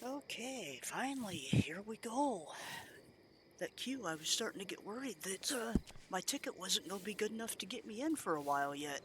Okay, finally, here we go. That queue, I was starting to get worried that my ticket wasn't going to be good enough to get me in for a while yet.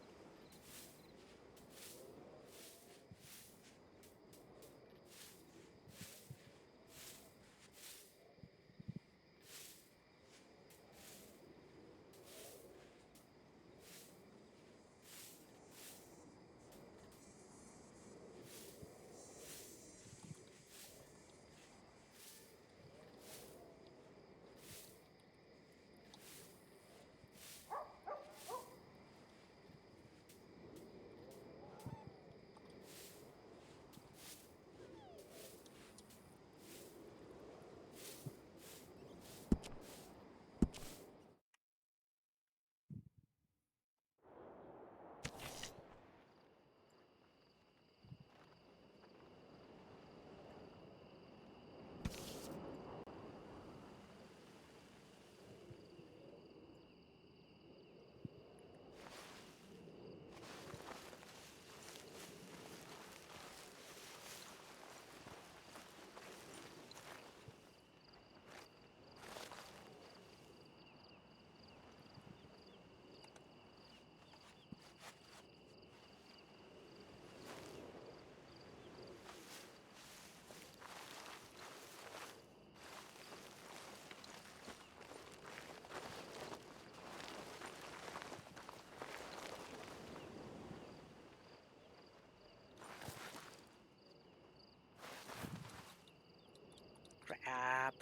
Crap.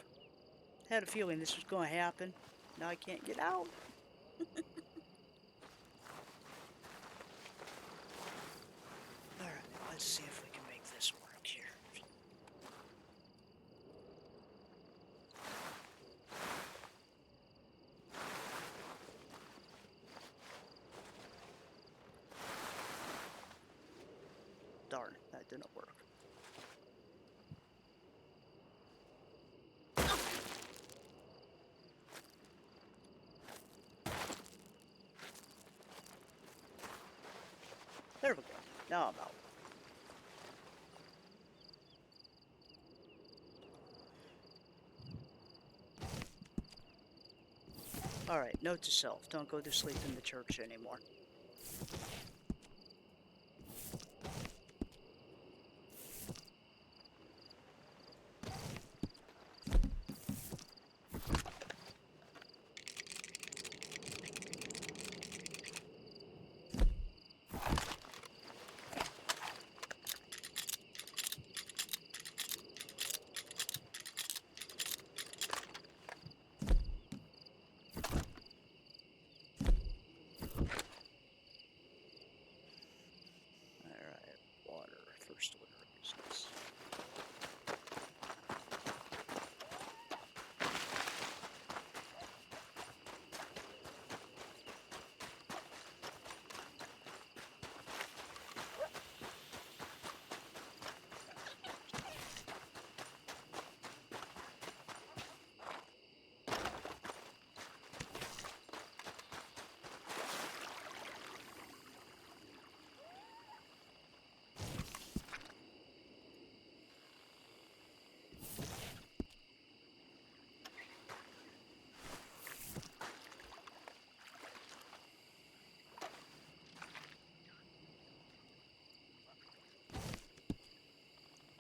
Had a feeling this was going to happen. Now I can't get out. Alright, let's see if we can make this work here. Darn, that didn't work. There we go. Now I'm out. Alright, note to self, don't go to sleep in the church anymore. Alright, water, first order of business.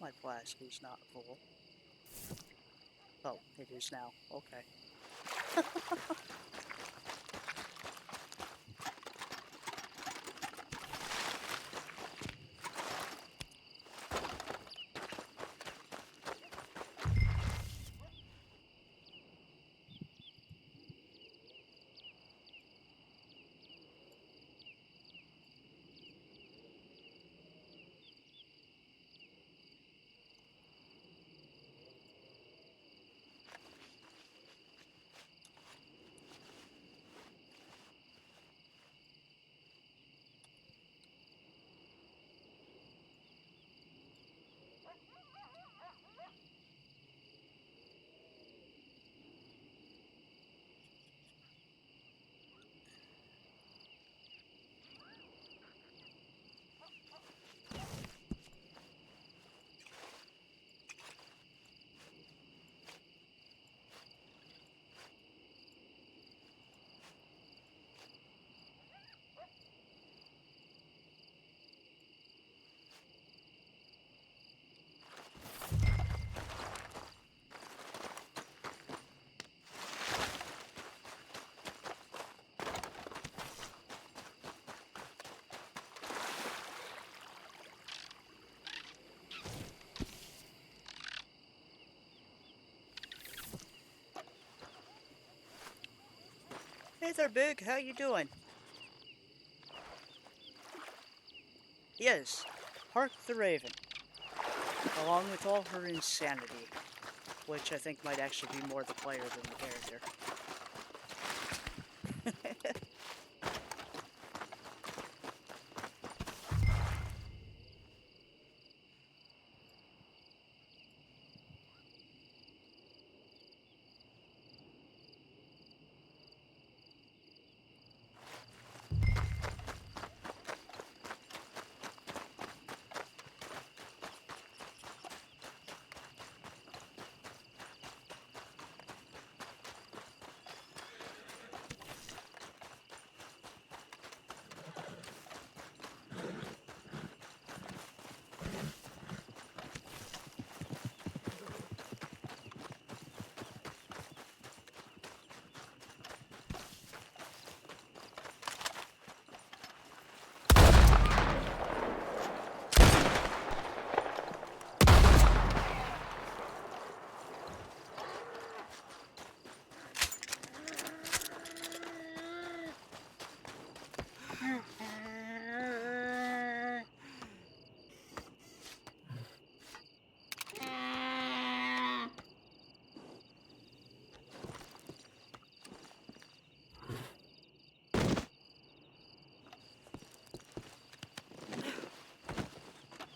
My flask is not full. Oh, it is now. Okay. Hey there, Big. How you doing? Yes, Hark the Raven, along with all her insanity, which I think might actually be more the player than the character.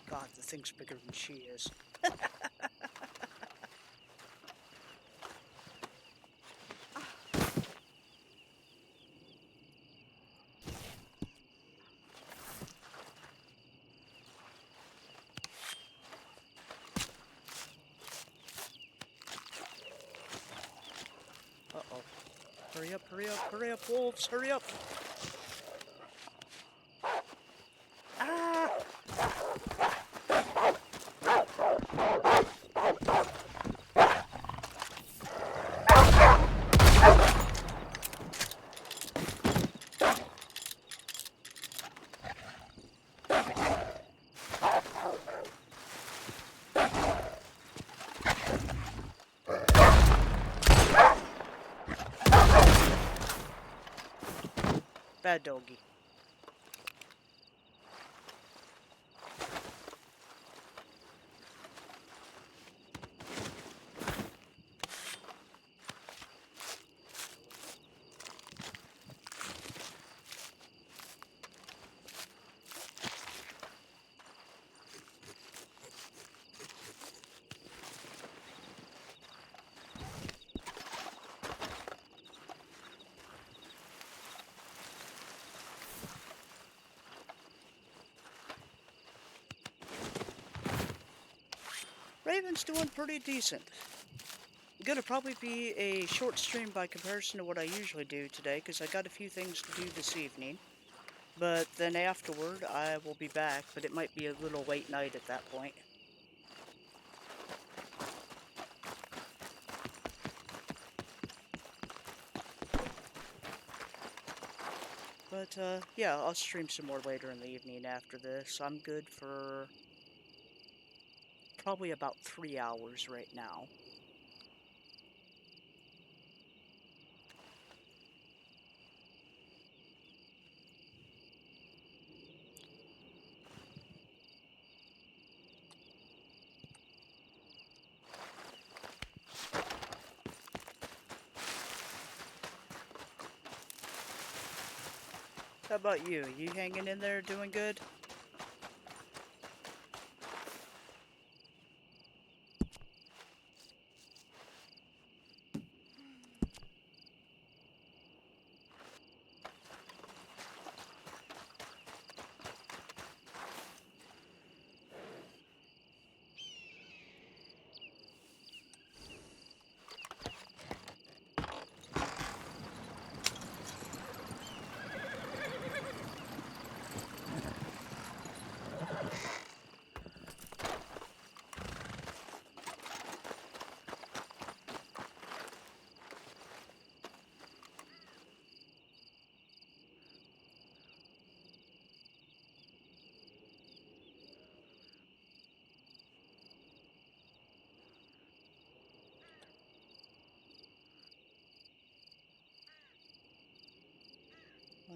God, the thing's bigger than she is. Uh-oh. Hurry up, hurry up, hurry up, wolves, hurry up! Ah! Bad doggy. Raven's doing pretty decent. Gonna probably be a short stream by comparison to what I usually do today, because I got a few things to do this evening. But then afterward, I will be back, but it might be a little late night at that point. But, yeah, I'll stream some more later in the evening after this. I'm good for probably about 3 hours right now. How about you? You hanging in there, doing good?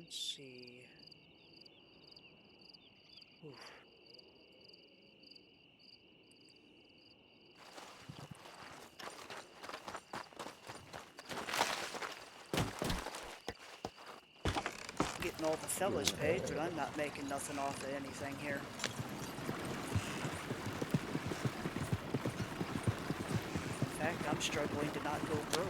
Let's see. Oof. Getting all the fellas paid, but I'm not making nothing off of anything here. In fact, I'm struggling to not go broke.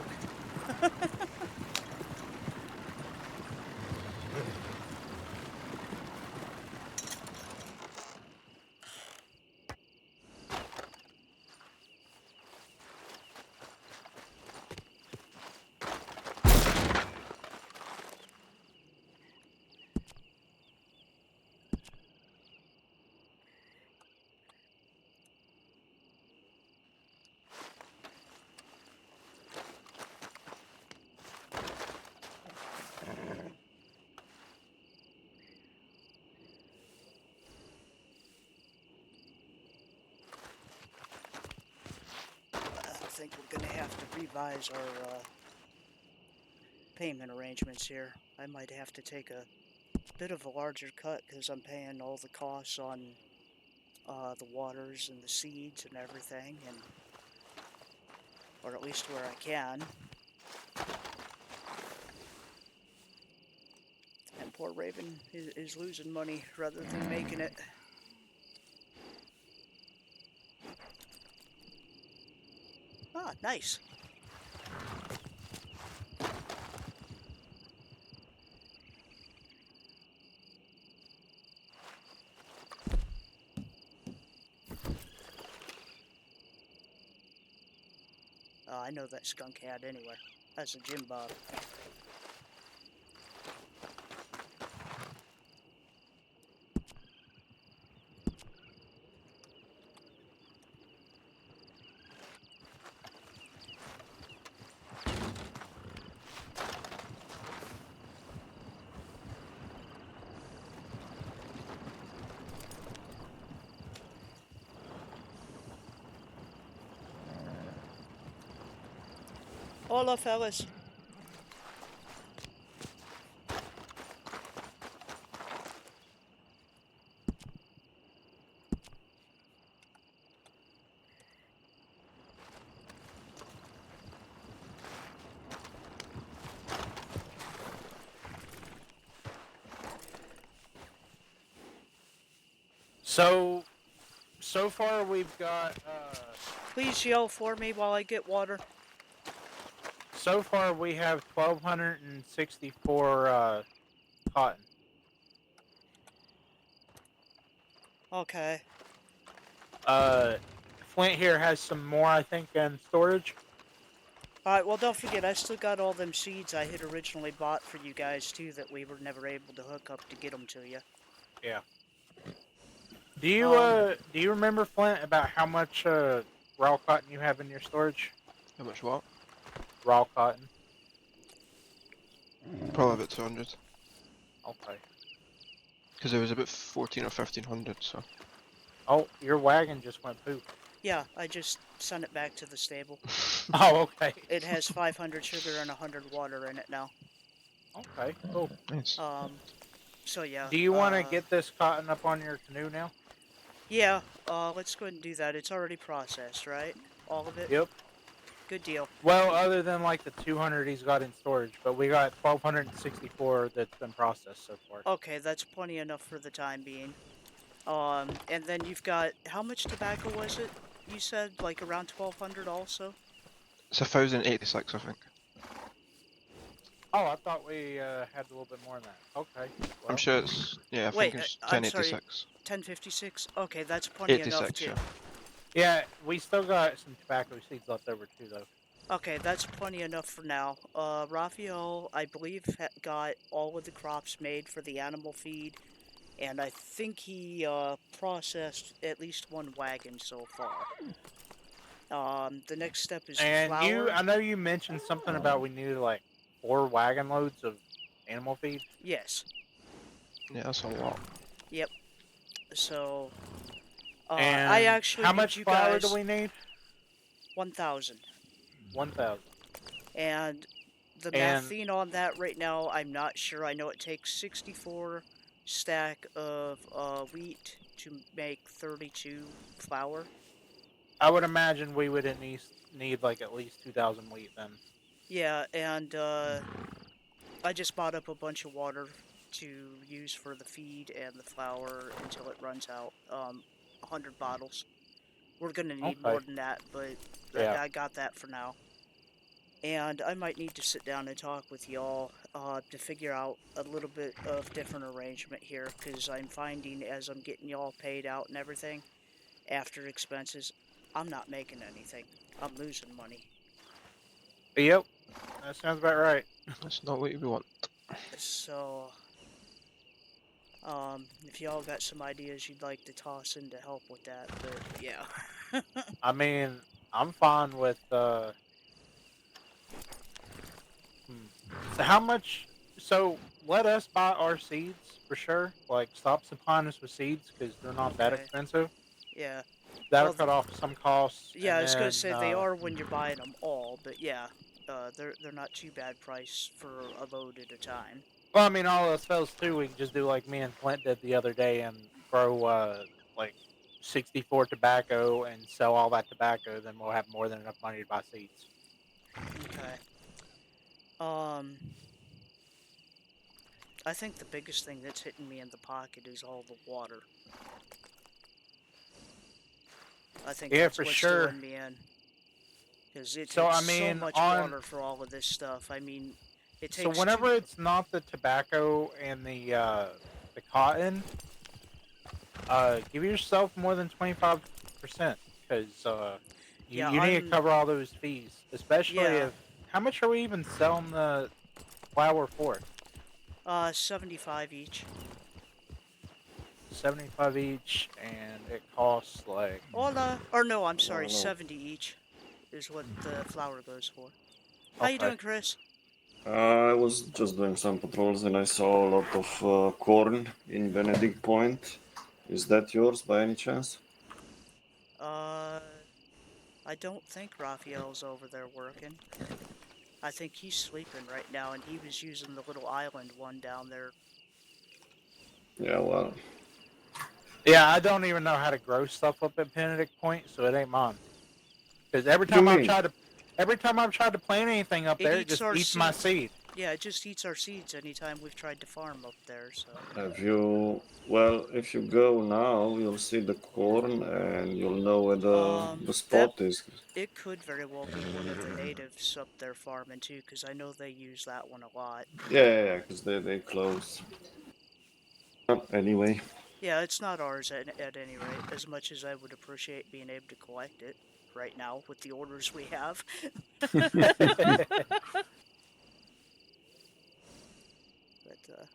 I think we're going to have to revise our payment arrangements here. I might have to take a bit of a larger cut because I'm paying all the costs on the waters and the seeds and everything, and or at least where I can. And poor Raven is losing money rather than making it. Ah, nice. I know that skunk hat anyway. That's a Jim Bob. Hola, fellas. So far we've got, Please yell for me while I get water. so far we have 1,264, cotton. Okay. Flint here has some more, I think, in storage. Alright, well, don't forget, I still got all them seeds I had originally bought for you guys, too, that we were never able to hook up to get them to you. Yeah. Um, Do you remember, Flint, about how much, raw cotton you have in your storage? How much what? Raw cotton. Probably about 200. Okay. Because it was about 14 or 1500, so. Oh, your wagon just went poop. yeah, I just sent it back to the stable. Oh, okay. It has 500 sugar and 100 water in it now. Okay, cool. Nice. So yeah. Do you want to get this cotton up on your canoe now? Yeah, let's go ahead and do that. It's already processed, right? All of it? Yep. Good deal. Well, other than like the 200 he's got in storage, but we got 1,264 that's been processed so far. Okay, that's plenty enough for the time being. And then you've got, how much tobacco was it? You said like around 1,200 also? It's 1086, I think. Oh, I thought we had a little bit more than that. Okay. Well, I'm sure it's, yeah, I Wait, think it's I'm sorry, 1086. 1056? Okay, that's plenty enough 86, too. yeah. yeah, we still got some tobacco seeds left over too, though. Okay, that's plenty enough for now. Raphael, I believe, got all of the crops made for the animal feed, and I think he processed at least one wagon so far. The next step is And flour. I know you mentioned something about we needed like 4 wagon loads of animal feed. Yes. Yeah, that's a lot. Yep. So, And I actually how need much you flour guys do we need? 1,000. 1,000. And The And mathing on that right now, I'm not sure. I know it takes 64 stack of wheat to make 32 flour. I would imagine we would at least need like at least 2,000 wheat then. Yeah, and I just bought up a bunch of water to use for the feed and the flour until it runs out. 100 bottles. We're gonna need Okay. more than that, but Yeah. I got that for now. And I might need to sit down and talk with y'all to figure out a little bit of different arrangement here, because I'm finding as I'm getting y'all paid out and everything after expenses, I'm not making anything. I'm losing money. Yep. That sounds about right. That's not what we want. So, if y'all got some ideas you'd like to toss in to help with that, but yeah. I mean, I'm fine with hmm. So how much? So let us buy our seeds for sure. Like, stop supplying us with seeds because they're not that Okay. expensive. Yeah. That'll Well, cut off some costs, yeah, and I was gonna then say they are when you're buying them all, but yeah, they're not too bad price for a load at a time. well, I mean, all else fails too. We can just do like me and Flint did the other day and grow like 64 tobacco and sell all that tobacco. Then we'll have more than enough money to buy seeds. Okay. Um, I think the biggest thing that's hitting me in the pocket is all the water. I think Yeah, that's for what's sure. doing me in. Because it So takes I so mean, much on water for all of this stuff. I mean, it so takes two. whenever it's not the tobacco and the cotton, give yourself more than 25% because Yeah, you need to I'm. cover all those fees, especially Yeah, if how much are we even selling the flour for? 75 each. 75 each, and it costs like Hola. Or no, I'm No, sorry, no. 70 each is what the flour goes for. How you okay. doing, Chris? I was just doing some patrols and I saw a lot of corn in Benedict Point. Is that yours by any chance? Uh, I don't think Raphael's over there working. I think he's sleeping right now, and he was using the little island one down there. Yeah, well, Yeah, I don't even know how to grow stuff up at Benedict Point, so it ain't mine. Because what do you mean? every time I've tried to plant anything up It there, it eats just our eats my seeds. seed. Yeah, it just eats our seeds anytime we've tried to farm up there, so. Have you. Well, if you go now, you'll see the corn and you'll know where the That spot is. it could very well be one of the natives up there farming too, because I know they use that one a lot. Yeah, because they close. Anyway, Yeah, it's not ours at any rate, as much as I would appreciate being able to collect it right now with the orders we have. But,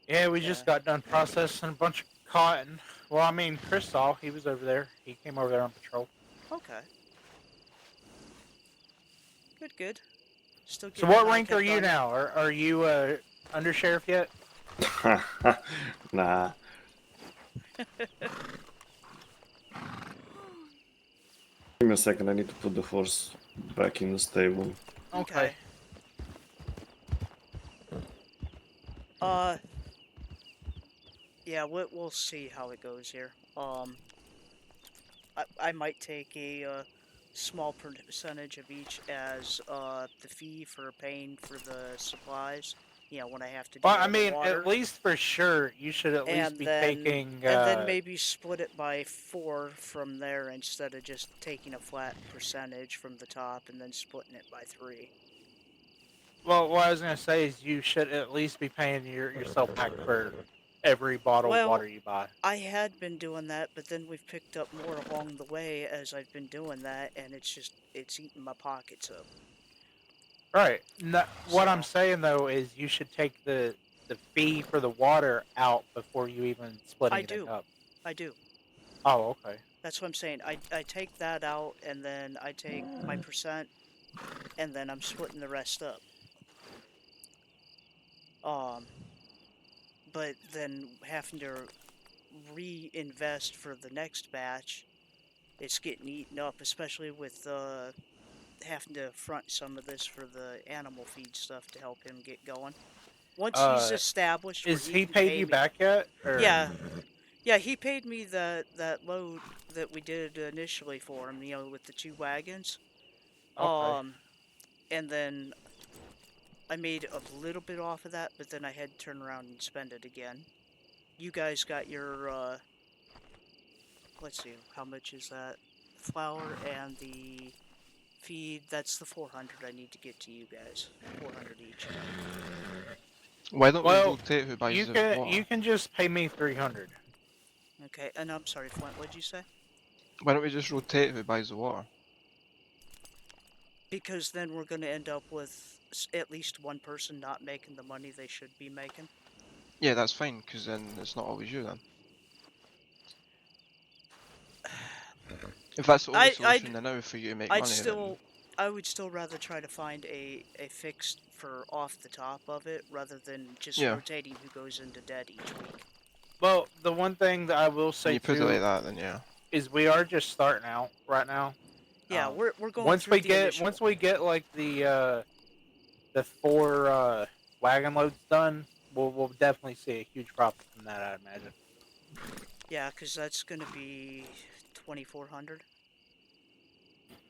Yeah, we yeah. just got done processing a bunch of cotton. Well, I mean, Chris saw he was over there. He came over there on patrol. Okay. Good, good. Still So, getting what everything rank are kept you on you? now? Are you under sheriff yet? nah. Give me a second, I need to put the horse back in the stable. Okay. Okay. Uh, yeah, we'll see how it goes here. I might take a small percentage of each as the fee for paying for the supplies. You know, when I have to Well, do I all the mean, at water, least for sure, you should at least and be then taking. maybe split it by 4 from there instead of just taking a flat percentage from the top and then splitting it by 3. Well, what I was gonna say is you should at least be paying yourself back for every bottle of Well, water you buy. I had been doing that, but then we've picked up more along the way as I've been doing that, and it's eating my pockets up. Right. No, what I'm So saying though is you should take the fee for the water out before you even split I anything do, up. I do. Oh, okay. That's what I'm saying. I take that out, and then I take my percent, and then I'm splitting the rest up. Um, but then having to reinvest for the next batch, it's getting eaten up, especially with having to front some of this for the animal feed stuff to help him get going. Once he's Uh, established where is he he can paid pay you me, back yet? Or yeah, yeah, he paid me that load that we did initially for him, with the 2 wagons. okay. Um, and then I made a little bit off of that, but then I had to turn around and spend it again. You guys got your let's see, how much is that? Flour and the feed, that's the 400 I need to get to you guys. 400 each. Why don't we Well, rotate who buys you the can water? you can just pay me 300. Okay, and I'm sorry, Flint, what'd you say? Why don't we just rotate who buys the water? Because then we're going to end up with at least one person not making the money they should be making. Yeah, that's fine, because then it's not always you then. If that's the only I I'd solution then now for you to make I'd money, then still I would still rather try to find a fix for off the top of it rather than just yeah. rotating who goes into debt each week. Well, the one thing that I will When say you put it like too that, then yeah. is we are just starting out right now. Yeah, we're going Once through we the get initial. once we get like the 4 wagon loads done, we'll definitely see a huge profit from that, I imagine. Yeah, because that's going to be 2,400.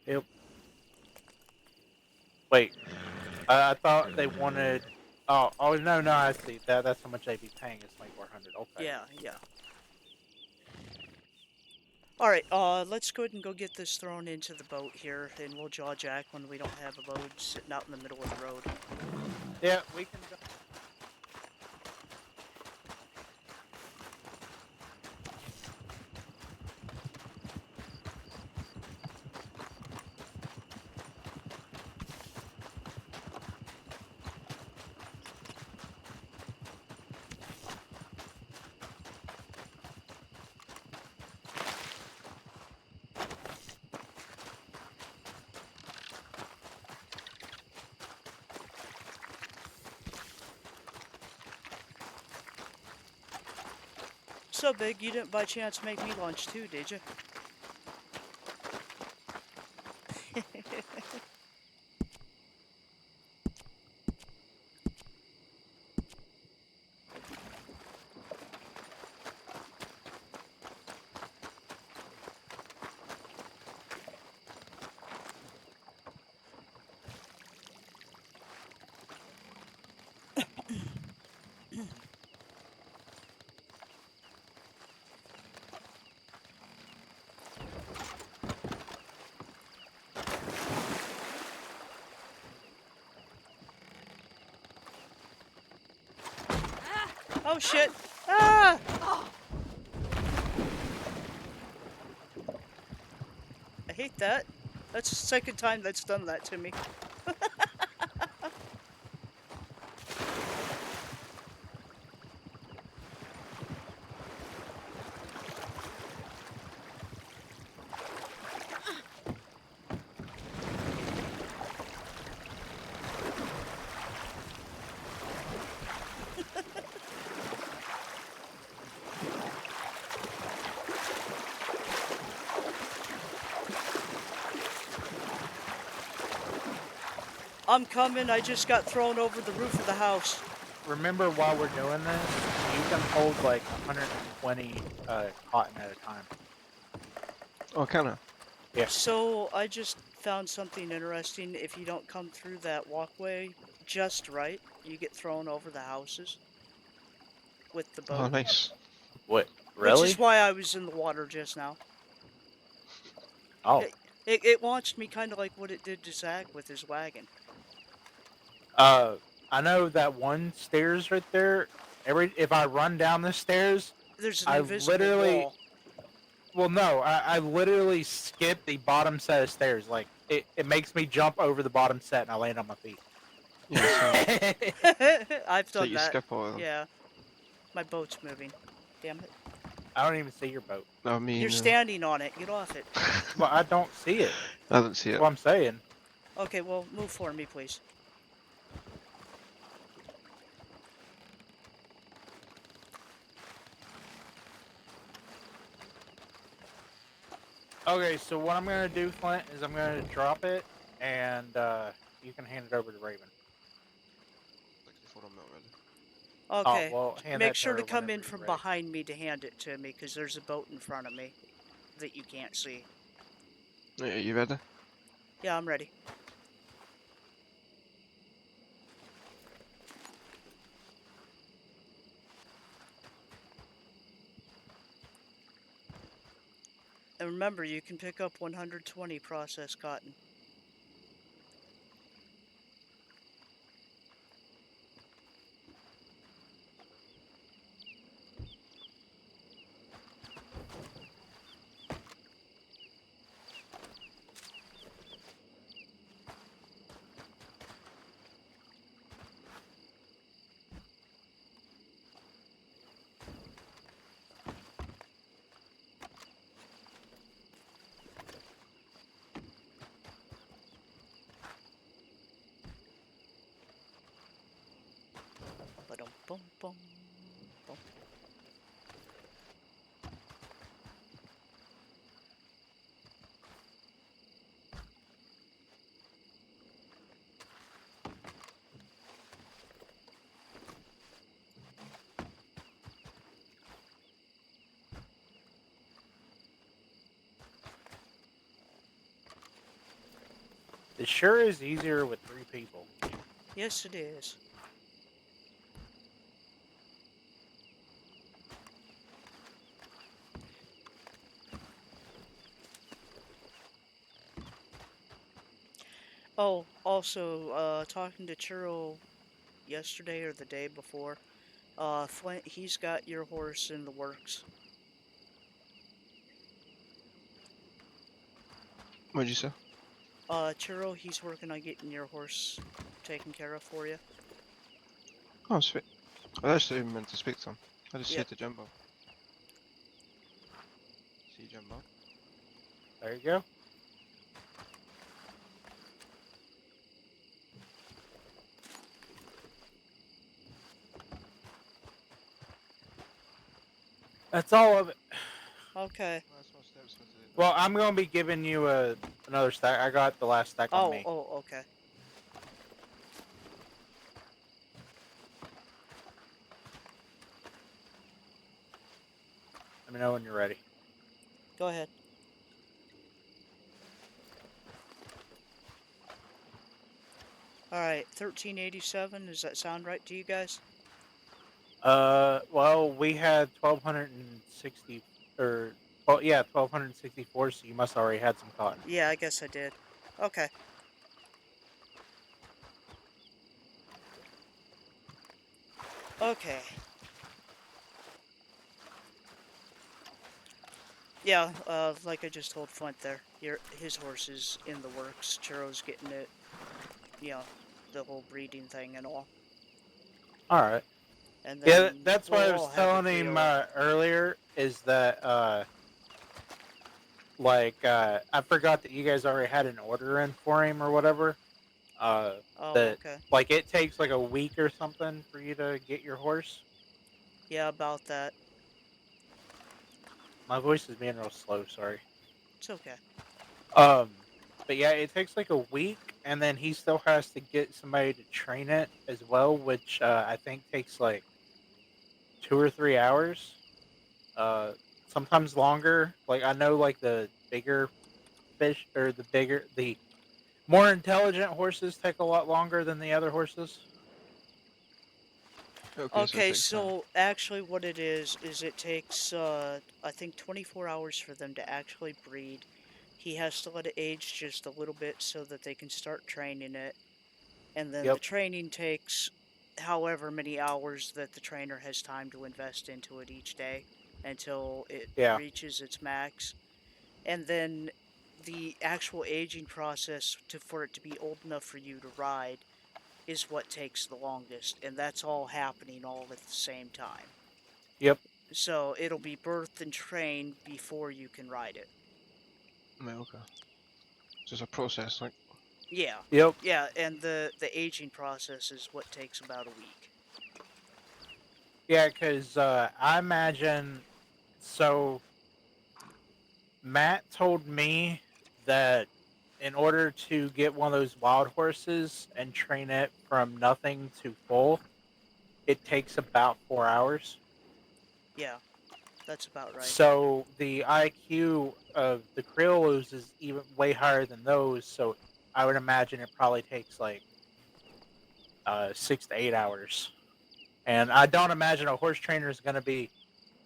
Yep. Wait, I thought they wanted. Oh no, I see. That's how much they'd be paying is 2,400. Okay. Yeah, yeah. All right, let's go ahead and go get this thrown into the boat here, and we'll jaw jack when we don't have a load sitting out in the middle of the road. Yeah, we can go. So big, you didn't by chance make me lunch too, did you? Oh shit! Ah! I hate that. That's the second time that's done that to me. I'm coming, I just got thrown over the roof of the house. Remember, while we're doing this, you can hold like 120 cotton at a time. Oh, kinda. Yeah. So I just found something interesting. If you don't come through that walkway just right, you get thrown over the houses with the Oh, boat. nice. What? Which is Really? why I was in the water just now. Oh. It launched me kind of like what it did to Zach with his wagon. Uh, I know that one stairs right there. If I run down the stairs, There's an I invisible literally. wall. Well, no, I literally skip the bottom set of stairs. Like it makes me jump over the bottom set and I land on my feet. Yeah, same. I've It's like done you that. skip all of them. Yeah, my boat's moving. Damn it. I don't even see your boat. No, me You're neither. standing on it. Get off it. Well, I don't see it. I don't see That's it. what I'm saying. Okay, well, move for me, please. Okay, so what I'm gonna do, Flint, is I'm gonna drop it, and you can hand it over to Raven. 64 I'm not ready. Oh, Okay. well, hand Make that to sure to her come whenever in you're from ready. behind me to hand it to me, because there's a boat in front of me that you can't see. Yeah, you ready? Yeah, I'm ready. And remember, you can pick up 120 processed cotton. Ba-dum bum bum bum. It sure is easier with 3 people. Yes, it is. Oh, also, talking to Churro yesterday or the day before, Flint, he's got your horse in the works. What'd you say? Churro, he's working on getting your horse taken care of for you. Oh, sweet. I actually even meant to speak to him. I just say Yep. to Jumbo. See Jumbo. There you go. That's all of it. Okay. Well, that's my steps for today, Well, though. I'm going to be giving you another stack. I got the last stack on Oh, me. oh, okay. Let me know when you're ready. Go ahead. Alright, 1387, does that sound right to you guys? Well, we had 1260 or yeah, 1264. So you must already had some cotton. Yeah, I guess I did. Okay. Okay. Yeah, like I just told Flint there, his horse is in the works. Churro's getting it, you know, the whole breeding thing and all. All right. And Yeah, then that's what we'll I all was have a telling him Creole. earlier. Is that like I forgot that you guys already had an order in for him or whatever. Uh, Oh, that okay. like it takes like a week or something for you to get your horse. Yeah, about that. My voice is being real slow. Sorry. It's okay. Um, but yeah, it takes like a week, and then he still has to get somebody to train it as well, which I think takes like 2 or 3 hours. Uh, Sometimes longer. Like I know, like the bigger fish or the more intelligent horses take a lot longer than the other horses. Okay, so it Okay, takes time. so actually what it is it takes, I think 24 hours for them to actually breed. He has to let it age just a little bit so that they can start training it. And then the Yep. training takes however many hours that the trainer has time to invest into it each day until it Yeah. reaches its max. And then the actual aging process for it to be old enough for you to ride is what takes the longest, and that's all happening all at the same time. Yep. So it'll be birthed and trained before you can ride it. Right, okay. So it's a process, like. Yeah. Yep. Yeah, and the aging process is what takes about a week. Yeah, because I imagine. So Matt told me that in order to get one of those wild horses and train it from nothing to full, it takes about 4 hours. Yeah, that's about right. So the IQ of the Criollos is even way higher than those. So I would imagine it probably takes like 6 to 8 hours. And I don't imagine a horse trainer is going to be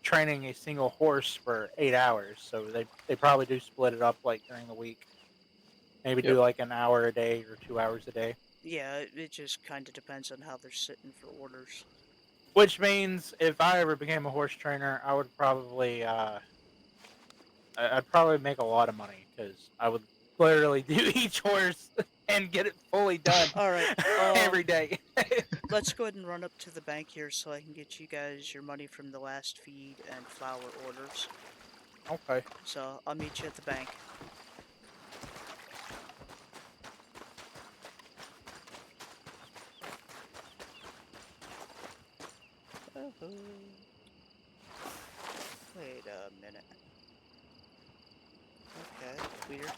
training a single horse for 8 hours. So they probably do split it up like during the week. Maybe Yep. do like an hour a day or 2 hours a day. Yeah, it just kind of depends on how they're sitting for orders. Which means if I ever became a horse trainer, I would probably I'd probably make a lot of money because I would literally do each horse and get it fully done All right. every day. Let's go ahead and run up to the bank here so I can get you guys your money from the last feed and flour orders. Okay. So I'll meet you at the bank. Oh. Wait a minute. Okay, weird.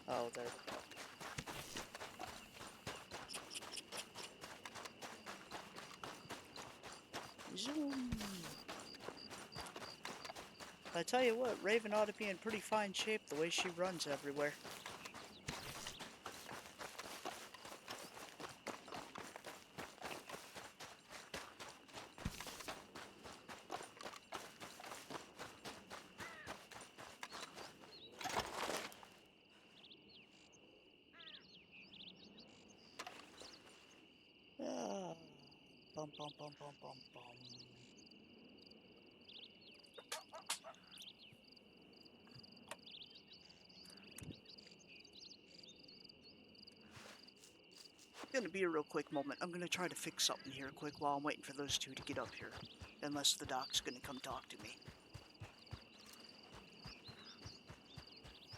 Oh, there we go. Zoom. I tell you what, Raven ought to be in pretty fine shape the way she runs everywhere. Ah, bum bum bum bum bum bum. Gonna be a real quick moment. I'm gonna try to fix something here quick while I'm waiting for those two to get up here. Unless the doc's gonna come talk to me.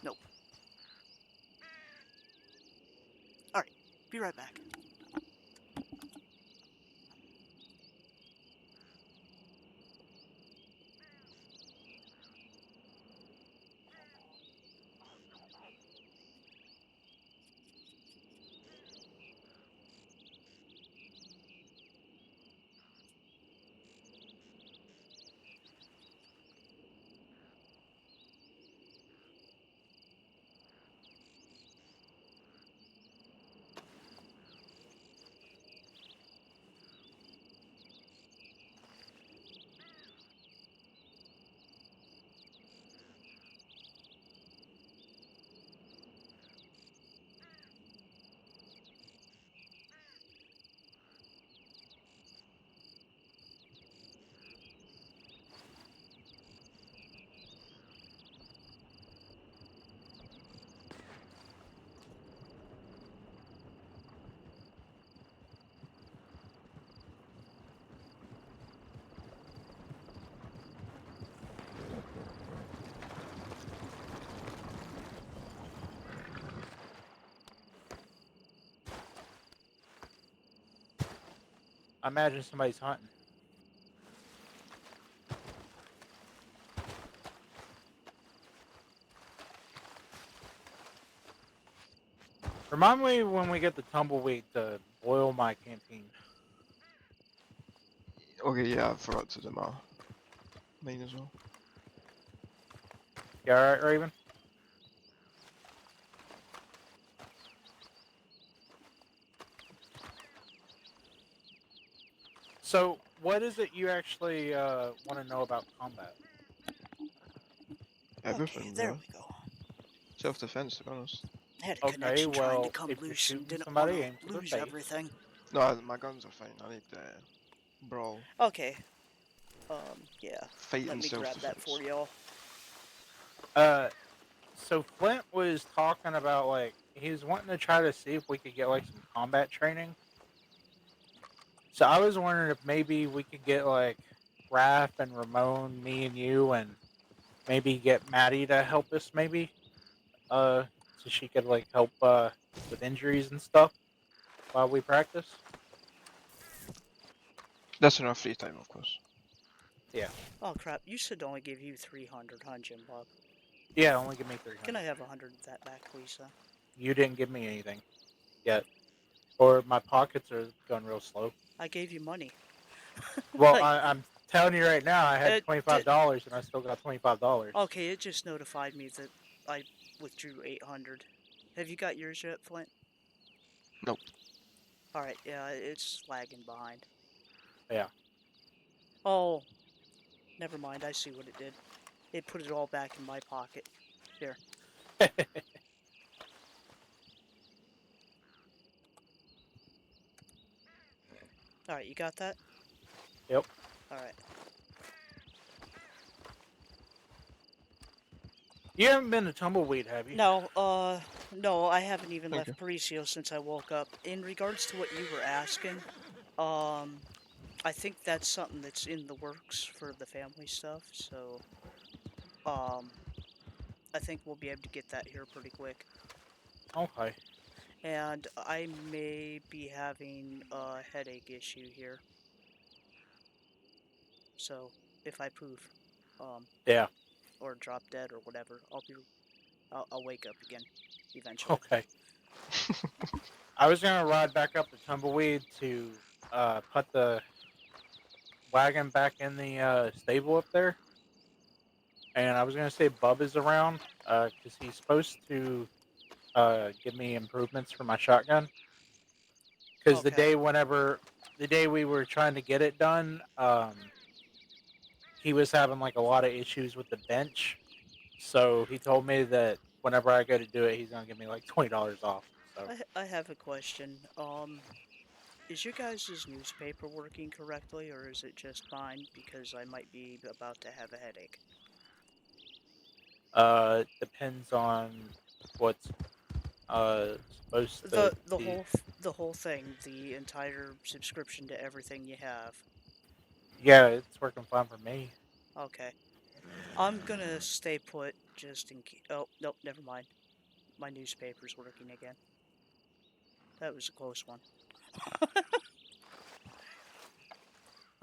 Nope. Alright, be right back. I imagine somebody's hunting. Remind me when we get the tumbleweed to boil my canteen. Okay, yeah, I forgot to do mine as well. You alright, Raven? So, what is it you actually want to know about combat? Everything, Okay, there really. we go. Self-defense, to be honest. I had a Okay, connection trying to well, come if you're loose and shooting didn't want somebody, to aim for their lose face. everything. No, my guns are fine. I need brawl. Okay. Yeah. Fight Let and me grab that self-defense. for y'all. So Flint was talking about like he was wanting to try to see if we could get like some combat training. So I was wondering if maybe we could get like Raph and Ramon, me and you, and maybe get Maddie to help us maybe. So she could like help with injuries and stuff while we practice. That's enough free time, of course. Yeah. Oh crap! You said only give you 300, huh, Jim Bob? Yeah, only give me Can I 300. have 100 of that back, please? You didn't give me anything yet. Or my pockets are going real slow. I gave you money. Well, Like, I'm telling you right now, I had it did. $25 and I still got $25. Okay, it just notified me that I withdrew 800. Have you got yours yet, Flint? Nope. All right, yeah, it's lagging behind. Yeah. Oh, never mind. I see what it did. It put it all back in my pocket. Here. All right, you got that? Yep. All right. You haven't been to Tumbleweed, have you? No, I haven't even Thank you. left Parisio since I woke up. In regards to what you were asking, um, I think that's something that's in the works for the family stuff. So, um, I think we'll be able to get that here pretty quick. Okay. And I may be having a headache issue here. So if I poof, um, Yeah. or drop dead or whatever, I'll wake up again, eventually. Okay. I was gonna ride back up to Tumbleweed to put the wagon back in the stable up there, and I was gonna say Bub is around because he's supposed to give me improvements for my shotgun. Because Okay. the day we were trying to get it done, he was having like a lot of issues with the bench. So he told me that whenever I go to do it, he's gonna give me like $20 off. So I have a question. Is your guys' newspaper working correctly, or is it just mine because I might be about to have a headache? depends on what's supposed to be. The whole thing, the entire subscription to everything you have. Yeah, it's working fine for me. Okay. I'm gonna stay put just in case. Oh, nope, never mind. My newspaper's working again. That was a close one.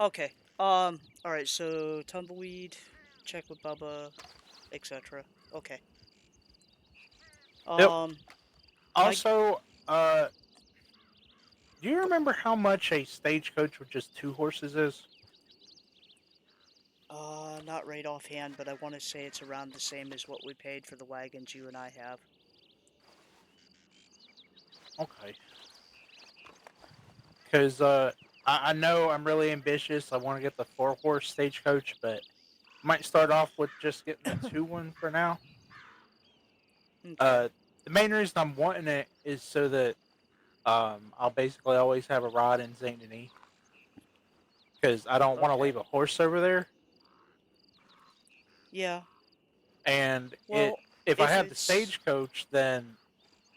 Okay. All right. So tumbleweed, check with Bubba, etc. Okay. Yep. Um, I Also, do you remember how much a stagecoach with just two horses is? not right offhand, but I want to say it's around the same as what we paid for the wagons you and I have. Okay. Because I know I'm really ambitious. I want to get the four horse stagecoach, but might start off with just getting the two one for now. Okay. Uh, the main reason I'm wanting it is so that I'll basically always have a rod in Saint Denis because I don't want to Okay. leave a horse over there. Yeah. And it Well, if I if have the it's stagecoach, then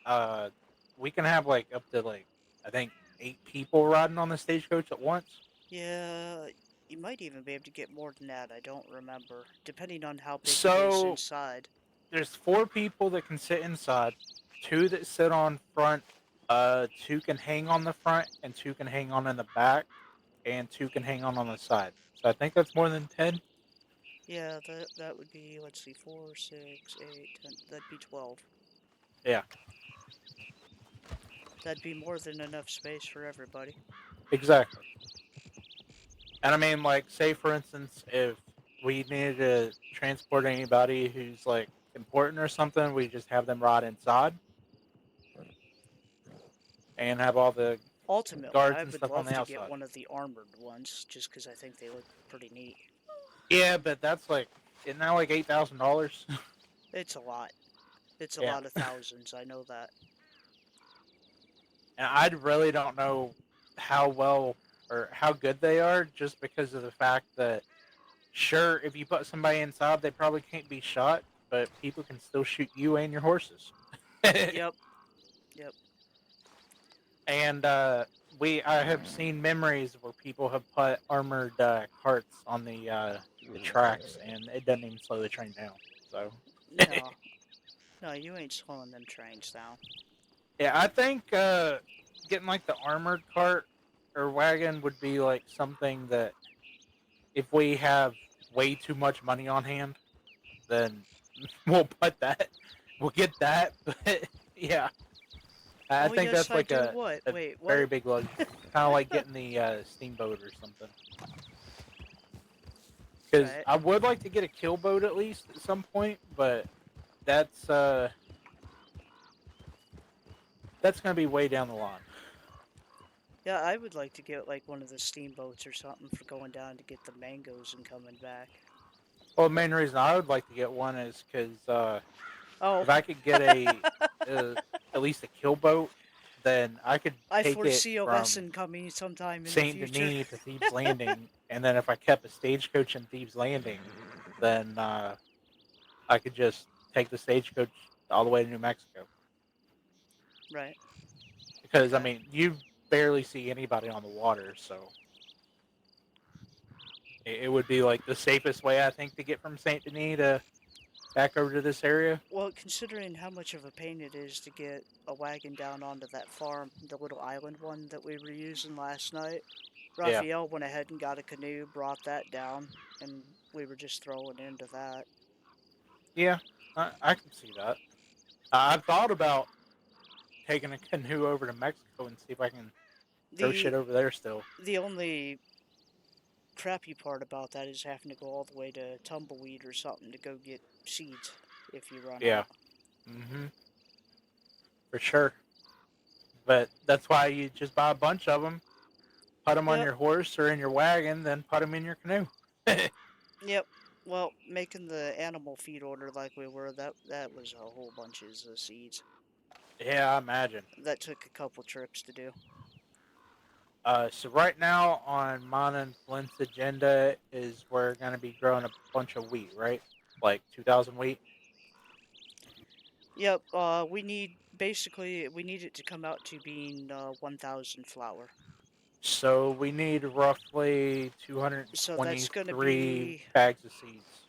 uh, we can have like up to like I think 8 people riding on the stagecoach at once. yeah, you might even be able to get more than that. I don't remember, depending on how big it is So inside. there's 4 people that can sit inside, 2 that sit on front, 2 can hang on the front, and 2 can hang on in the back, and 2 can hang on the side. So I think that's more than 10. Yeah, that would be, let's see, 4, 6, 8, 10. That'd be 12. Yeah, That'd be more than enough space for everybody. exactly. And I mean, like, say for instance, if we needed to transport anybody who's like important or something, we just have them ride inside and have all the Ultimately, guards I and would stuff on love the to get outside. one of the armored ones, just because I think they look pretty neat. Yeah, but that's like, isn't that like $8,000? It's a lot. It's a Yeah. lot of thousands, I know that. And I really don't know how well or how good they are just because of the fact that, sure, if you put somebody inside, they probably can't be shot, but people can still shoot you and your horses. Yep, yep. And I have seen memories where people have put armored carts on the tracks, and it doesn't even slow the train down. So, No, no, you ain't slowing them trains down. yeah, I think getting like the armored cart or wagon would be like something that if we have way too much money on hand, then we'll put that. We'll get that. But yeah, I Oh, think yes, that's I like do what? a Wait, very what? big luxury. Kind of like getting the steamboat or something. Because Right. I would like to get a kill boat at least at some point, but that's uh that's gonna be way down the line. Yeah, I would like to get like one of the steamboats or something for going down to get the mangoes and coming back. Well, the main reason I would like to get one is because Oh, if I could get uh, at least a kill boat, then I could I take it foresee a from lesson coming sometime in the Saint future. Denis to Thebes Landing, and then if I kept a stagecoach in Thebes Landing, then I could just take the stagecoach all the way to New Mexico. Right. Because I Okay. mean, you barely see anybody on the water, so it would be like the safest way I think to get from Saint Denis to back over to this area. Well, considering how much of a pain it is to get a wagon down onto that farm, the little island one that we were using last night, Yeah, Raphael went ahead and got a canoe, brought that down, and we were just throwing into that. yeah, I can see that. I've thought about taking a canoe over to Mexico and see if I can throw shit The over there still. the only crappy part about that is having to go all the way to Tumbleweed or something to go get seeds if you run Yeah, out. mm-hmm, for sure. But that's why you just buy a bunch of them, put them on Yep, your horse or in your wagon, then put them in your canoe. yep. Well, making the animal feed order like we were, that was a whole bunches of seeds. Yeah, I imagine. That took a couple trips to do. So right now on mine and Flint's agenda is we're gonna be growing a bunch of wheat, right? Like 2,000 wheat. Yep, we need it to come out to being 1,000 flour. So we need roughly So that's gonna 223 be, bags of seeds.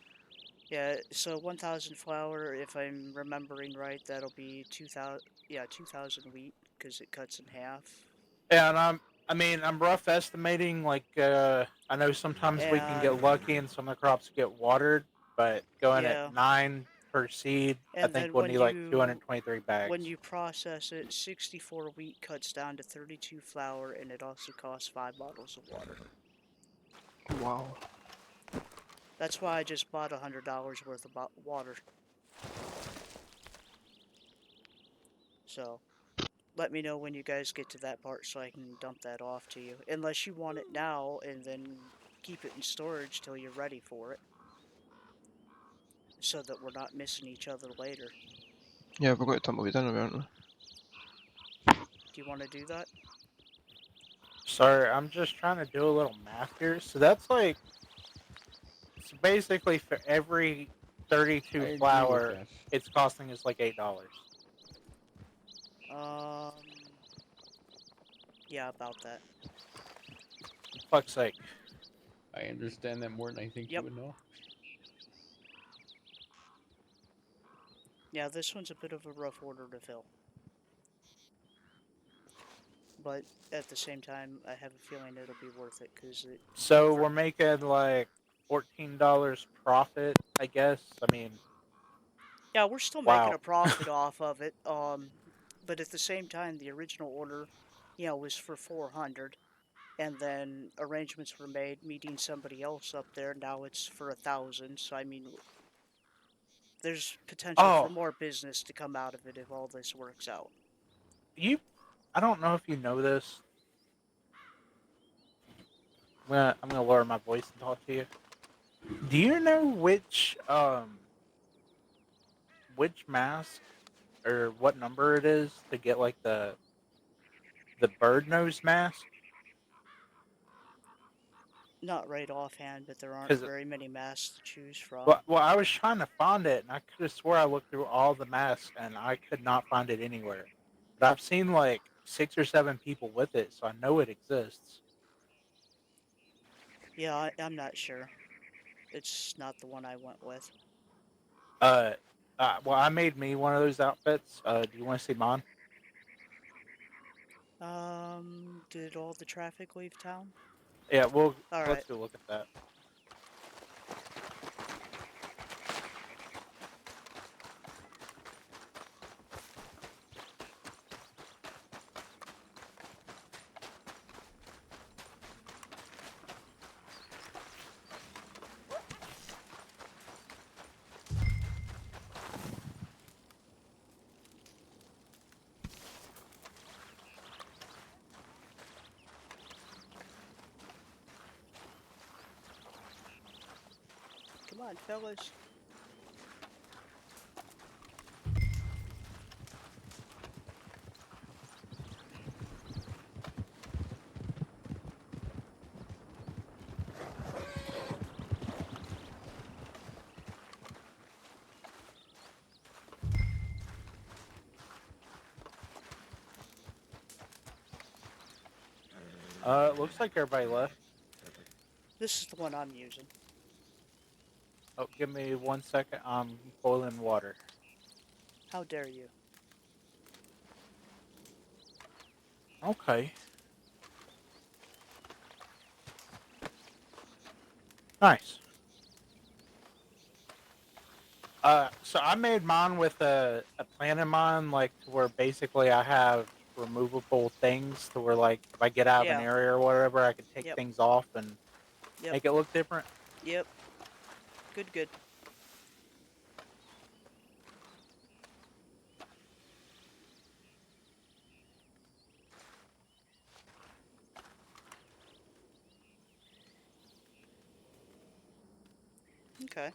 yeah, so 1,000 flour, if I'm remembering right, that'll be 2,000, yeah, 2,000 wheat, because it cuts in half. Yeah, and I mean, I'm rough estimating. Like, I know sometimes we can And, get lucky and some of the crops get watered, but going at yeah, 9 per seed, I and think then we'll need like 223 when bags. you process it, 64 wheat cuts down to 32 flour, and it also costs 5 bottles of water. Wow. That's why I just bought $100 worth of water. So, let me know when you guys get to that part so I can dump that off to you. Unless you want it now and then keep it in storage till you're ready for it. So that we're not missing each other later. Yeah, we've got to tumbleweed anyway, haven't we? Do you want to do that? Sorry, I'm just trying to do a little math here. So that's like, so basically for every I 32 agree with flour, that. it's costing us like $8. Um, yeah, about that. Fuck's sake. I understand that more than I think you Yep. would know. Yeah, this one's a bit of a rough order to fill. But at the same time, I have a feeling it'll be worth it because it. So For, we're making like $14 profit, I guess. I mean, yeah, we're still making wow. a profit off of it. But at the same time, the original order, was for 400, and then arrangements were made meeting somebody else up there. Now it's for 1,000. So I mean, there's potential for Oh, more business to come out of it if all this works out. you, I don't know if you know this. I'm gonna lower my voice and talk to you. Do you know which mask or what number it is to get like the bird nose mask? Not right offhand, but there aren't Because very many masks to choose from. well, I was trying to find it and I could have swore I looked through all the masks and I could not find it anywhere. But I've seen like 6 or 7 people with it, so I know it exists. Yeah, I'm not sure. It's not the one I went with. Uh, well, I made me one of those outfits. Do you want to see mine? Did all the traffic leave town? Yeah, well, All right. let's go look at that. on, fellas. It looks like everybody left. This is the one I'm using. Oh, give me 1 second. I'm boiling water. How dare you? Okay. Nice. So I made mine with a plan in mind, like to where basically I have removable things to where like if I get out of an Yeah. area or whatever, I can take Yep. things off and Yep. make it look different. Yep. Good, good. Okay.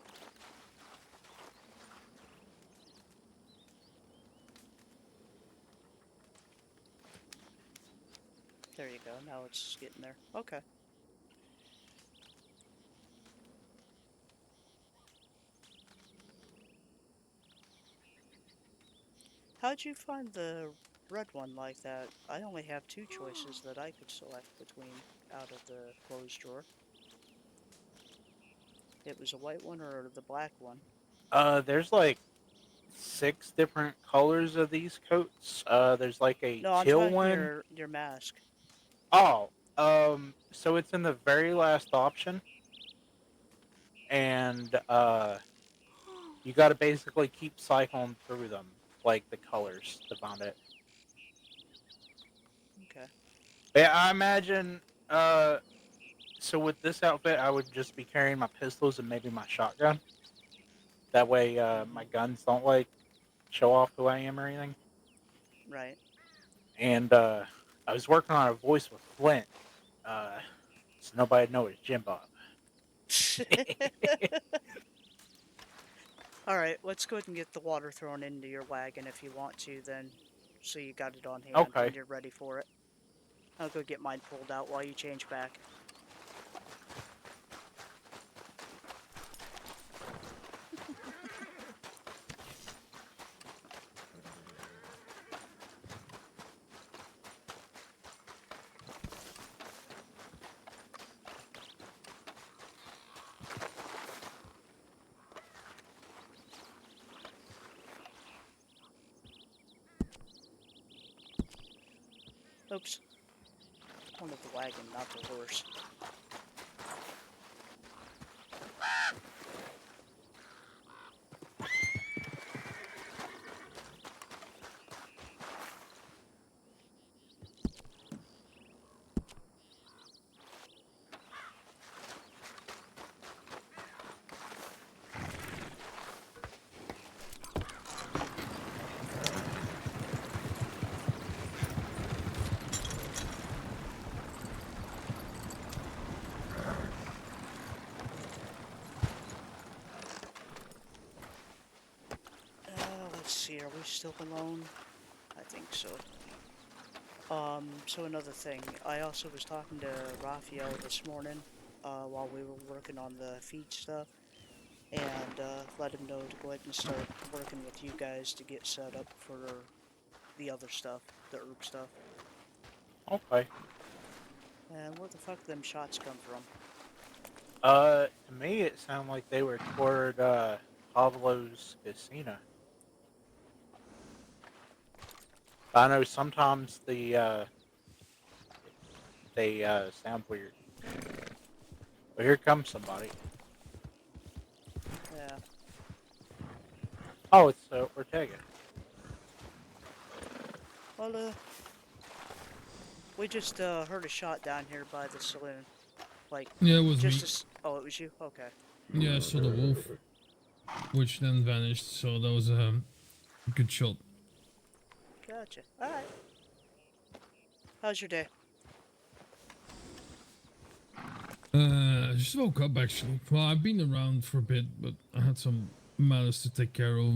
There you go. Now it's getting there. Okay. How'd you find the red one like that? I only have two choices that I could select between out of the closed drawer. It was a white one or the black one. There's like 6 different colors of these coats. There's like a No, I'm teal talking one. your mask. Oh, so it's in the very last option, and you got to basically keep cycling through them, like the colors to find it. Okay. Yeah, I imagine. So with this outfit, I would just be carrying my pistols and maybe my shotgun. That way, my Mm-hmm. guns don't like show off who I am or anything. Right. And I was working on a voice with Flint, uh, so nobody'd know it's Jim Bob. Alright, let's go ahead and get the water thrown into your wagon if you want to, then. So you got it on hand Okay. and you're ready for it. I'll go get mine pulled out while you change back. Oops. One of the wagon, not the horse. Let's see, are we still alone? I think so. So another thing, I also was talking to Raphael this morning, while we were working on the feed stuff, and, let him know to go ahead and start working with you guys to get set up for the other stuff, the herb stuff. Okay. And where the fuck them shots come from? To me, it sounded like they were toward Pablo's casino. I know sometimes they sound weird. But here comes somebody. Yeah. Oh, it's Ortega. Well, we just, heard a shot down here by the saloon. Like, Yeah, it was just me. as... Oh, it was you? Okay. Yeah, I saw the wolf, which then vanished, so that was a good shot. Gotcha. Alright. How's your day? Just woke up actually. Well, I've been around for a bit, but I had some matters to take care of.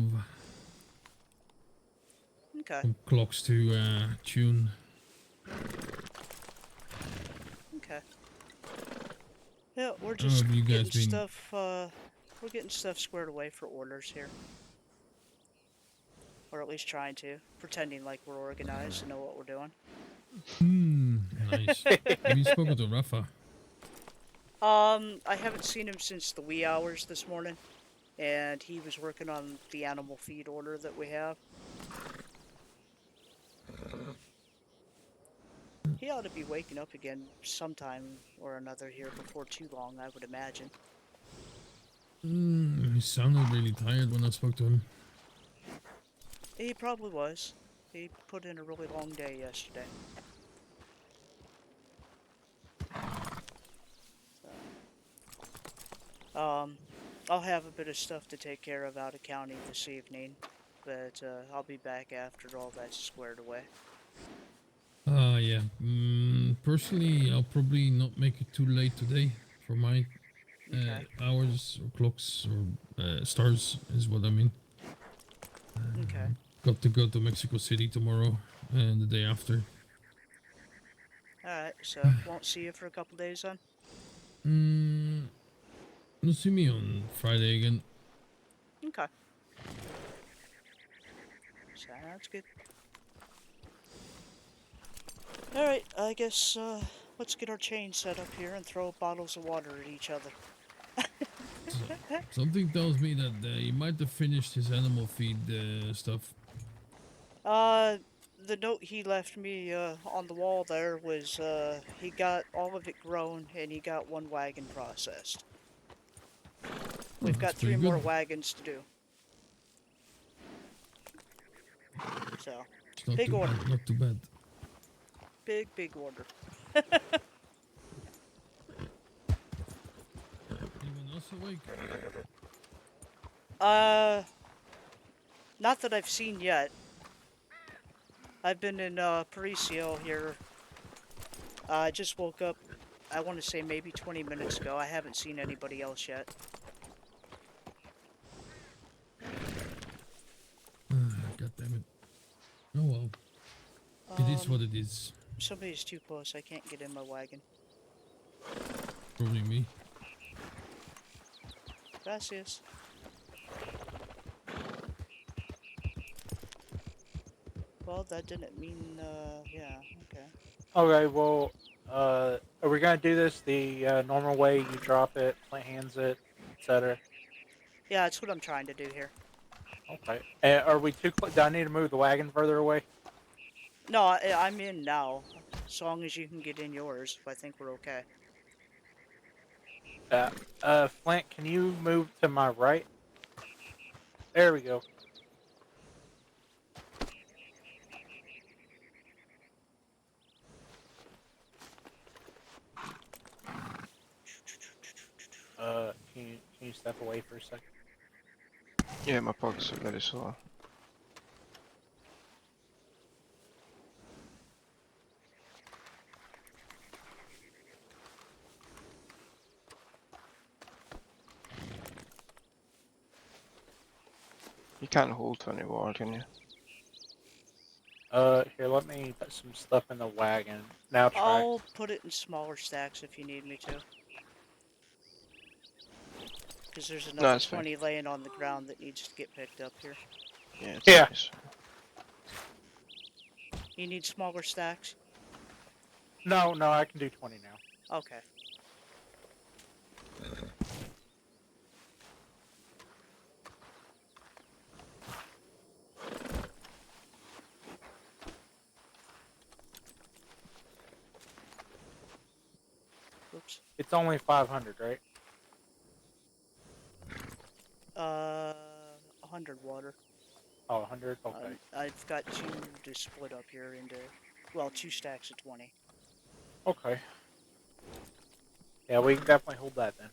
Okay. Some clocks to tune. Okay. Yeah, we're How just have you guys getting been? stuff. We're getting stuff squared away for orders here, or at least trying to, pretending like we're organized and know what we're doing. Nice. Have you spoken to Rafa? I haven't seen him since the wee hours this morning, and he was working on the animal feed order that we have. He ought to be waking up again sometime or another here before too long, I would imagine. He sounded really tired when I spoke to him. He probably was. He put in a really long day yesterday. I'll have a bit of stuff to take care of out of county this evening, but I'll be back after all that's squared away. Yeah. Personally, I'll probably not make it too late today for my Okay. hours or clocks or stars is what I mean. Okay. Got to go to Mexico City tomorrow and the day after. Alright, so won't see you for a couple days then? You'll see me on Friday again. Okay. Sounds good. Alright, I guess let's get our chain set up here and throw bottles of water at each other. Something tells me that he might have finished his animal feed stuff. The note he left me on the wall there was he got all of it grown and he got one wagon processed. We've got That's 3 pretty more good. wagons to do. So, It's not big too order. bad. Not too bad. Big order. Anyone else awake? Not that I've seen yet. I've been in Parisi here. I just woke up, I want to say maybe 20 minutes ago. I haven't seen anybody else yet. God damn it. Oh well. It is what it is. Somebody's too close. I can't get in my wagon. Probably me. Gracias. Well, that didn't mean, yeah, okay. Okay, well, are we gonna do this the normal way? You drop it, plant hands it, etc. Yeah, that's what I'm trying to do here. Okay. Are we too close? Do I need to move the wagon further away? No, I'm in now. As long as you can get in yours, I think we're okay. Flint, can you move to my right? There we go. Can you step away for a second? Yeah, my pogs are very slow. You can't hold 20 water, can you? Here, let me put some stuff in the wagon. Now try. I'll put it in smaller stacks if you need me to. Because there's No, another that's fine. 20 laying on the ground that needs to get picked up here. Yeah, it's Yeah. nice. You need smaller stacks? No, I can do 20 now. Okay. Oops. It's only 500, right? 100 water. Oh, 100? Okay. I've got 2 to split up here into, well, 2 stacks of 20. Okay. Yeah, we can definitely hold that then.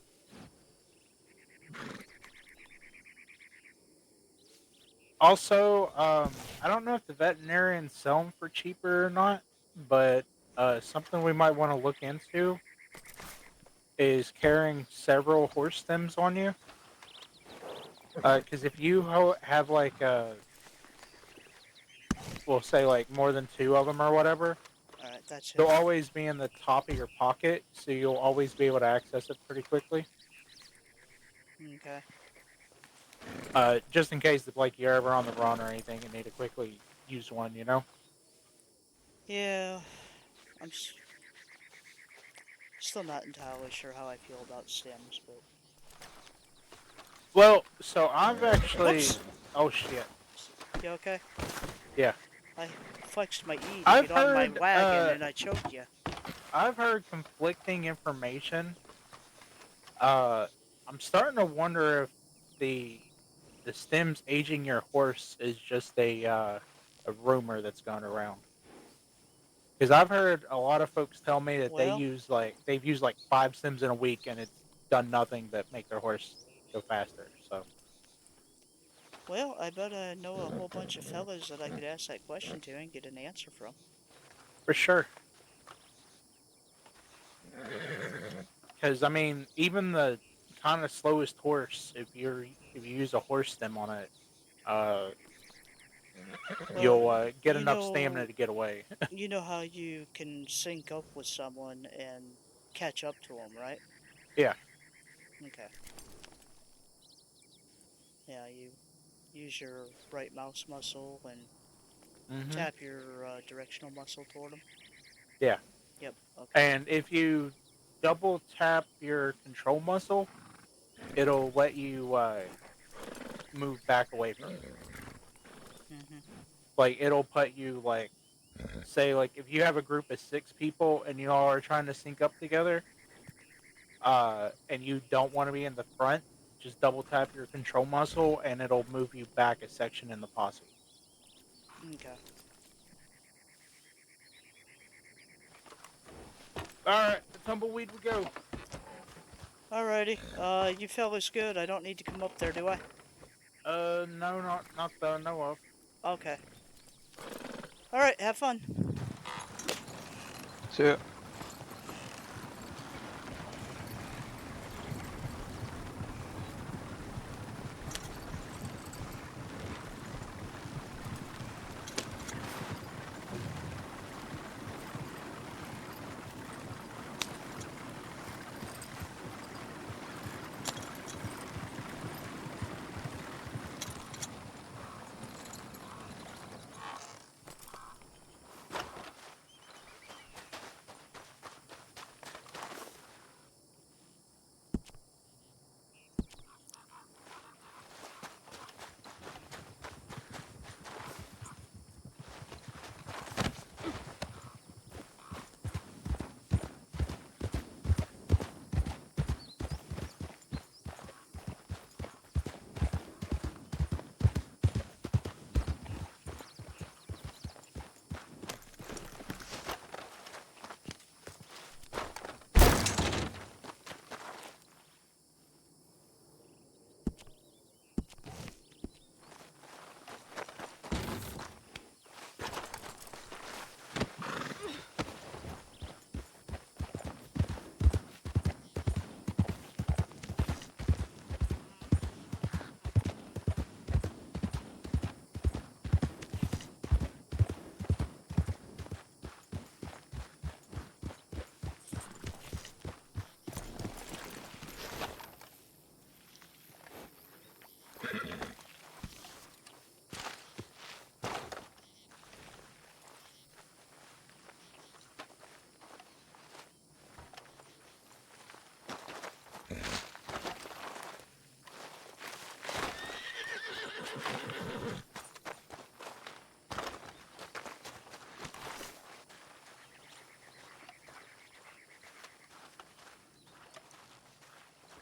Also, I don't know if the veterinarians sell them for cheaper or not, but something we might want to look into is carrying several horse stems on you. Because if you have like we'll say like more than two of them or whatever, Alright, that's they'll it. always be in the top of your pocket, so you'll always be able to access it pretty quickly. Okay. Just in case that like you're ever on the run or anything and need to quickly use one, you know. Yeah, I'm still not entirely sure how I feel about stems, but Well, so I've actually. whoops. Oh shit. You okay? Yeah. I flexed my E to I've get on my heard. wagon and I choked you. I've heard conflicting information. Uh, I'm starting to wonder if the the stems aging your horse is just a rumor that's going around. Because I've heard a lot of folks tell me that Well, they've used like 5 stems in a week and it's done nothing but make their horse go faster. So I bet I know a whole bunch of fellas that I could ask that question to and get an answer from. for sure. Because I mean, even the kind of slowest horse, if you use a horse stem on it, uh, Well, you'll get you enough stamina know, to get away. you know how you can sync up with someone and catch up to them, right? Yeah. Okay. Yeah, you use your right mouse muscle and Hmm. tap your directional muscle toward them. Yeah. Yep. Okay. And if you double tap your control muscle, it'll let you move back away from them. Mhm. Like it'll put you like say like if you have a group of 6 people and you all are trying to sync up together, and you don't want to be in the front, just double tap your control muscle and it'll move you back a section in the posse. Okay. All right, the tumbleweed we go. Alrighty. You fellas good. I don't need to come up there, do I? No, not that I know of. Okay. Alright, have fun. See ya.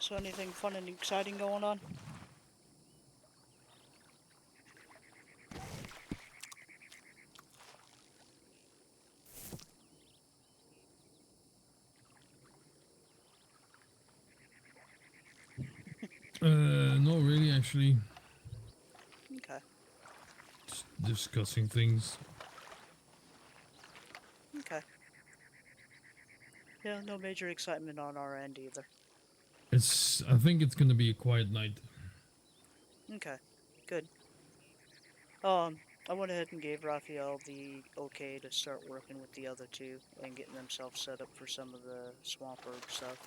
So anything fun and exciting going on? Not really, actually. Okay. Just discussing things. Okay. Yeah, no major excitement on our end either. I think it's gonna be a quiet night. Okay, good. I went ahead and gave Raphael the okay to start working with the other two and getting themselves set up for some of the swamp herb stuff.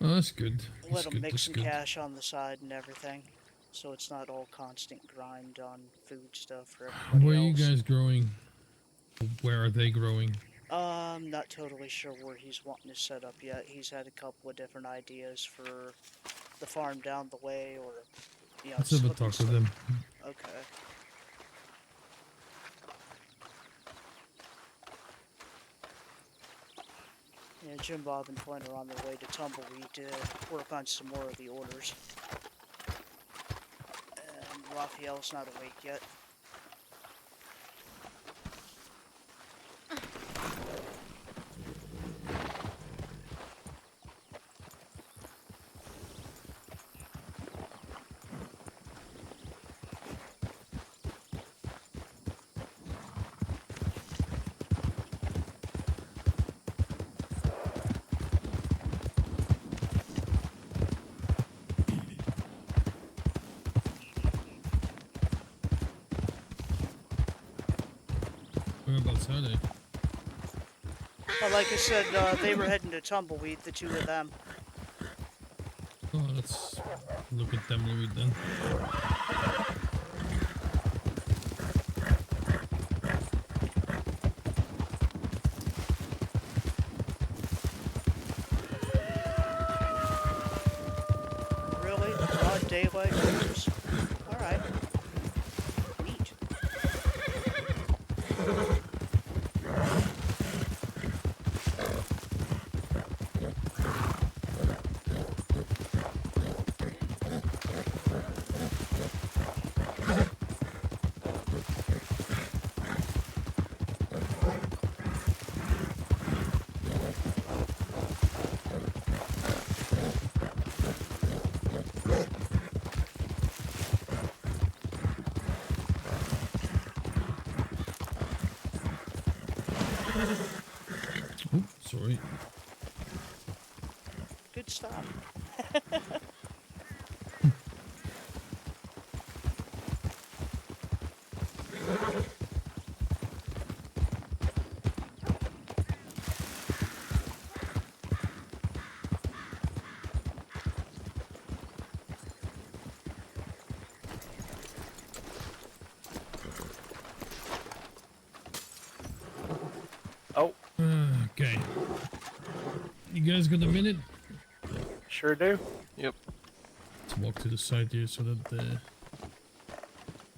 Oh, that's good. Let That's them good. make That's some good. cash on the side and everything, so it's not all constant grind on food stuff for everybody Where are you else. guys growing? Where are they growing? I'm not totally sure where he's wanting to set up yet. He's had a couple of different ideas for the farm down the way, or Let's have a slip and talk with slide. them. Okay. Yeah, Jim Bob and Flynn are on their way to Tumbleweed to work on some more of the orders. And Raphael's not awake yet. Whereabouts are they? But like I said, they were heading to Tumbleweed, the two of them. Oh, let's look at them, Louis, then. Really? Broad daylight orders? Alright. Neat. Oh, sorry. Good stuff. Oh, Okay. You guys got a minute? sure do. Let's walk to the side here so that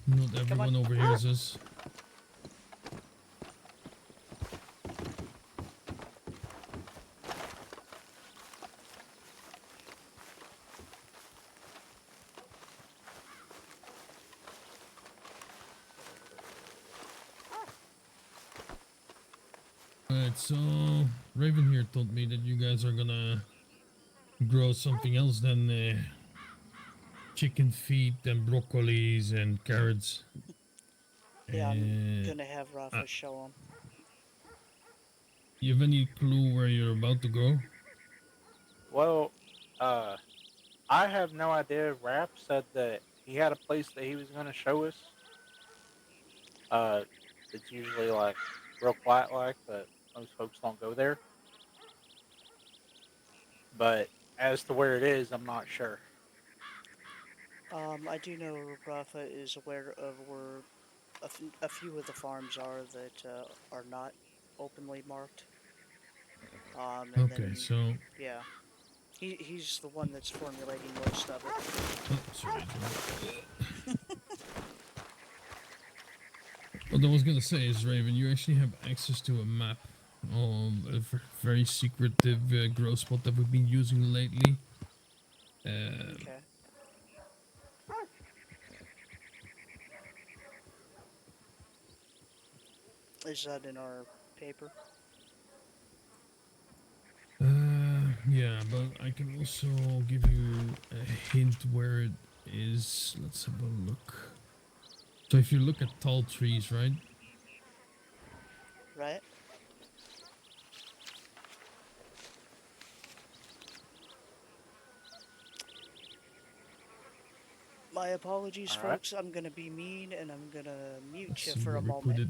not everyone overhears us. Alright, so Raven here told me that you guys are gonna grow something else than chicken feet and broccolis and carrots. Yeah, I'm Uh, gonna have Rafa show him. you have any clue where you're about to go? Well, uh, I have no idea. Rap said that he had a place that he was going to show us. Uh, it's usually like real quiet, like that. Most folks don't go there. But as to where it is, I'm not sure. I do know Rafa is aware of where a few of the farms are that are not openly marked. And Okay, then, so yeah, he's the one that's formulating most of it. oh, sorry. What I was gonna say is, Raven, you actually have access to a map of a very secretive grow spot that we've been using lately. Okay. Is that in our paper? Yeah, but I can also give you a hint where it is. Let's have a look. So if you look at tall trees, right? Right? My apologies, All right. folks. I'm gonna be mean and I'm gonna mute Let's you see for where a we put moment. it.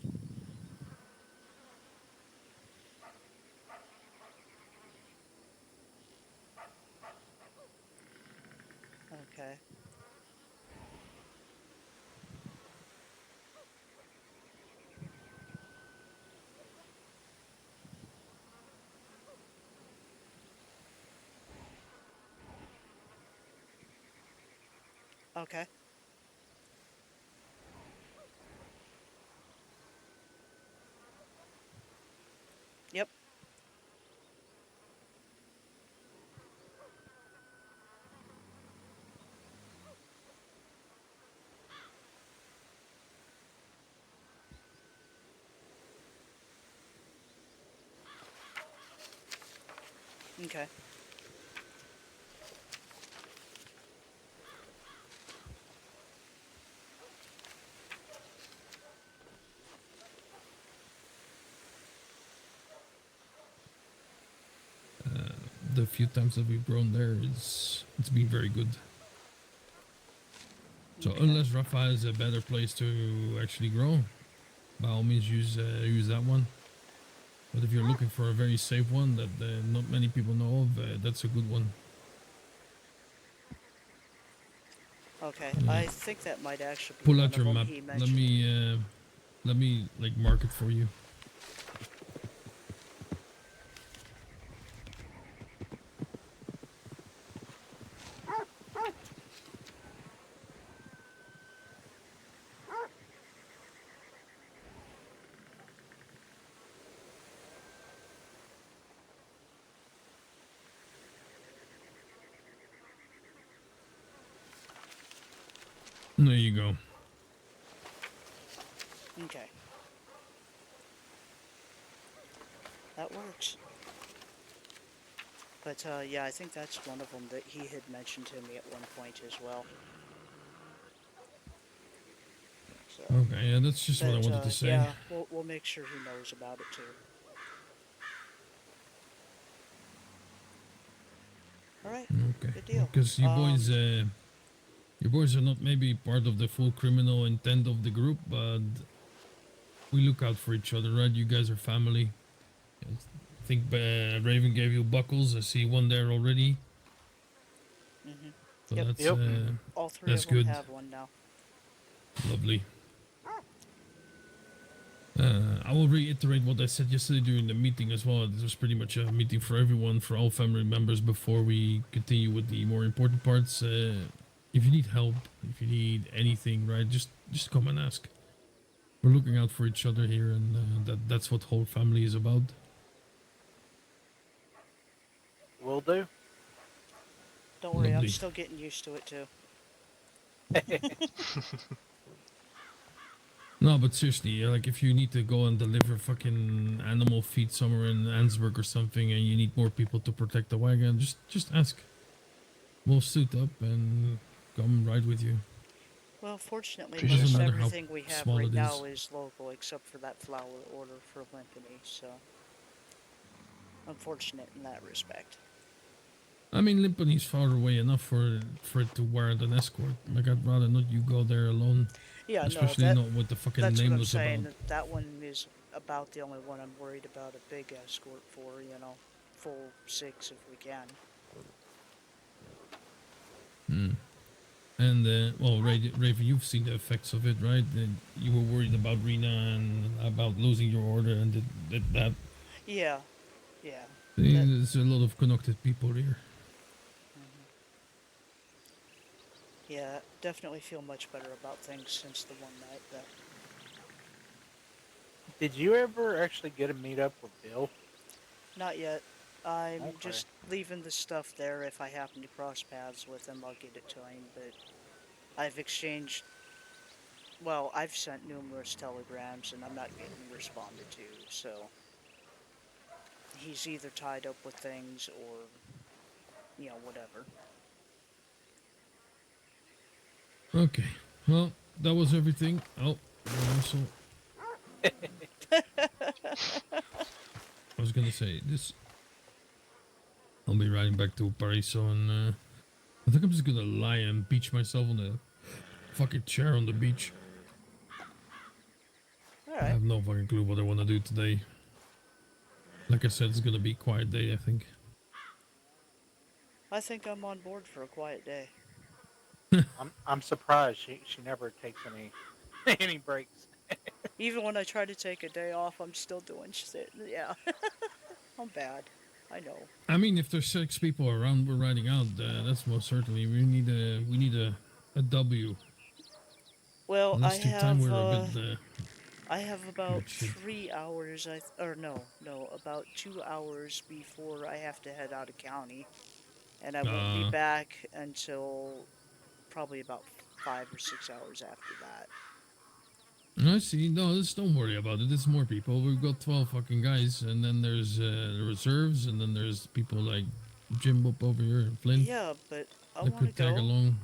Okay. Okay. Yep. Okay. The few times that we've grown there, it's been very good. So Okay. unless Rafa has a better place to actually grow, by all means use that one. But if you're looking for a very safe one that not many people know of, that's a good one. Okay. Yeah. I think that might actually be Pull one out of your them map. he Let mentioned. me like mark it for you. There you go. Okay. That works. But yeah, I think that's one of them that he had mentioned to me at one point as well. So, Okay, yeah, that's just what I but wanted to say. yeah, we'll make sure he knows about it too. All right. Okay, Good deal. because you boys are not maybe part of the full criminal intent of the group, but we look out for each other, right? You guys are family. I think Raven gave you buckles. I see one there already. Mhm. So Yep. that's Yep. All three that's of them good. have one now. Lovely. I will reiterate what I said yesterday during the meeting as well. This was pretty much a meeting for everyone, for all family members. Before we continue with the more important parts, if you need help, if you need anything, right, just come and ask. We're looking out for each other here, and that's what whole family is about. Will do. Don't worry, I'm Lovely. still getting used to it too. No, but seriously, like if you need to go and deliver fucking animal feed somewhere in Ansburg or something, and you need more people to protect the wagon, just ask. We'll suit up and come ride with you. Well, fortunately, Appreciate Doesn't most that. matter how everything we have small right it now is. is local, except for that flower order for Limpany. So, I'm fortunate in that respect. I mean, Limpany's far away enough for it to warrant an escort. Like I'd rather not you go there alone, Yeah, no, especially not what the fucking that's what name I'm was about. saying. That one is about the only one I'm worried about a big escort for. Full six if we can. Hmm. And well, Raven, you've seen the effects of it, right? You were worried about Rena and about losing your order, and that. Yeah, yeah. That. There's a lot of connected people here. Mhm. Yeah, definitely feel much better about things since the one night though. Did you ever actually get a meet up with Bill? Not yet. I'm Okay. just leaving the stuff there. If I happen to cross paths with him, I'll get it to him. But I've exchanged. Well, I've sent numerous telegrams and I'm not getting responded to. So he's either tied up with things or whatever. Okay. Well, that was everything. Oh, also, I was gonna say this. I'll be riding back to Paraiso, and I think I'm just gonna lie and beach myself on the fucking chair on the beach. I Alright. have no fucking clue what I want to do today. Like I said, it's gonna be a quiet day, I think. I think I'm on board for a quiet day. I'm surprised she never takes any any breaks. Even when I try to take a day off, I'm still doing shit. Yeah. I'm bad. I know. I mean, if there's 6 people around, we're riding out. That's most certainly we need a W. Well, The last 2 time we were a bit I have about bit shit. 3 hours. Or no, about 2 hours before I have to head out of county, and I won't be Uh, back until probably about 5 or 6 hours after that. I see. No, don't worry about it. It's more people. We've got 12 fucking guys, and then there's the reserves, and then there's people like Jim up over here and Flint Yeah, but I that want to could tag go. along.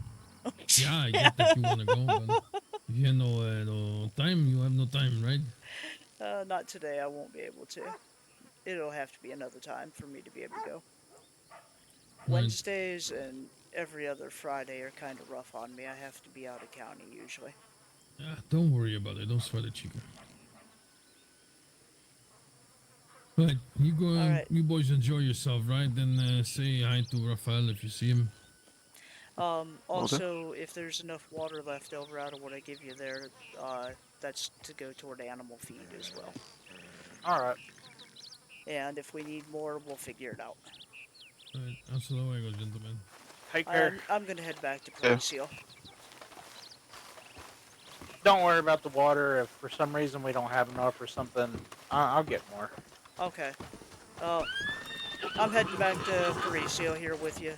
Yeah, I get that you want to go, but if you have no time, you have no time, right? Not today. I won't be able to. It'll have to be another time for me to be able to go. Right. Wednesdays and every other Friday are kind of rough on me. I have to be out of county usually. Don't worry about it. Don't sweat it, Chico. Right, you go. All right. You boys enjoy yourself, right? Then say hi to Rafael if you see him. Will do. Also, if there's enough water left over out of what I give you there, that's to go toward animal feed as well. All right. And if we need more, we'll figure it out. Right, hasta luego, gentlemen. Take care. I'm gonna head back to Yeah. Palacio. Don't worry about the water. If for some reason we don't have enough or something, I'll get more. Okay. I'm heading back to Palacio here with you.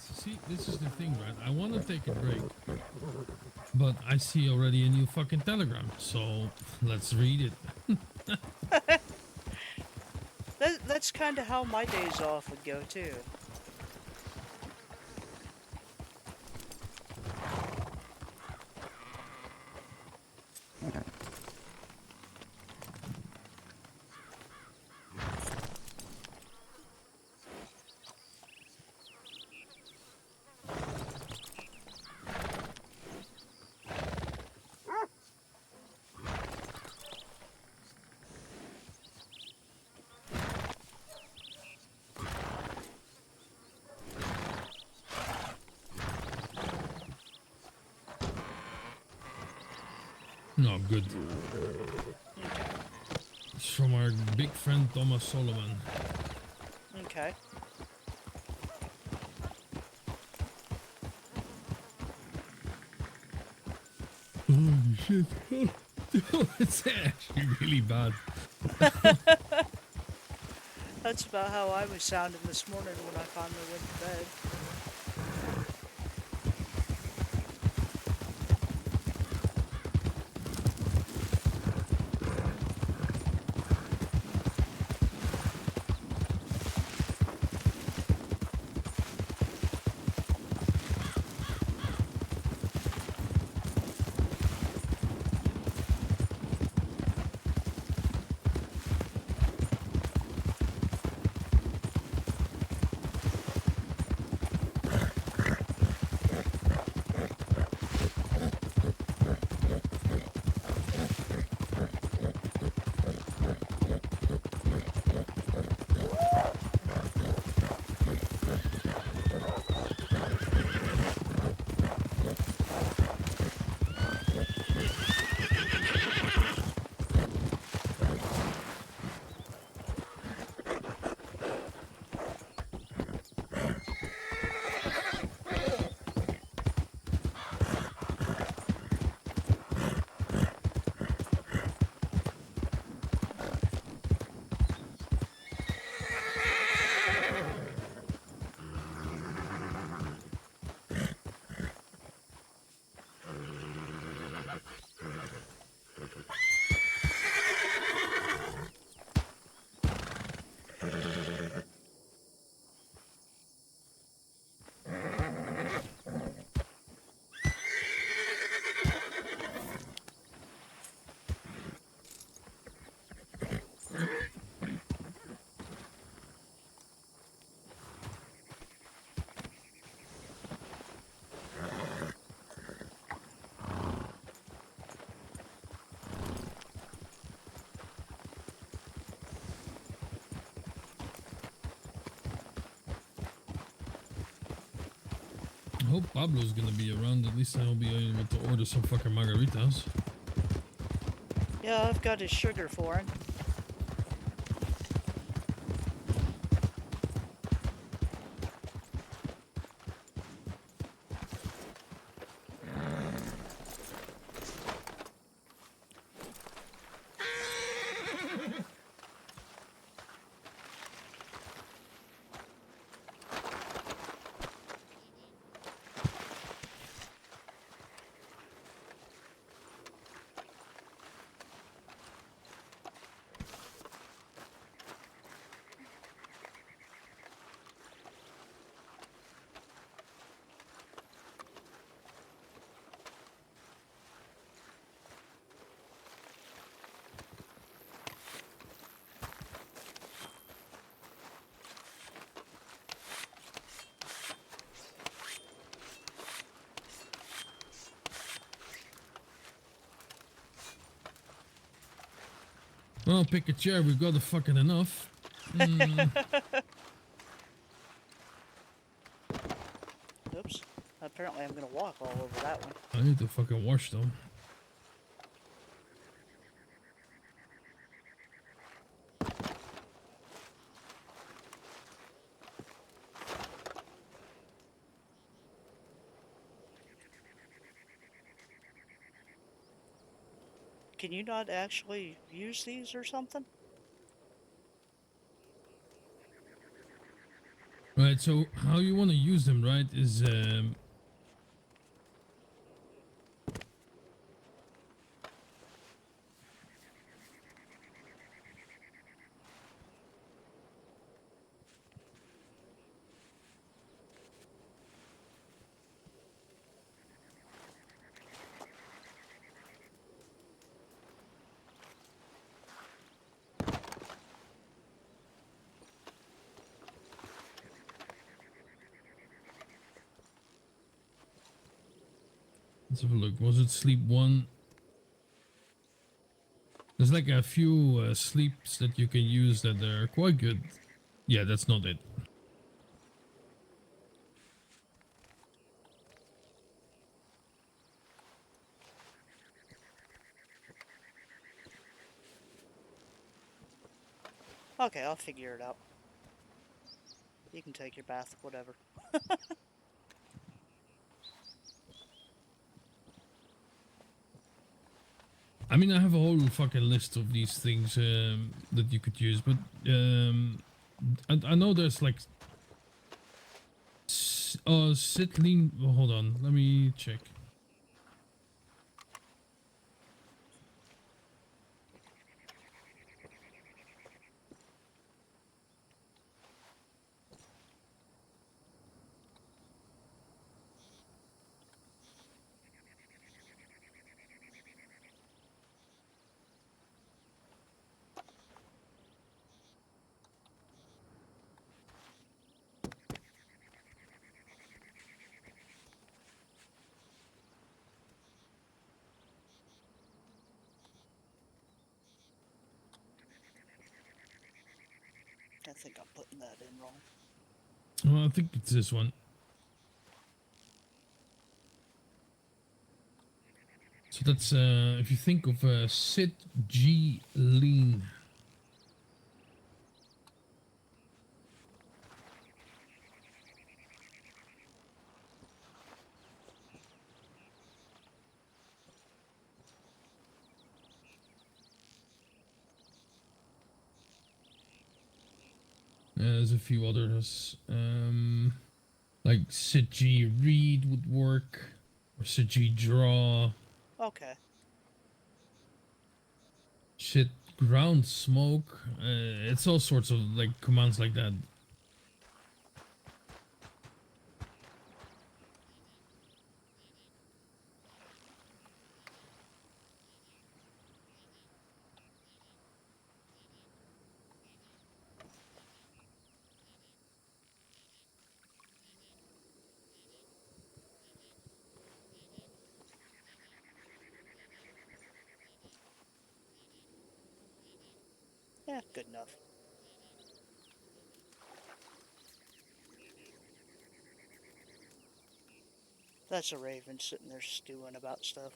See, this is the thing, right? I want to take a break, but I see already a new fucking telegram. So let's read it. That's kind of how my days off would go too. No, good. It's from our big friend Thomas Solomon. Okay. Holy shit. It's actually really bad. That's about how I was sounding this morning when I finally went to bed. hope Pablo's gonna be around. At least I'll be able to order some fucking margaritas. Yeah, I've got his sugar for him. Well, pick a chair. We've got fucking enough. Oops. Apparently I'm gonna walk all over that one. I need to fucking wash them. Can you not actually use these or something? Right, so how you want to use them, right, is let's have a look. Was it sleep one? There's like a few sleeps that you can use that are quite good. Yeah, that's not it. Okay, I'll figure it out. You can take your bath, whatever. I mean, I have a whole fucking list of these things that you could use, but I know there's like sit lean. Oh, hold on, let me check. I think I'm putting that in wrong. Well, I think it's this one. So that's if you think of sit G lean. There's a few others. Like sit G read would work, or sit G draw. Okay. Shit ground smoke. It's all sorts of like commands like that. Yeah, good enough. That's a raven sitting there stewing about stuff.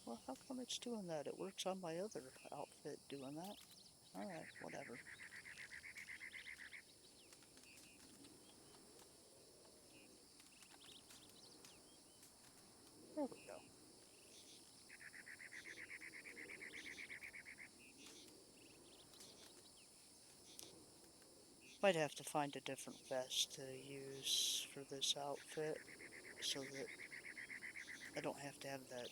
Well, how come it's doing that? It works on my other outfit doing that. Alright, whatever. There we go. Might have to find a different vest to use for this outfit so that I don't have to have that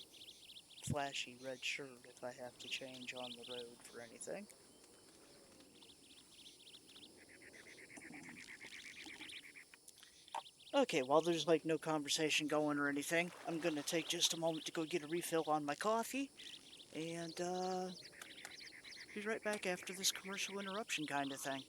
flashy red shirt if I have to change on the road for anything. Okay, while there's like no conversation going or anything, I'm gonna take just a moment to go get a refill on my coffee and be right back after this commercial interruption kind of thing.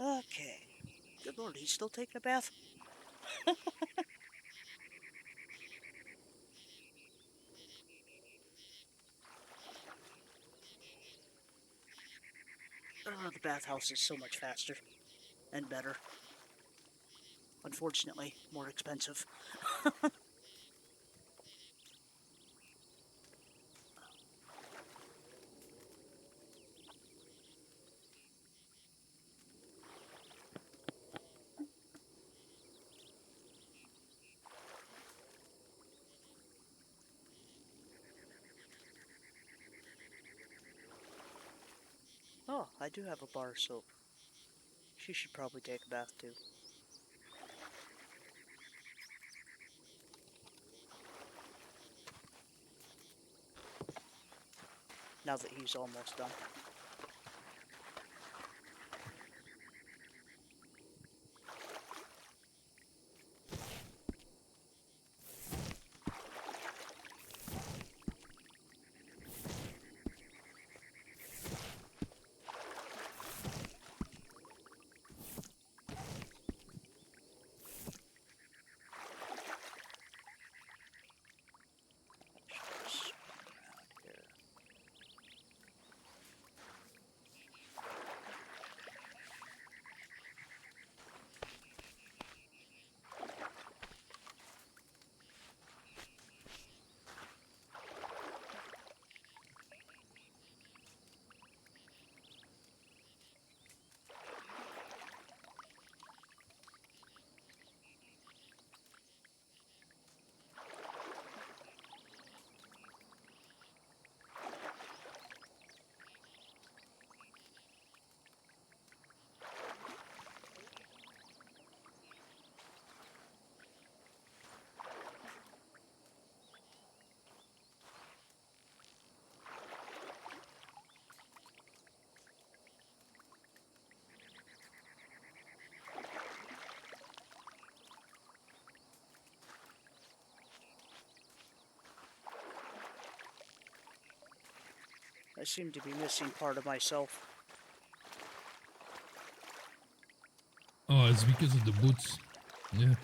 Okay. Good lord, he's still taking a bath? Oh, the bathhouse is so much faster and better. Unfortunately, more expensive. do have a bar of soap. She should probably take a bath too. Now that he's almost done. I seem to be missing part of myself. Oh, it's because of the boots. Yeah.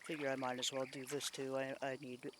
Figure I might as well do this too. I need it.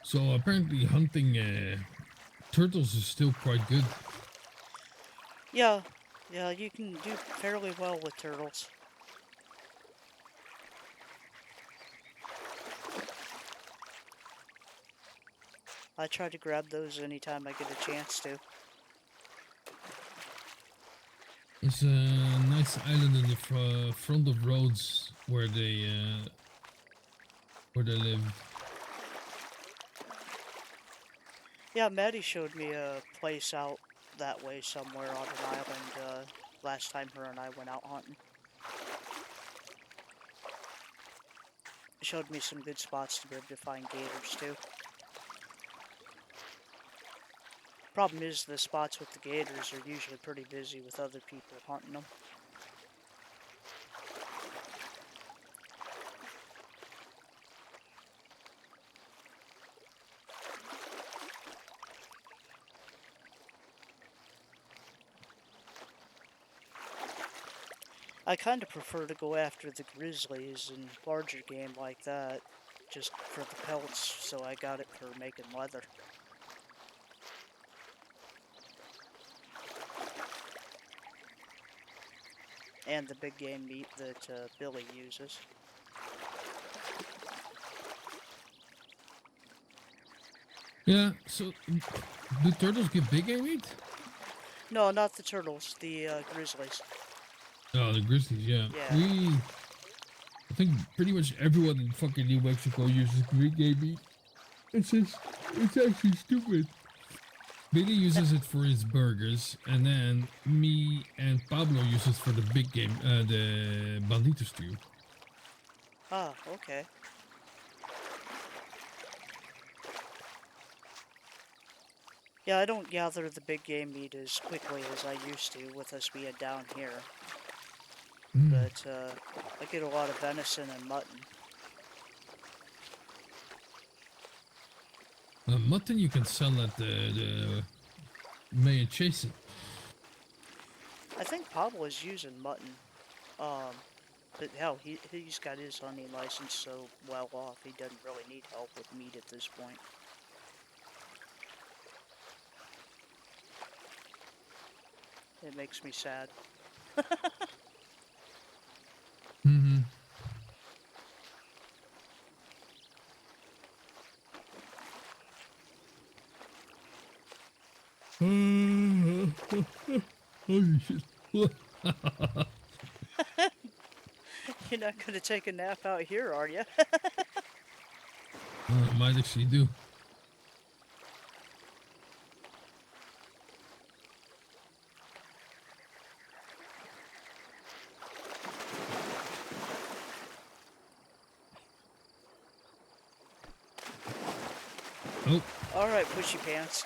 So apparently hunting turtles is still quite good. Yeah, yeah, you can do fairly well with turtles. I try to grab those anytime I get a chance to. There's a nice island in the front of Rhodes where they live. Yeah, Maddie showed me a place out that way somewhere on an island last time her and I went out hunting. Showed me some good spots to be able to find gators too. Problem is, the spots with the gators are usually pretty busy with other people hunting them. I kind of prefer to go after the grizzlies and larger game like that, just for the pelts, so I got it for making leather. and the big game meat that Billy uses. Yeah. So, do turtles give big game meat? No, not the turtles, the grizzlies. Oh, the grizzlies. Yeah. Yeah. I think pretty much everyone in fucking New Mexico uses big game meat. It's just, it's actually stupid. Billy uses it for his burgers, and then me and Pablo use it for the big game, the bandito stew. Ah, okay. Yeah, I don't gather the big game meat as quickly as I used to with us being down here. Mm. But I get a lot of venison and mutton. Mutton you can sell at the Mayor Chase. I think Pablo is using mutton. But hell, he's got his hunting license so well off, he doesn't really need help with meat at this point. It makes me sad. Mm-hmm. Holy shit. You're not gonna take a nap out here, are you? I might actually do. Oh, Alright, pushy pants.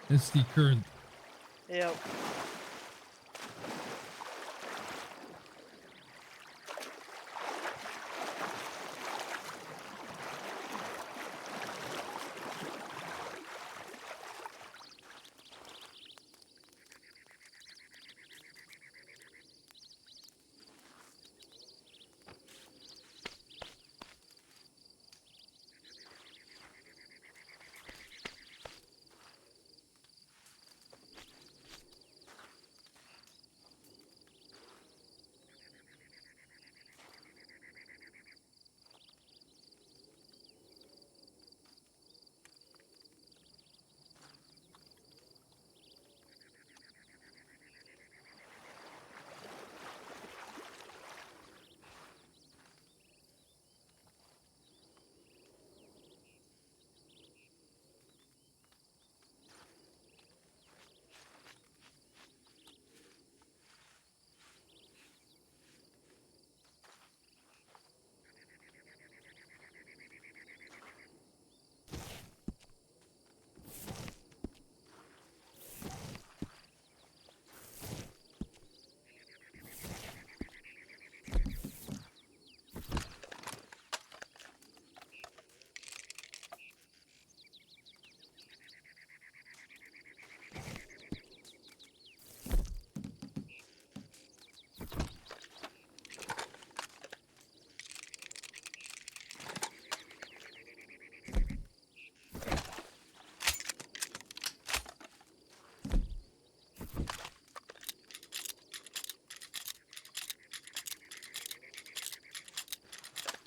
that's the current. Yep.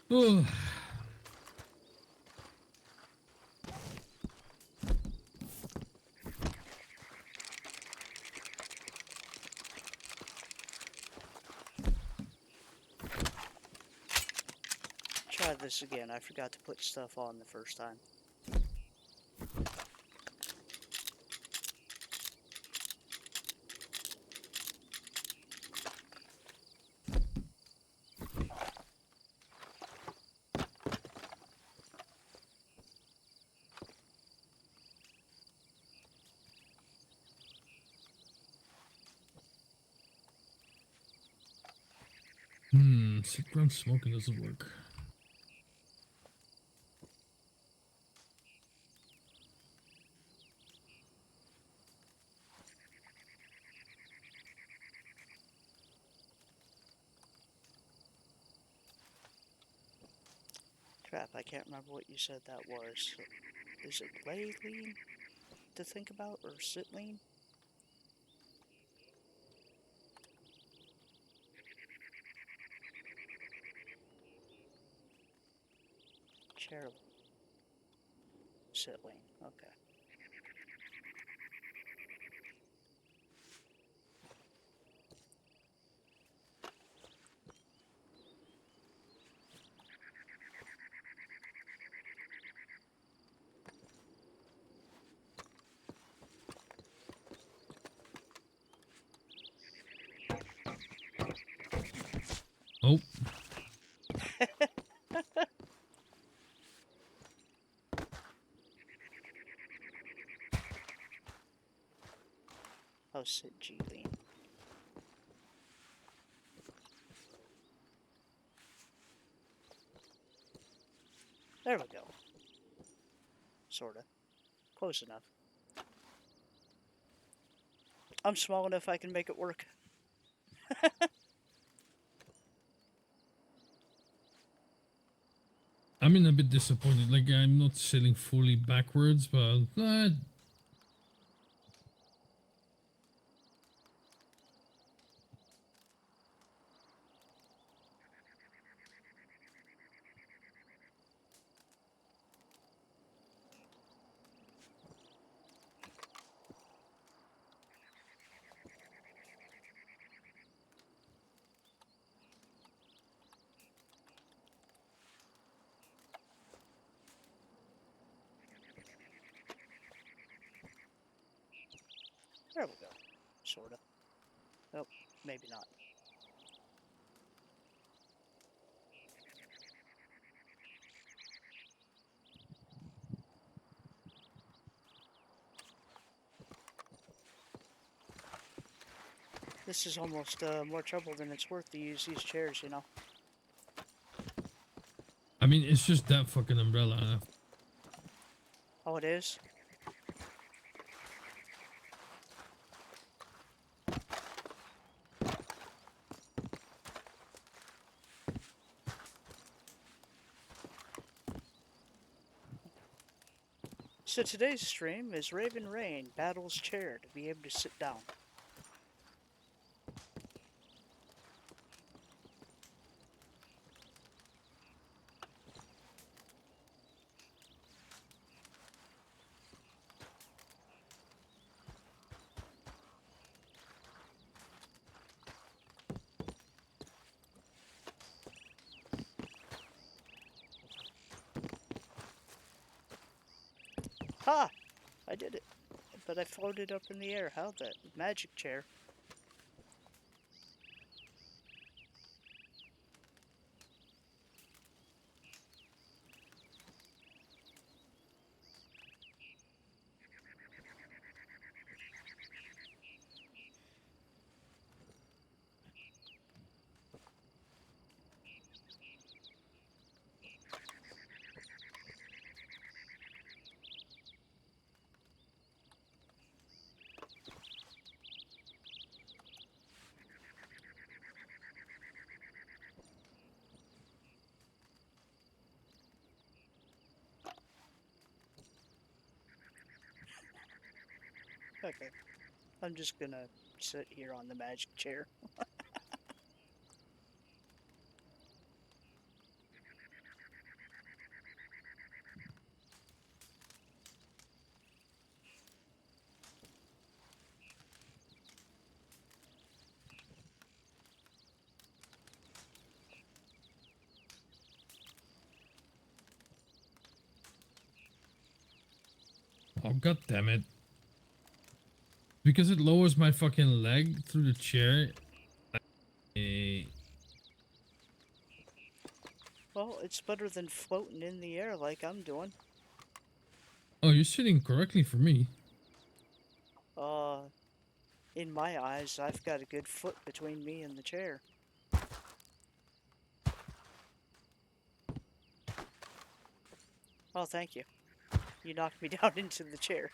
Oh. Try this again. I forgot to put stuff on the first time. Sit around smoking doesn't work. Crap, I can't remember what you said that was. Is it lay lean to think about, or sit lean? Chair. Sit lane. Okay. Oh, Oh, sit G lane. There we go. Sorta. Close enough. I'm small enough I can make it work. I'm in a bit disappointed. Like, I'm not sailing fully backwards, but There we go. Sorta. Oh, maybe not. This is almost more trouble than it's worth to use these chairs, you know. I mean, it's just that fucking umbrella. Oh, it is? So today's stream is Raine battles chair to be able to sit down. Ha! I did it. But I floated up in the air. How the magic chair? Okay. I'm just gonna sit here on the magic chair. Oh, god damn it. Because it lowers my fucking leg through the chair. eh, Well, it's better than floating in the air like I'm doing. Oh, you're sitting correctly for me. Uh, in my eyes, I've got a good foot between me and the chair. Oh, thank you. You knocked me down into the chair.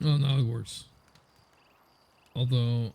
Oh, now it works. Although,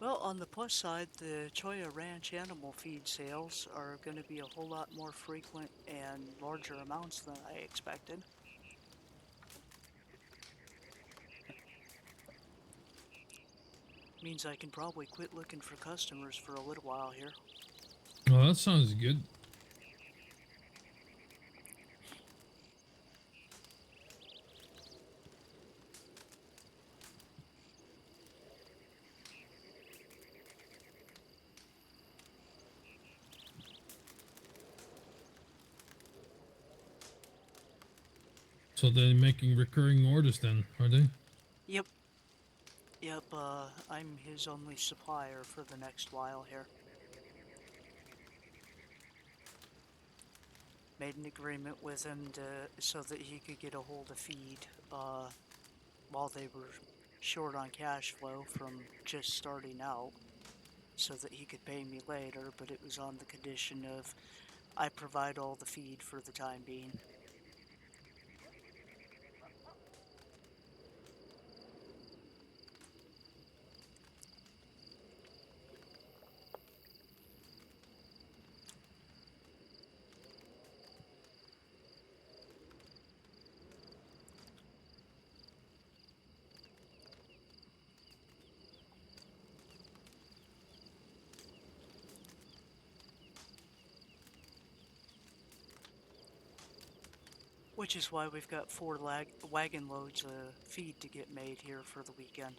Well, on the plus side, the Choya Ranch animal feed sales are going to be a whole lot more frequent and larger amounts than I expected. Means I can probably quit looking for customers for a little while here. Oh, that sounds good. So they're making recurring orders then, are they? Yep, yep, I'm his only supplier for the next while here. Made an agreement with him so that he could get a hold of feed while they were short on cash flow from just starting out, so that he could pay me later, but it was on the condition of I provide all the feed for the time being. Which is why we've got 4 wagon loads of feed to get made here for the weekend.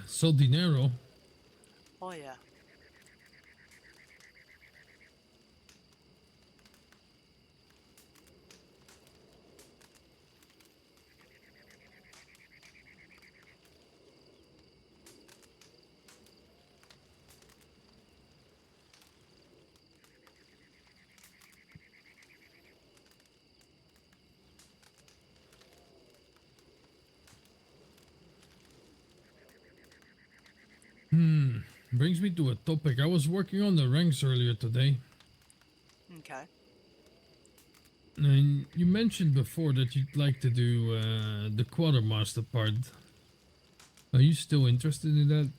So dinero. Oh yeah. Brings me to a topic. I was working on the ranks earlier today. Okay. And you mentioned before that you'd like to do the quartermaster part. Are you still interested in that?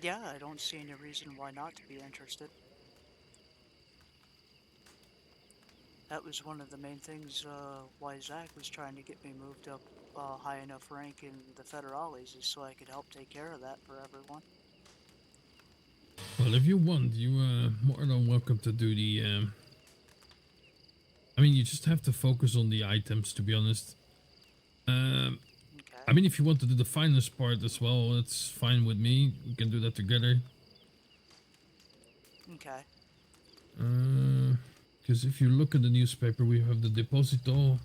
Yeah, I don't see any reason why not to be interested. That was one of the main things why Zach was trying to get me moved up high enough rank in the Federales, is so I could help take care of that for everyone. Well, if you want, you are more than welcome to do the. I mean, you just have to focus on the items, to be honest. I Okay. mean, if you want to do the finance part as well, it's fine with me. We can do that together. Okay. Because if you look at the newspaper, we have the deposito.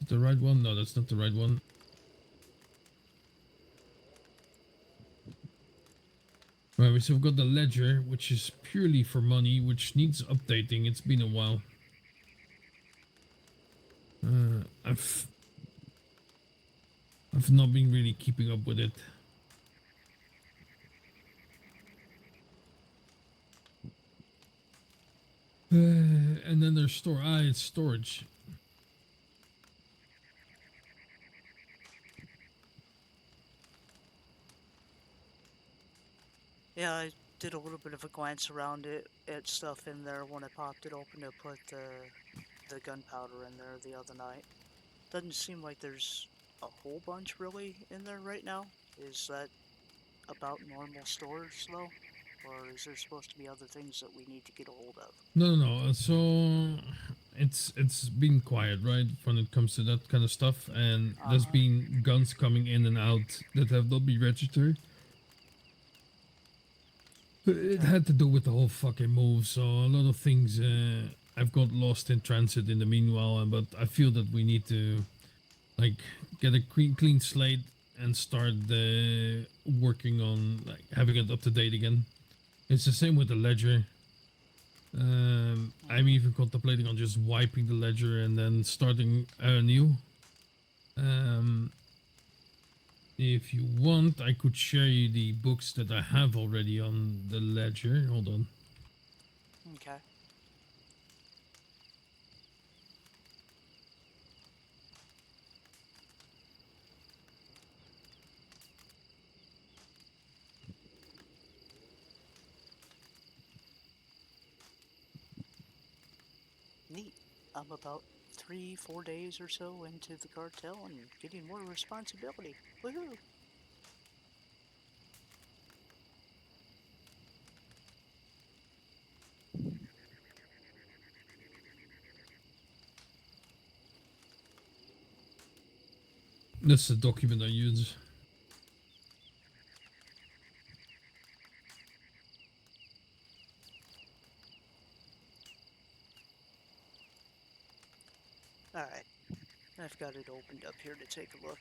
Is the right one? No, that's not the right one. Right, so we've got the ledger, which is purely for money, which needs updating. It's been a while. I've not been really keeping up with it. And then there's it's storage. Yeah, I did a little bit of a glance around it at stuff in there when I popped it open to put the gunpowder in there the other night. Doesn't seem like there's a whole bunch really in there right now. Is that about normal storage though? Or is there supposed to be other things that we need to get a hold of? No. So it's been quiet, right, when it comes to that kind of stuff, and there's been guns coming in and out that have not been registered. It had to do with the whole fucking move, so a lot of things I've got lost in transit in the meanwhile, but I feel that we need to like get a clean slate and start working on like having it up to date again. It's the same with the ledger. I'm even contemplating on just wiping the ledger and then starting anew. If you want, I could share you the books that I have already on the ledger. Hold on. Okay. I'm about 3, 4 days or so into the cartel and getting more responsibility. Woohoo! That's the document I use. Alright, I've got it opened up here to take a look.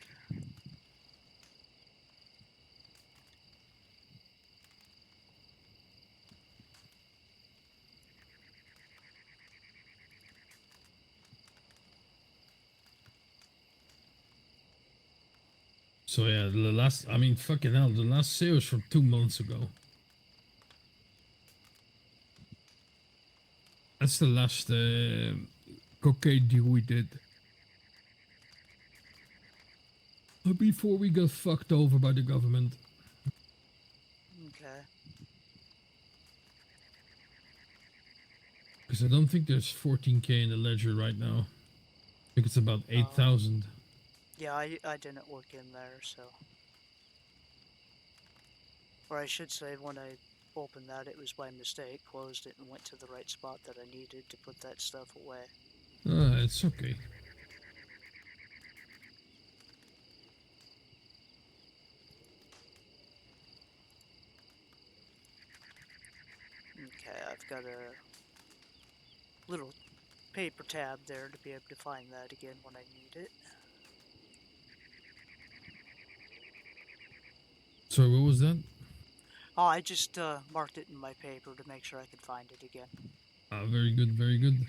So yeah, the last, I mean, fucking hell, the last sale was from 2 months ago. That's the last cocaine deal we did. Before we got fucked over by the government. Okay. Because I don't think there's 14k in the ledger right now. I think it's about 8,000. Yeah, I didn't look in there, so. Or I should say, when I opened that, it was by mistake, closed it, and went to the right spot that I needed to put that stuff away. It's okay. Okay, I've got a little paper tab there to be able to find that again when I need it. So what was that? Oh, I just marked it in my paper to make sure I could find it again. Very good, very good.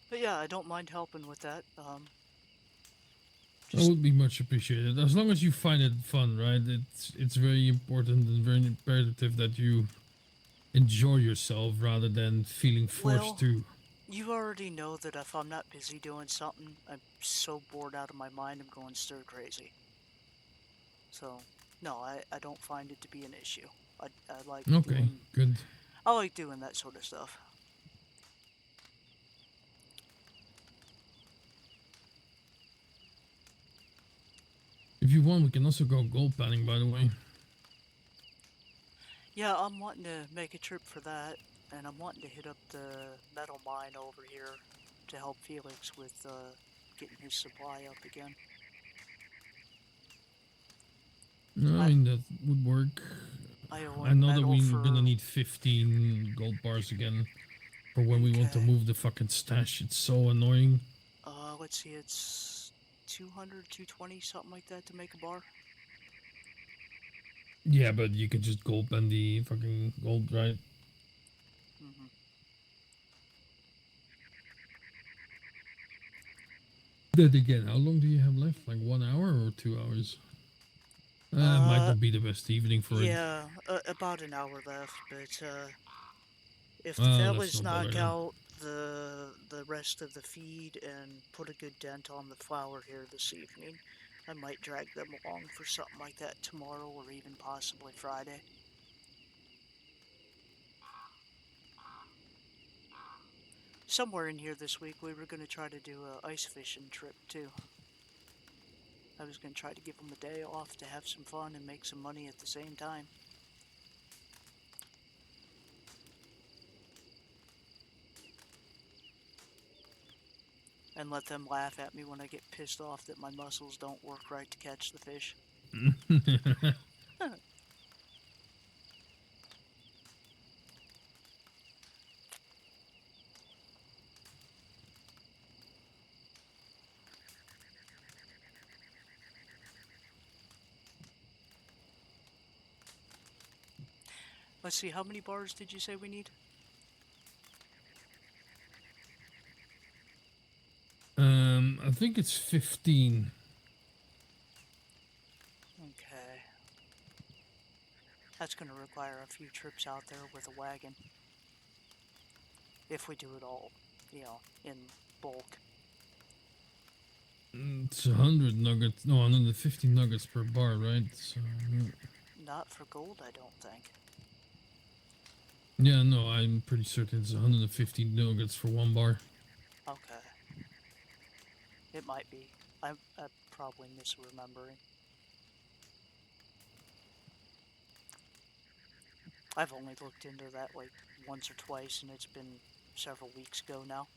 But yeah, I don't mind helping with that. That would be much appreciated. As long as you find it fun, right? It's very important and very imperative that you enjoy yourself rather than feeling forced Well, to. you already know that if I'm not busy doing something, I'm so bored out of my mind, I'm going stir crazy. So, no, I don't find it to be an issue. I like Okay, doing good. I like doing that sort of stuff. If you want, we can also go gold panning, by the way. Yeah, I'm wanting to make a trip for that, and I'm wanting to hit up the metal mine over here to help Felix with getting his supply up again. No, I mean, that would work. I owe I him know that metal we're for... gonna need 15 gold bars again for when we want to Okay. move the fucking stash. It's so annoying. Let's see, it's 200, 220, something like that to make a bar. Yeah, but you can just gold pan the fucking gold, right? Mm-hmm. Then again, how long do you have left? Like 1 hour or 2 hours? Might not be the best evening for it. Yeah, about an hour left, but if the Well, let's fellas not bother knock then. out the rest of the feed and put a good dent on the flour here this evening, I might drag them along for something like that tomorrow or even possibly Friday. Somewhere in here this week we were going to try to do a ice fishing trip too. I was going to try to give them a day off to have some fun and make some money at the same time. And let them laugh at me when I get pissed off that my muscles don't work right to catch the fish. Let's see, how many bars did you say we need? I think it's 15. Okay. That's going to require a few trips out there with a wagon. If we do it all, in bulk. It's 100 nuggets. No, 150 nuggets per bar, right? So, Not for gold, I don't think. yeah, no, I'm pretty certain it's 150 nuggets for 1 bar. Okay. It might be. I'm probably misremembering. I've only looked into that like once or twice, and it's been several weeks ago now.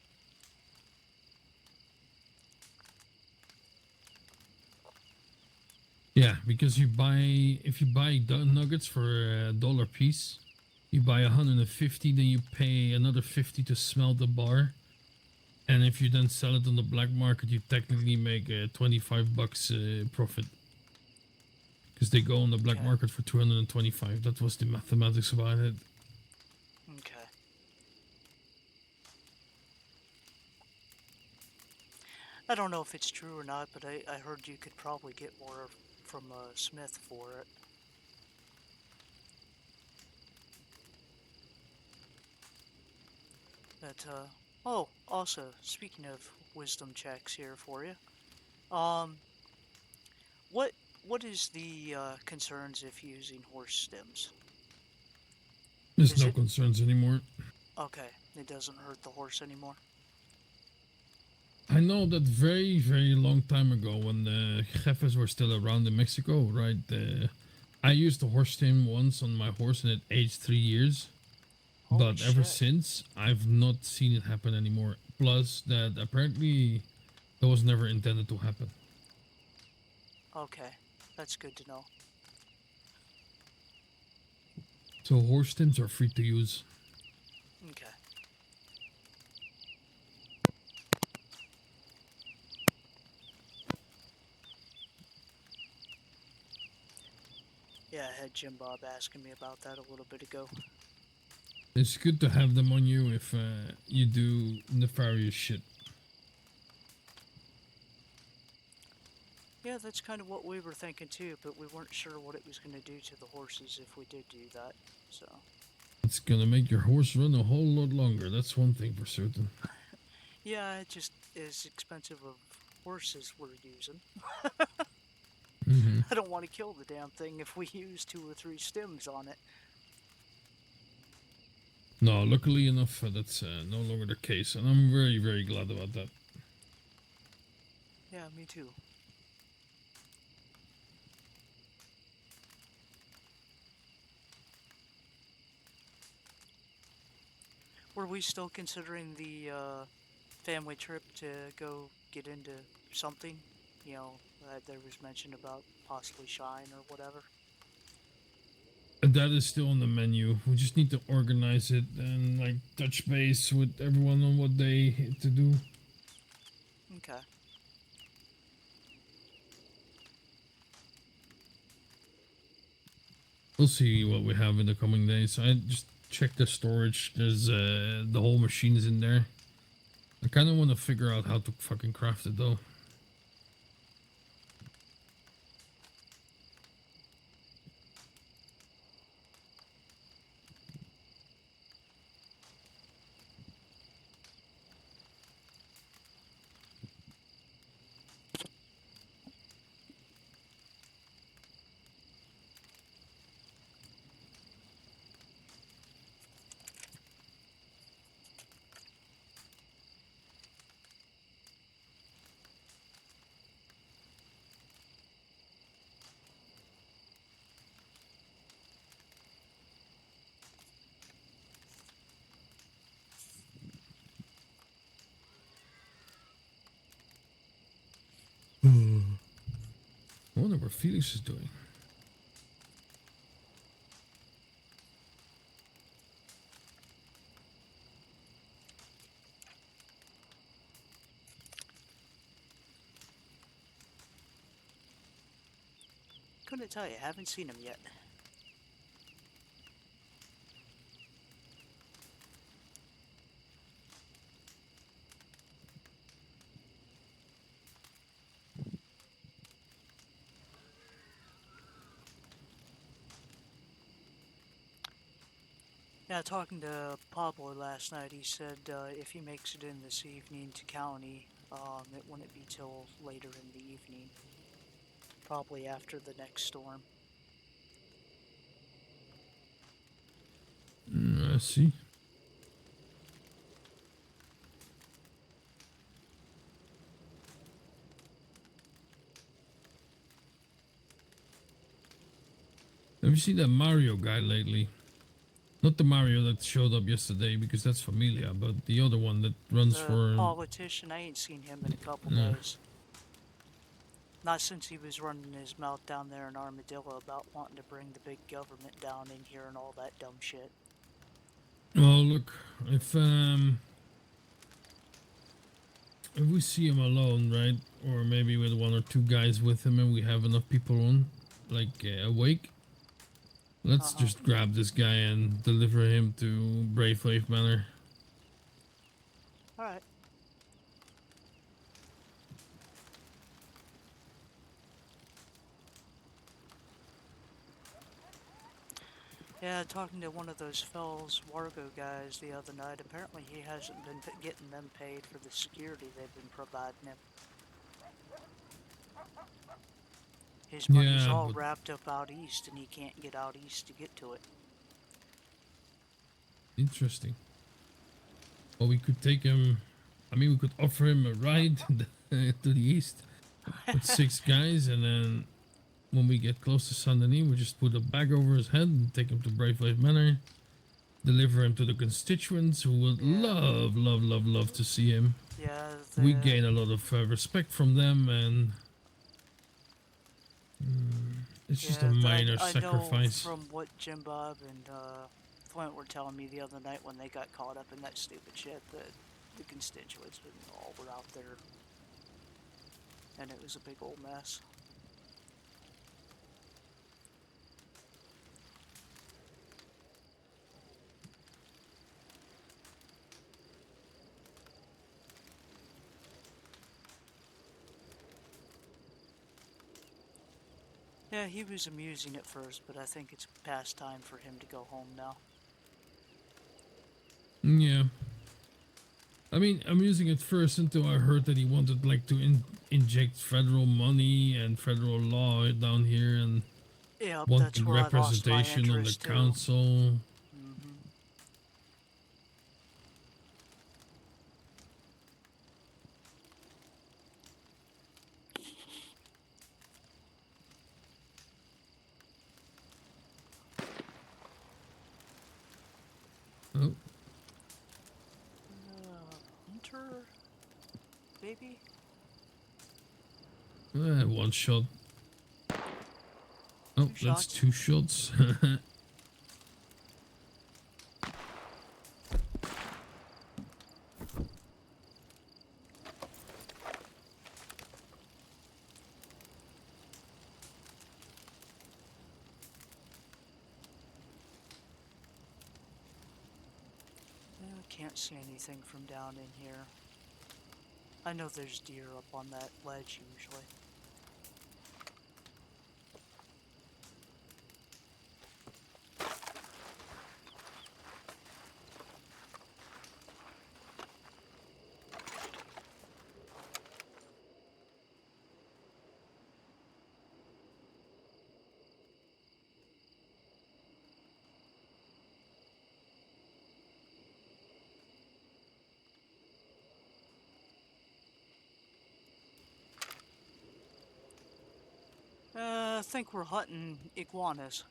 Yeah, because if you buy nuggets for $1 piece, you buy 150, then you pay another 50 to smelt the bar. And if you then sell it on the black market, you technically make $25 profit. Because they go on the black Okay. market for 225. That was the mathematics about it. Okay. I don't know if it's true or not, but I heard you could probably get more from a smith for it. But, oh, also, speaking of wisdom checks here for you, um, what what is the concerns if using horse stems? There's Is no it concerns anymore. okay? It doesn't hurt the horse anymore. I know that very, very long time ago when the jefes were still around in Mexico, right? I used the horse stem once on my horse and it aged 3 years. Holy But ever shit! since, I've not seen it happen anymore. Plus, that apparently that was never intended to happen. Okay, that's good to know. So horse stems are free to use. Okay. Yeah, I had Jim Bob asking me about that a little bit ago. It's good to have them on you if you do nefarious shit. Yeah, that's kind of what we were thinking too, but we weren't sure what it was going to do to the horses if we did do that, so. It's gonna make your horse run a whole lot longer. That's one thing for certain. Yeah, it just is expensive of horses we're using. Hmm. I don't want to kill the damn thing if we use 2 or 3 stems on it. No, luckily enough, that's no longer the case, and I'm very, very glad about that. Yeah, me too. Were we still considering the family trip to go get into something? There was mention about possibly Shine or whatever. That is still on the menu. We just need to organize it and like touch base with everyone on what they to do. Okay. We'll see what we have in the coming days. I just checked the storage. There's the whole machine is in there. I kind of want to figure out how to fucking craft it though. I wonder what Felix is doing. Couldn't tell you. Haven't seen him yet. Yeah, talking to Pablo last night, he said if he makes it in this evening to county, it wouldn't be till later in the evening. Probably after the next storm. I see. Have you seen that Mario guy lately? Not the Mario that showed up yesterday, because that's Familia, but the other one that runs The for... politician, I ain't seen him in a couple Yeah. days. Not since he was running his mouth down there in Armadillo about wanting to bring the big government down in here and all that dumb shit. Well, look, if we see him alone, right, or maybe with one or two guys with him, and we have enough people on, like awake, let's just grab this guy and deliver him to Brave Wave Manor. Alright. Yeah, talking to one of those Fells Wargo guys the other night, apparently he hasn't been getting them paid for the security they've been providing him. His money's Yeah, all but wrapped up out east and he can't get out east to get to it. interesting. Well, we could take him. I mean, we could offer him a ride to the east with 6 guys, and then when we get close to Saint Denis, we just put a bag over his head and take him to Brave Wave Manor, deliver him to the constituents who would love, love, love, love to see him. Yeah, We gain a lot of respect from them, and it's just a minor I know sacrifice. from what Jim Bob and Flint were telling me the other night when they got caught up in that stupid shit that the constituents all were out there and it was a big old mess. Yeah, he was amusing at first, but I think it's past time for him to go home now. Yeah. I mean, I'm using it first until I heard that he wanted like to inject federal money and federal law down here and Yep, that's wanting where I lost my representation on the interest too. council. Oh, Hunter? Baby? one shot. Oh, Two that's shots. 2 shots. Can't see anything from down in here. I know there's deer up on that ledge usually. I think we're hunting iguanas.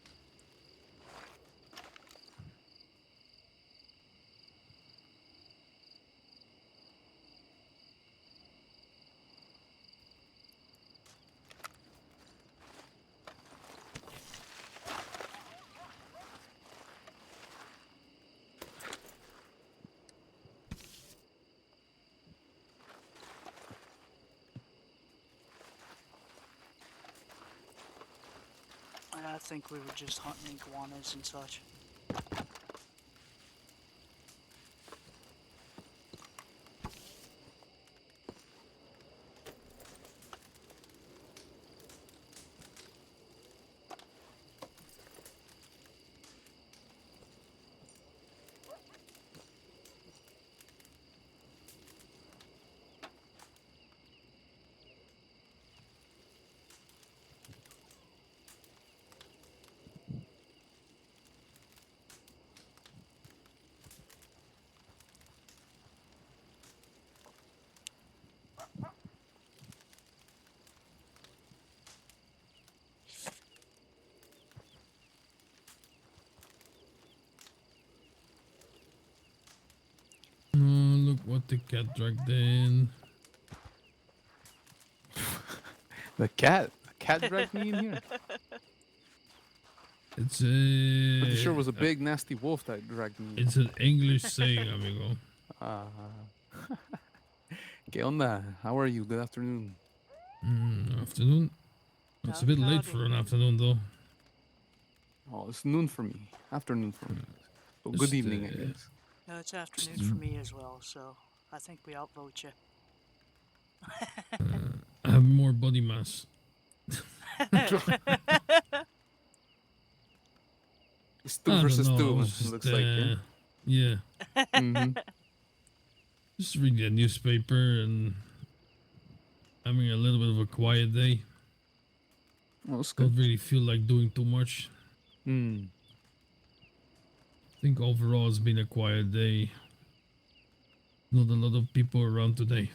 I think we were just hunting iguanas and such. got the cat dragged in. The cat dragged me in here. It's Pretty sure it a. was a big nasty wolf that dragged me in. It's an English saying, amigo. Ah. ¿Qué onda? How are you? Good afternoon. Afternoon. It's a bit late Howdy. for an afternoon, though. Oh, it's noon for me. Afternoon for me. So good Just, evening, I guess. No, it's afternoon for me as well, so I think we outvote you. I have more body mass. It's I two don't versus know. I two. was It just, looks like. Yeah. yeah. Mm-hmm. Just reading a newspaper and having a little bit of a quiet day. Oh, it's Don't good. really feel like doing too much. Hmm. I think overall it's been a quiet day. Not a lot of people around today.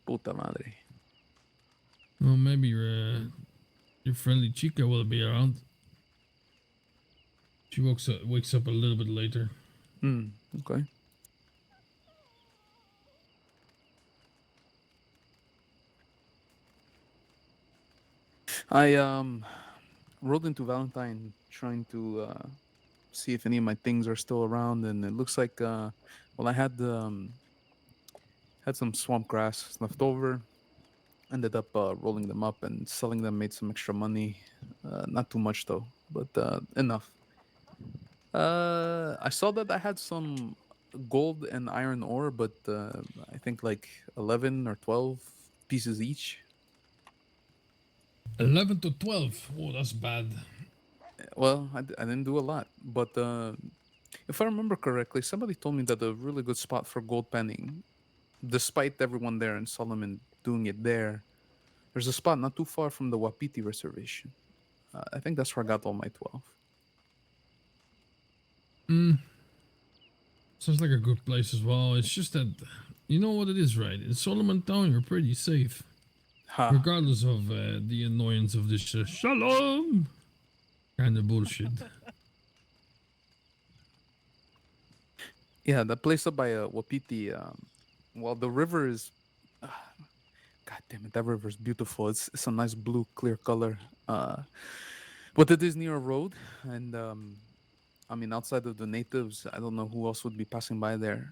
Puta madre. Well, maybe your friendly Chica will be around. She wakes up a little bit later. Hmm. Okay. I rode into Valentine trying to see if any of my things are still around, and it looks like well, I had some swamp grass left over. Ended up rolling them up and selling them. Made some extra money. Not too much though, but enough. I saw that I had some gold and iron ore, but I think like 11 or 12 pieces each. 11 to 12. Oh, that's bad. Well, I didn't do a lot, but if I remember correctly, somebody told me that a really good spot for gold panning, despite everyone there in Solomon doing it there, there's a spot not too far from the Wapiti reservation. I think that's where I got all my 12. Sounds like a good place as well. It's just that, you know what it is, right? In Solomon Town, you're pretty safe. Ha. Regardless of the annoyance of this shalom kind of bullshit. Yeah, the place up by Wapiti, well, the river is. God damn it, that river is beautiful. It's a nice blue, clear color. But it is near a road, and I mean, outside of the natives, I don't know who else would be passing by there.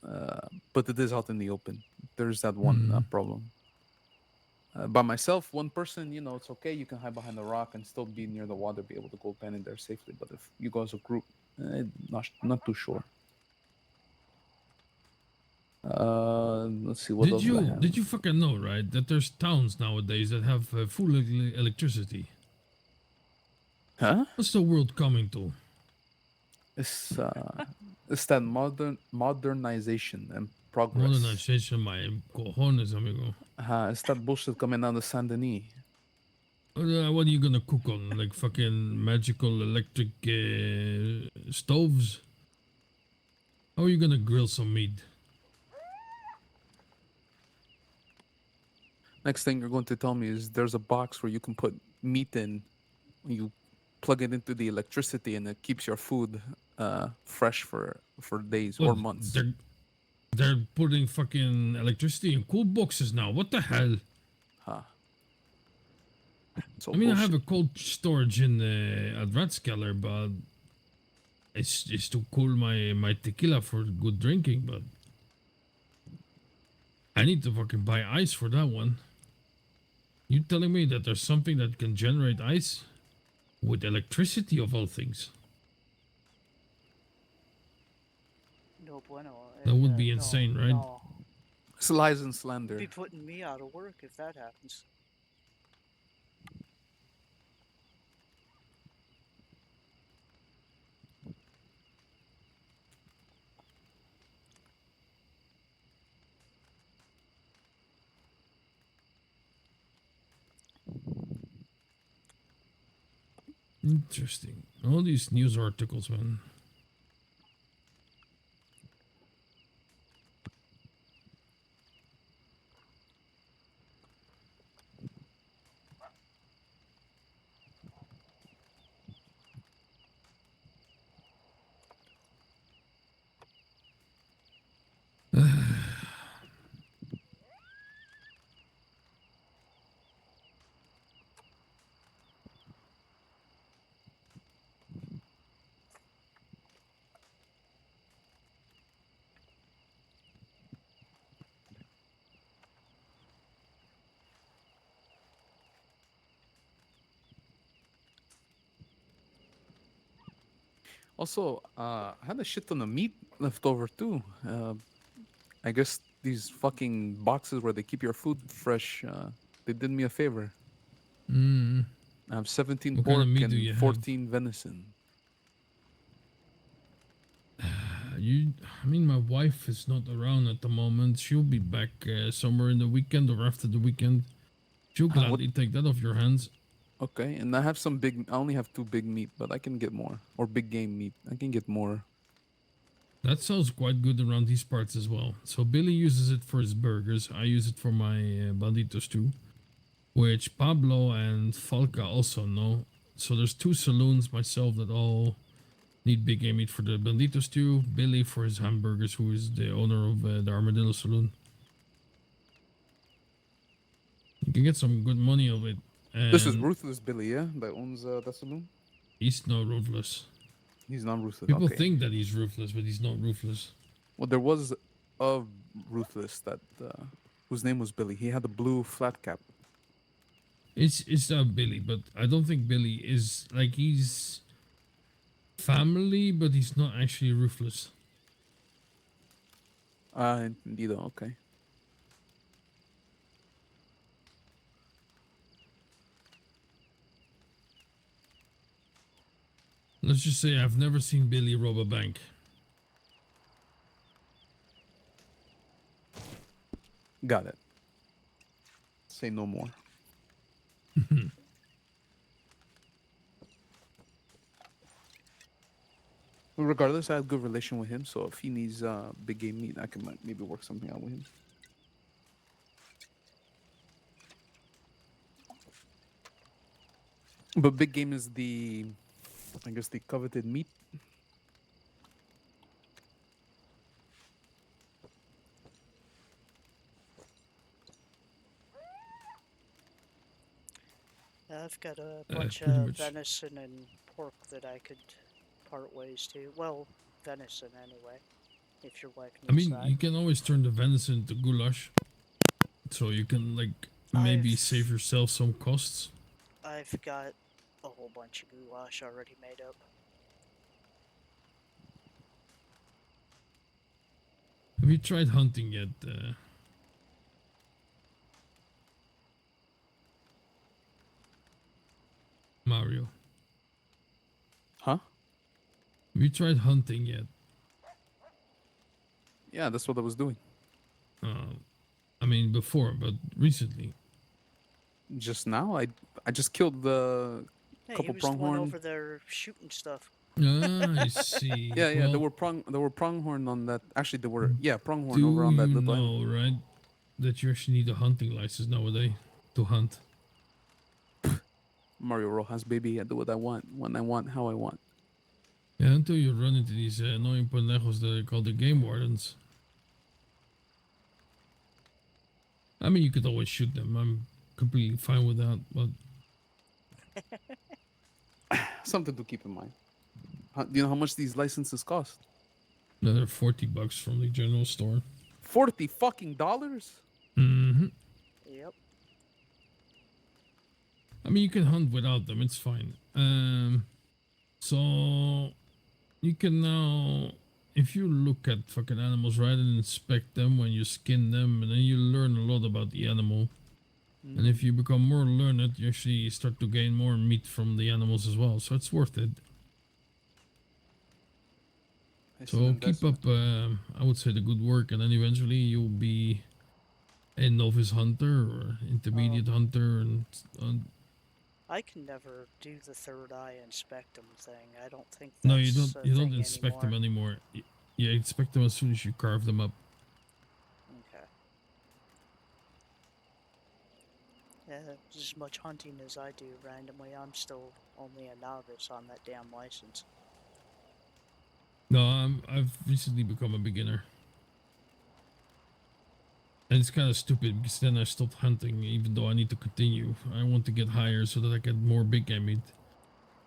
But it is out in the open. There's that one problem. By myself, one person, it's okay. You can hide behind a rock and still be near the water, be able to go pen in there safely. But if you go as a group, not too sure. Let's see what else do I have. Did you fucking know, right, that there's towns nowadays that have full electricity? Huh? What's the world coming to? It's that modernization and progress. Modernization, my cojones, amigo. It's that bullshit coming out of Saint Denis. What are you gonna cook on? Like fucking magical electric stoves? How are you gonna grill some meat? Next thing you're going to tell me is there's a box where you can put meat in. You plug it into the electricity and it keeps your food fresh for days or What, months. they're putting fucking electricity in cool boxes now. What the hell? Huh. I mean, I have a cold storage in at Ratskeller, but it's to cool my tequila for good drinking. But I need to fucking buy ice for that one. You telling me that there's something that can generate ice with electricity of all things? No bueno. That would be no, insane, right? No. It's lies and slander. Be putting me out of work if that happens. Interesting. All these news articles, man. Also, I had a shit ton of meat left over too. I guess these fucking boxes where they keep your food fresh, they did me a favor. Mm. I have 17 What kind of pork meat do and you have? 14 venison. I mean, my wife is not around at the moment. She'll be back somewhere in the weekend or after the weekend. She'll What? gladly take that off your hands. Okay, and I have some big. I only have 2 big meat, but I can get more. Or big game meat. I can get more. That sounds quite good around these parts as well. So Billy uses it for his burgers. I use it for my banditos too, which Pablo and Falca also know. So there's 2 saloons myself that all need big game meat for the banditos too. Billy for his hamburgers, who is the owner of the Armadillo Saloon. You can get some good money of it. This is And Ruthless Billy, yeah, that owns the saloon. he's not ruthless. He's not ruthless. People Okay. think that he's ruthless, but he's not ruthless. Well, there was a ruthless that whose name was Billy. He had a blue flat cap. It's not Billy, but I don't think Billy is like he's family, but he's not actually ruthless. Indeed. Okay. Let's just say I've never seen Billy rob a bank. Got it. Say no more. Regardless, I have good relation with him, so if he needs big game meat, I can maybe work something out with him. But big game is I guess the coveted meat. I've got a bunch pretty of much. venison and pork that I could part ways to. Well, venison anyway, if your wife I needs mean, that. you can always turn the venison into goulash, so you can like maybe I've- save yourself some costs. I've got a whole bunch of goulash already made up. Have you tried hunting yet? Mario. Huh? Have you tried hunting yet? Yeah, that's what I was doing. I mean before, but recently. Just now, I just killed the Hey, couple he was the one pronghorn. over there shooting stuff. Ah, I see. Yeah, yeah. Well, There were pronghorn on that. Actually, there were pronghorn do over on that you little island. know, right, that you actually need a hunting license nowadays to hunt? Mario Rojas, baby. I do what I want, when I want, how I want. Yeah, until you run into these annoying pendejos that are called the game wardens. I mean, you could always shoot them. I'm completely fine with that, but Something to keep in mind. Do you know how much these licenses cost? another $40 from the general store. $40 fucking dollars. Mm-hmm. Yep. I mean, you can hunt without them. It's fine. So you can now, if you look at fucking animals, right, and inspect them when you skin them, and then you learn a lot about the animal. And if you become more learned, you actually start to gain more meat from the animals as well. So it's worth it. It's an So keep investment. up, I would say, the good work, and then eventually you'll be a novice hunter or intermediate hunter, and I can never do the third eye inspect them thing. I don't think that's no, you a don't. You don't thing inspect them anymore. anymore. You inspect them as soon as you carve them up. Okay. Yeah, as much hunting as I do randomly, I'm still only a novice on that damn license. No, I've recently become a beginner. And it's kind of stupid because then I stopped hunting even though I need to continue. I want to get higher so that I get more big game meat.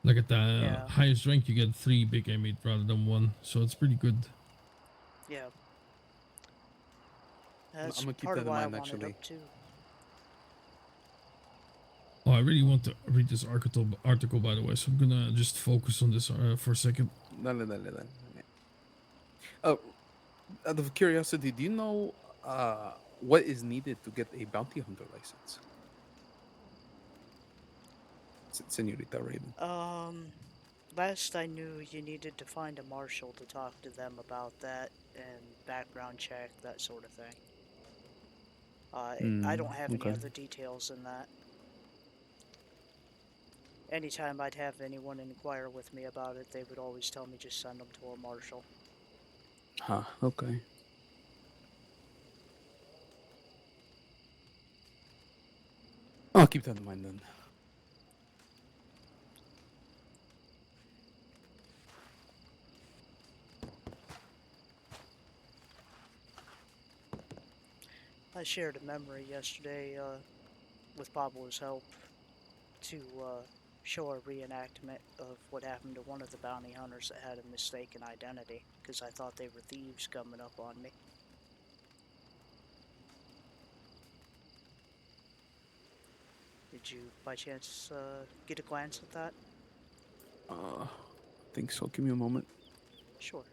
Like at the Yeah. highest rank you get 3 big game meat rather than 1. So it's pretty good. Yeah. That's I'ma keep part that of in why mind, I want it actually. up too. Oh, I really want to read this article by the way, so I'm gonna just focus on this for a second. Dale, dale, dale. Uh, Out of curiosity, do you know what is needed to get a bounty hunter license, Senorita Raven? Last I knew, you needed to find a marshal to talk to them about that and background check, that sort of thing. I don't have any Okay. other details than that. Anytime I'd have anyone inquire with me about it, they would always tell me just send them to a marshal. Huh. Okay. I'll keep that in mind then. I shared a memory yesterday with Pablo's help to show a reenactment of what happened to one of the bounty hunters that had a mistaken identity because I thought they were thieves coming up on me. Did you, by chance, get a glance at that? I think so. Give me a moment. Sure.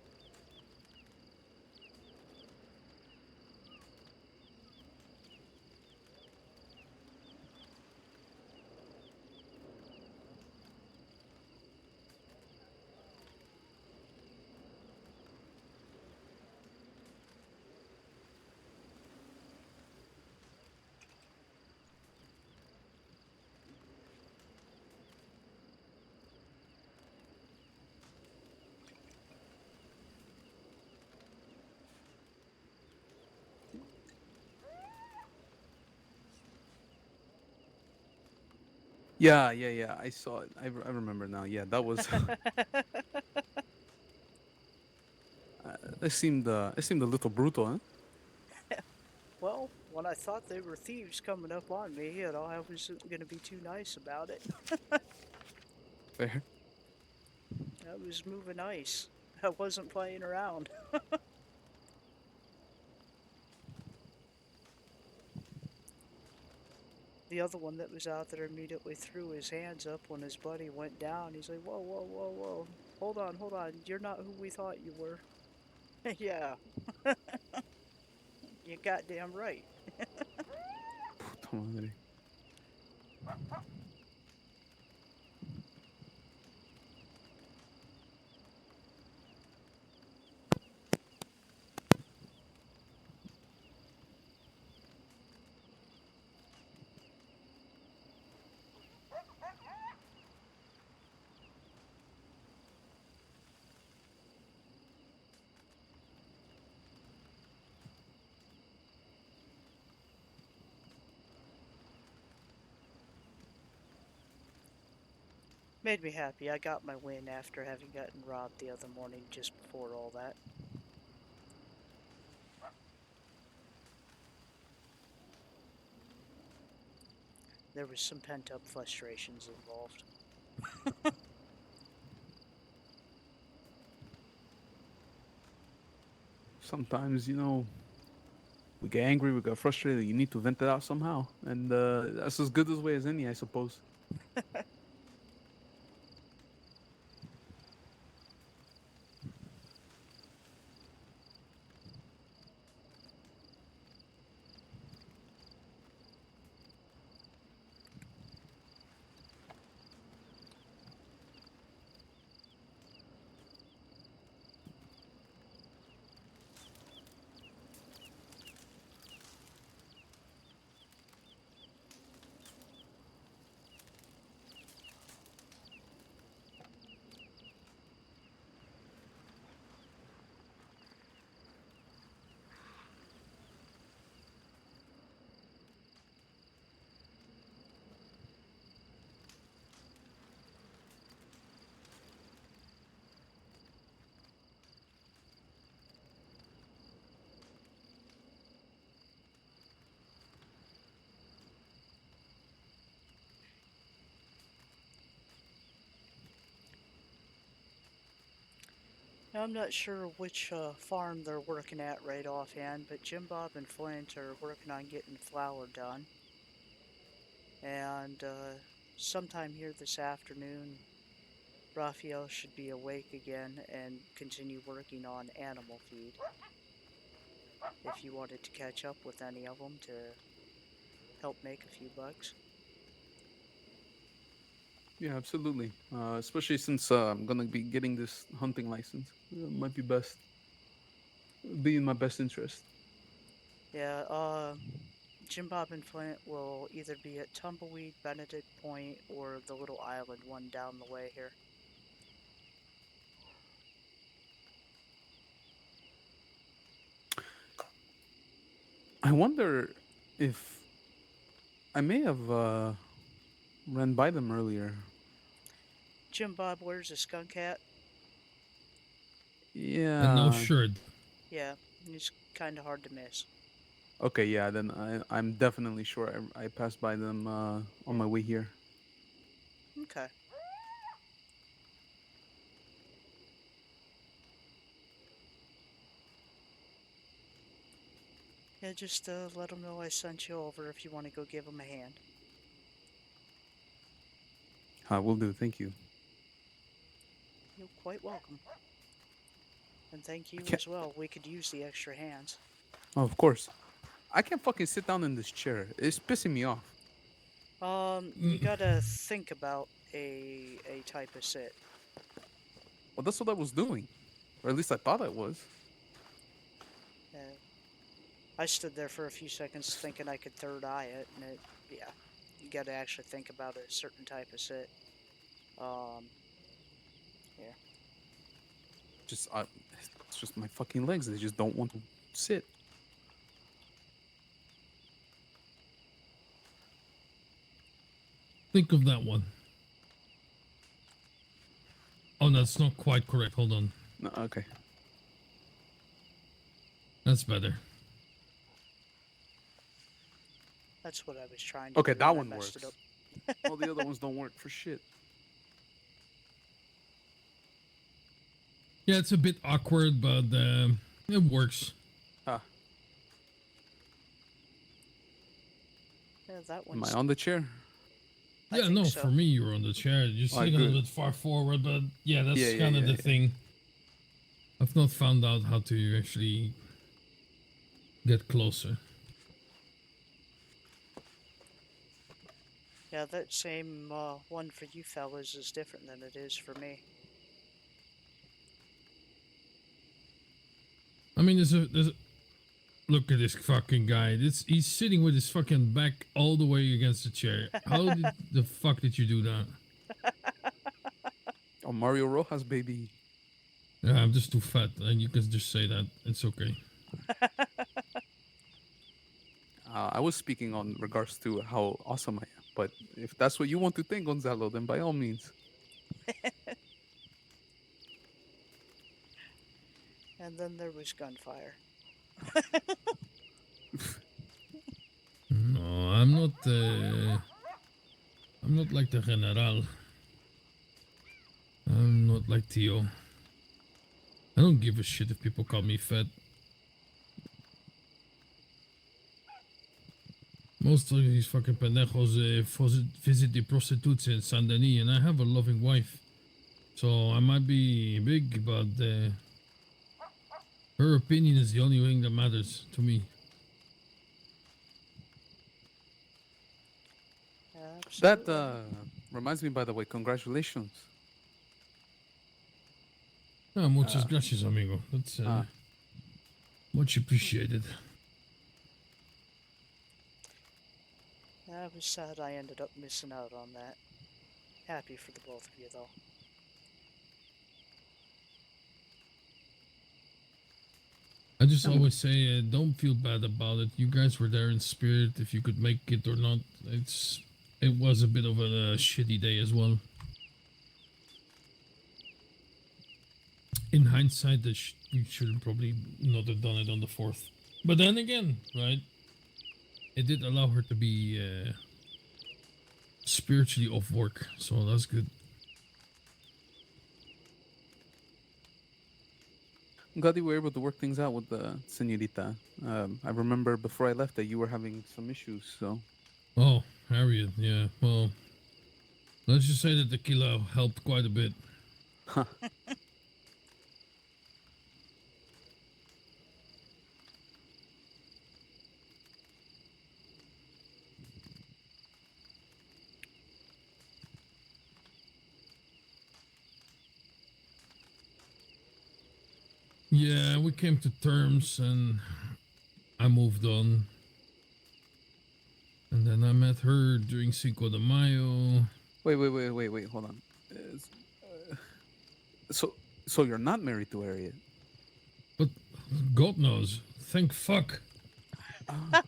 Yeah, yeah, yeah. I saw it. I remember now. Yeah, that was. It seemed a little brutal, huh? Well, when I thought they were thieves coming up on me, I wasn't going to be too nice about it. Fair. I was moving ice. I wasn't playing around. The other one that was out there immediately threw his hands up when his buddy went down. He's like, whoa, whoa, whoa, whoa. Hold on. You're not who we thought you were. Yeah, you goddamn right. Puta madre. Made me happy. I got my win after having gotten robbed the other morning just before all that. There was some pent up frustrations involved. Sometimes, we get angry, we get frustrated. You need to vent it out somehow, and that's as good as way as any, I suppose. Now, I'm not sure which farm they're working at right offhand, but Jim Bob and Flint are working on getting flour done. And sometime here this afternoon, Raphael should be awake again and continue working on animal feed. If you wanted to catch up with any of them to help make a few bucks. Yeah, absolutely. Especially since I'm gonna be getting this hunting license. Might be best. Be in my best interest. Yeah, Jim Bob and Flint will either be at Tumbleweed, Benedict Point, or the little island one down the way here. I wonder if I may have ran by them earlier. Jim Bob wears a skunk hat. And no Yeah. shirt. Yeah, he's kind of hard to miss. Okay. Yeah. Then I'm definitely sure I passed by them on my way here. Okay. Yeah, just let him know I sent you over if you want to go give him a hand. Will do. Thank you. You're quite welcome. And thank I you can't. as well. We could use the extra hands. Oh, of course. I can't fucking sit down in this chair. It's pissing me off. You gotta think about a type of sit. Well, that's what I was doing, or at least I thought I was. Uh, I stood there for a few seconds thinking I could third eye it, and yeah, you gotta actually think about a certain type of sit. Um, yeah. Just it's just my fucking legs. They just don't want to sit. Think of that one. Oh, that's not quite correct. Hold on. No, okay. That's better. That's what I was trying to Okay, do. that and I one messed works. it up. All the other ones don't work for shit. Yeah, it's a bit awkward, but it works. Ah, Yeah, that am I one's. on the chair? I Yeah, think no, so. for me, you're on the chair. You're sitting a good. little bit far forward, but yeah, that's Yeah, kind of the yeah. thing. I've not found out how to actually get closer. Yeah, that same one for you fellas is different than it is for me. I mean, there's a look at this fucking guy. He's sitting with his fucking back all the way against the chair. How did the fuck did you do that? Oh, Mario Rojas, baby. Yeah, I'm just too fat, and you can just say that. It's okay. I was speaking on regards to how awesome I am. But if that's what you want to think, Gonzalo, then by all means. And then there was gunfire. No, I'm not. I'm not like the General. I'm not like Tio. I don't give a shit if people call me fat. Most of these fucking pendejos visit the prostitutes in Saint Denis, and I have a loving wife. So I might be big, but her opinion is the only thing that matters to me. That Absolutely. reminds me, by the way, congratulations. Ah, muchas gracias, amigo. That's Ah. much appreciated. I was sad I ended up missing out on that. Happy for the both of you, though. I just always say, don't feel bad about it. You guys were there in spirit. If you could make it or not, it was a bit of a shitty day as well. In hindsight, we should probably not have done it on the 4th. But then again, right? It did allow her to be spiritually off work, so that's good. I'm glad you were able to work things out with the senorita. I remember before I left that you were having some issues, so. Oh, Harriet, yeah. Well, let's just say that the tequila helped quite a bit. Huh. Yeah, we came to terms and I moved on. And then I met her during Cinco de Mayo. Wait. Hold on. Uh, so, so you're not married to Harriet? But God knows, thank fuck. Ah.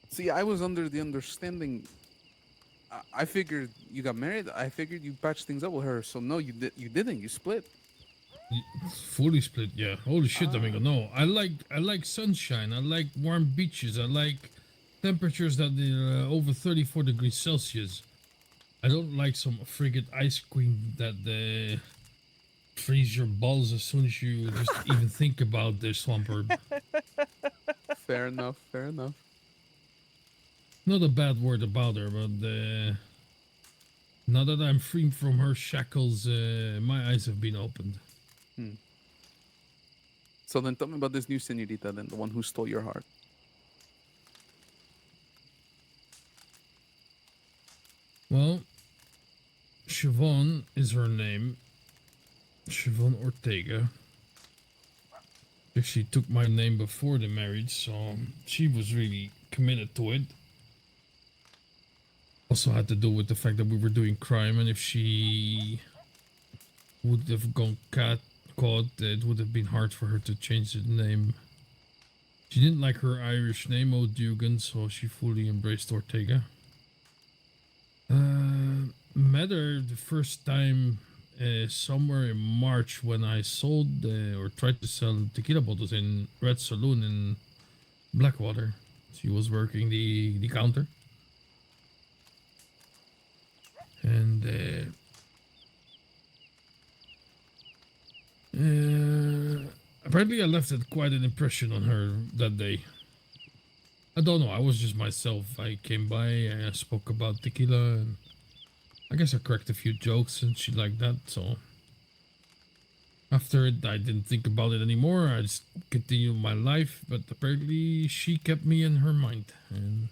See, I was under the understanding. I figured you got married. I figured you patched things up with her. So no, you did. You didn't. You split. Fully split, yeah. Holy shit, Ah. amigo. No, I like sunshine. I like warm beaches. I like temperatures that are over 34 degrees Celsius. I don't like some friggin' ice cream that freeze your balls as soon as you just even think about the swamp herb. Fair enough. Fair enough. Not a bad word about her, but now that I'm free from her shackles, my eyes have been opened. Hmm. So then, tell me about this new senorita, then the one who stole your heart. Well, Siobhan is her name. Siobhan Ortega. She took my name before the marriage, so she was really committed to it. Also had to do with the fact that we were doing crime, and if she would have gone caught, it would have been hard for her to change the name. She didn't like her Irish name, O'Dugan, so she fully embraced Ortega. Met her the first time somewhere in March when I sold or tried to sell tequila bottles in Red Saloon in Blackwater. She was working the counter. And apparently I left quite an impression on her that day. I don't know, I was just myself. I came by, I spoke about tequila, and I guess I cracked a few jokes and she liked that, so after it I didn't think about it anymore. I just continued my life, but apparently she kept me in her mind. And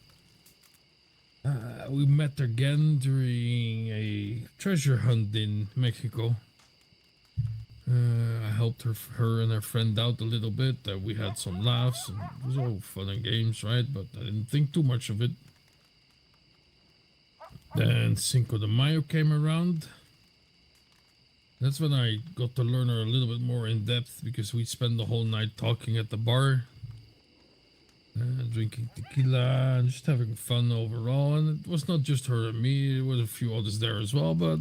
we met again during a treasure hunt in Mexico. I helped her and her friend out a little bit. We had some laughs, and it was all fun and games, right? But I didn't think too much of it. Then Cinco de Mayo came around. That's when I got to learn her a little bit more in depth because we spent the whole night talking at the bar, drinking tequila, and just having fun overall. And it was not just her and me, there was a few others there as well, but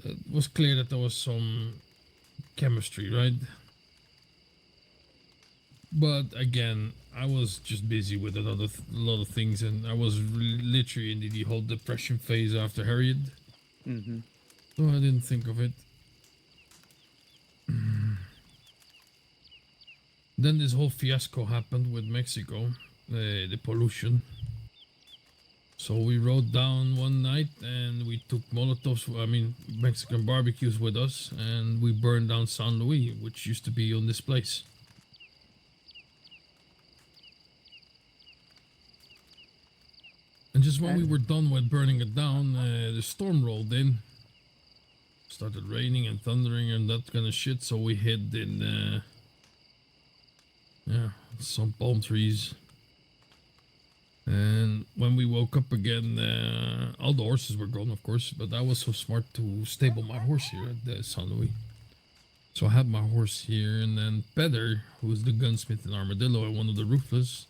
it was clear that there was some chemistry, right? But again, I was just busy with a lot of things, and I was literally in the whole depression phase after Harriet, Mm-hmm. so I didn't think of it. Then this whole fiasco happened with Mexico, the pollution. So we rode down one night and we took Molotovs, Mexican barbecues with us, and we burned down San Luis, which used to be on this place. And just when we were done with burning it down, the storm rolled in. Started raining and thundering and that kind of shit, so we hid in, some palm trees. And when we woke up again, all the horses were gone, of course, but I was so smart to stable my horse here at the San Luis. So I had my horse here, and then Pedder, who was the gunsmith in Armadillo and one of the Ruthless,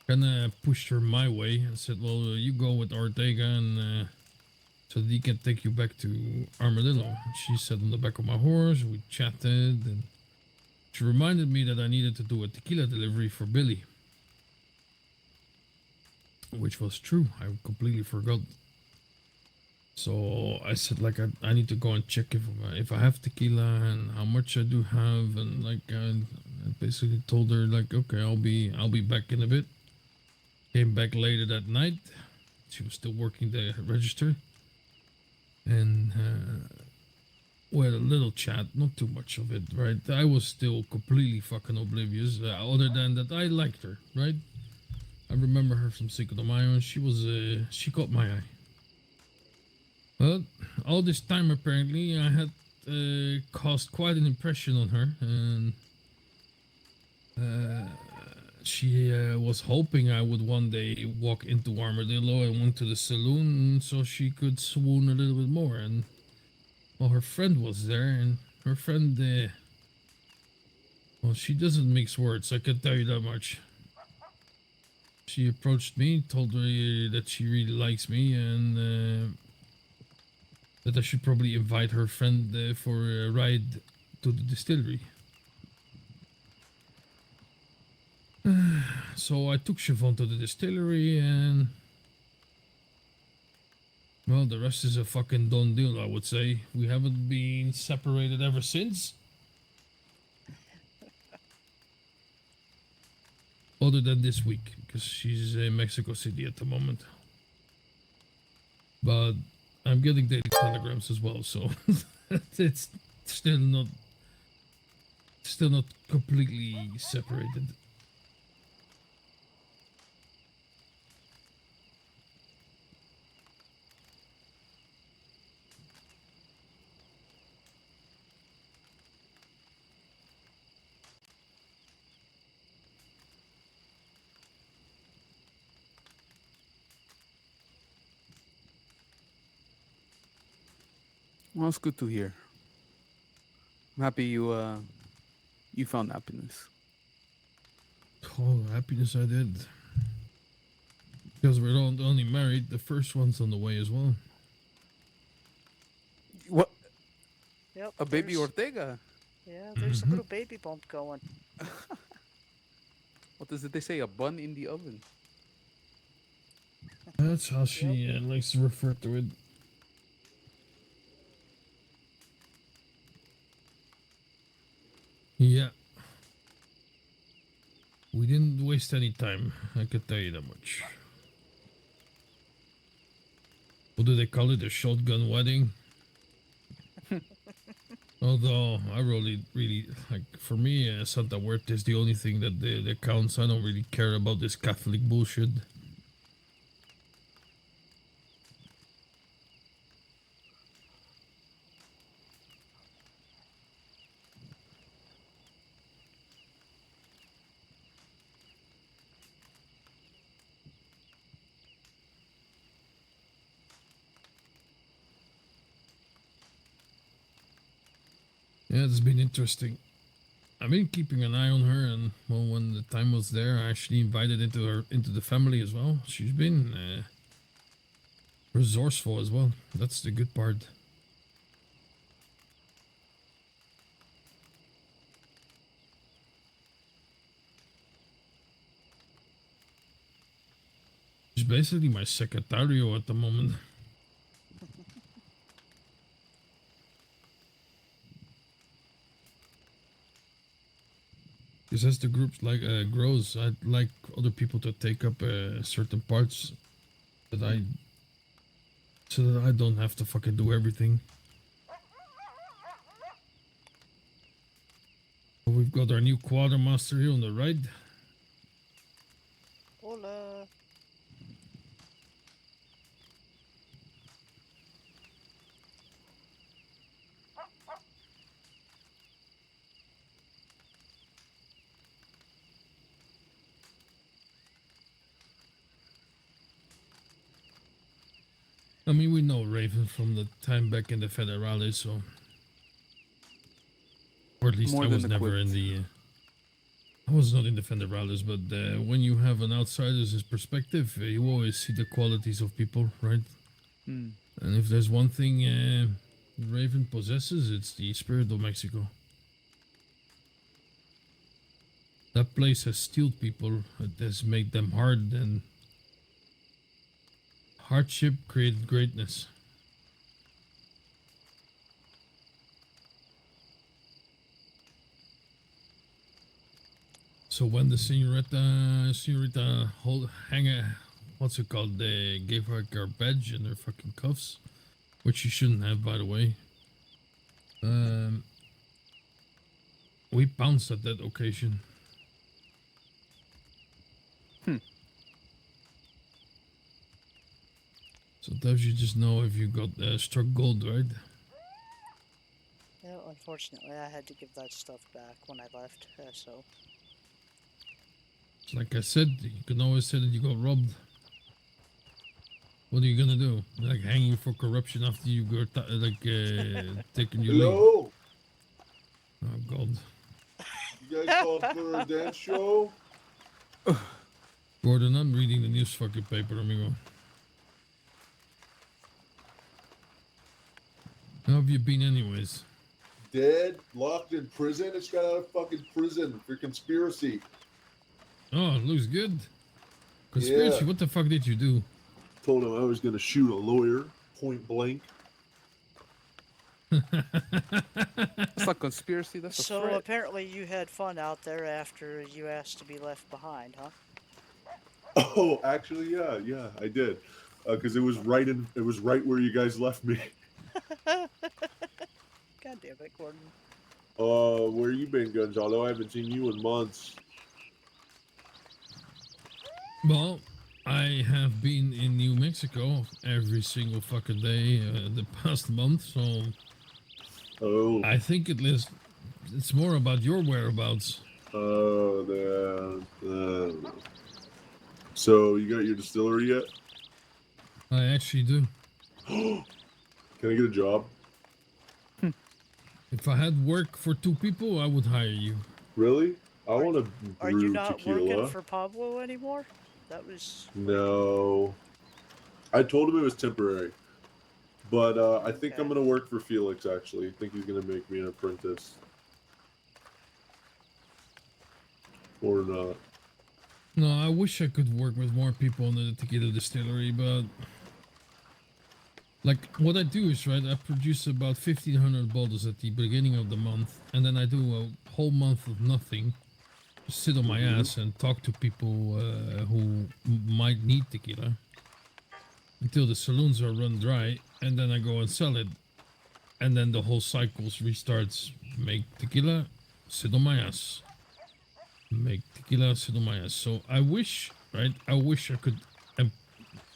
kind of pushed her my way and said, well, you go with Ortega and so that he can take you back to Armadillo. She sat on the back of my horse, we chatted, and she reminded me that I needed to do a tequila delivery for Billy. Which was true, I completely forgot. So I said, like, I need to go and check if I have tequila and how much I do have, and like I basically told her, like, okay, I'll be back in a bit. Came back later that night. She was still working the register. and we had a little chat, not too much of it, right? I was still completely fucking oblivious, other than that I liked her, right? I remember her from Cinco de Mayo, and she caught my eye. Well, all this time apparently I had caused quite an impression on her, and she was hoping I would one day walk into Armadillo and went to the saloon so she could swoon a little bit more. And well, her friend was there, and her friend, well, she doesn't mix words, I can tell you that much. She approached me, told her that she really likes me, and that I should probably invite her friend for a ride to the distillery. So I took Siobhan to the distillery, and well, the rest is a fucking done deal, I would say. We haven't been separated ever since. Other than this week, because she's in Mexico City at the moment. But I'm getting daily telegrams as well, so it's still not completely separated. Well, it's good to hear. I'm happy you found happiness. Oh, happiness I did. Because we're only married, the first one's on the way as well. What? Yep. A baby there's- Ortega? Yeah, there's a little baby bump going. What is it they say? A bun in the oven. That's how she likes to refer to it. Yeah. We didn't waste any time, I can tell you that much. What do they call it? A shotgun wedding? Although, I really, like, for me, Santa Huerta is the only thing that counts. I don't really care about this Catholic bullshit. Yeah, it's been interesting. I've been keeping an eye on her, and well, when the time was there, I actually invited into the family as well. She's been resourceful as well. That's the good part. She's basically my secretario at the moment. Because as the group grows, I'd like other people to take up certain parts that so that I don't have to fucking do everything. We've got our new quartermaster here on the right. Hola. I mean, we know Raven from the time back in the Federales, so... Or at least More I was than never in equipped. the... I was not in the Federales, but when you have an outsider's perspective, you always see the qualities of people, right? Hmm. And if there's one thing Raven possesses, it's the spirit of Mexico. That place has steeled people, it has made them hard, and hardship created greatness. So when the senorita what's it called? They gave her a garbage and her fucking cuffs. which you shouldn't have, by the way. We bounced at that occasion. Sometimes you just know if you got struck gold, right? Yeah, unfortunately, I had to give that stuff back when I left, so... It's like I said, you can always say that you got robbed. What are you gonna do? Like hanging for corruption after you got taking your leave? Hello? Oh God, You guys called for a dance show? Gordon, I'm reading the news fucking paper, amigo. How have you been, anyways? Dead? Locked in prison? It's got out of fucking prison for conspiracy. Oh, it looks good. Conspiracy. Yeah. What the fuck did you do? Told him I was gonna shoot a lawyer, point blank. It's not conspiracy. That's a So threat. apparently you had fun out there after you asked to be left behind, huh? Oh, actually, yeah, I did. Because it was right where you guys left me. God damn it, Gordon. Where you been, Gonzalo? I haven't seen you in months. Well, I have been in New Mexico every single fucking day the past month, so Oh, I think it's more about your whereabouts. So you got your distillery yet? I actually do. Can I get a job? If I had work for 2 people, I would hire you. Really? I want to Are you brew not tequila. working for Pablo anymore? That was... No. I told him it was temporary. But I think Okay. I'm going to work for Felix, actually. I think he's going to make me an apprentice. Or not. No, I wish I could work with more people in the tequila distillery, but like what I do is right. I produce about 1,500 bottles at the beginning of the month, and then I do a whole month of nothing. Just sit on my ass and talk to people who might need tequila until the saloons are run dry, and then I go and sell it, and then the whole cycle restarts. Make tequila, sit on my ass. Make tequila, sit on my ass. So I wish, right? I wish I could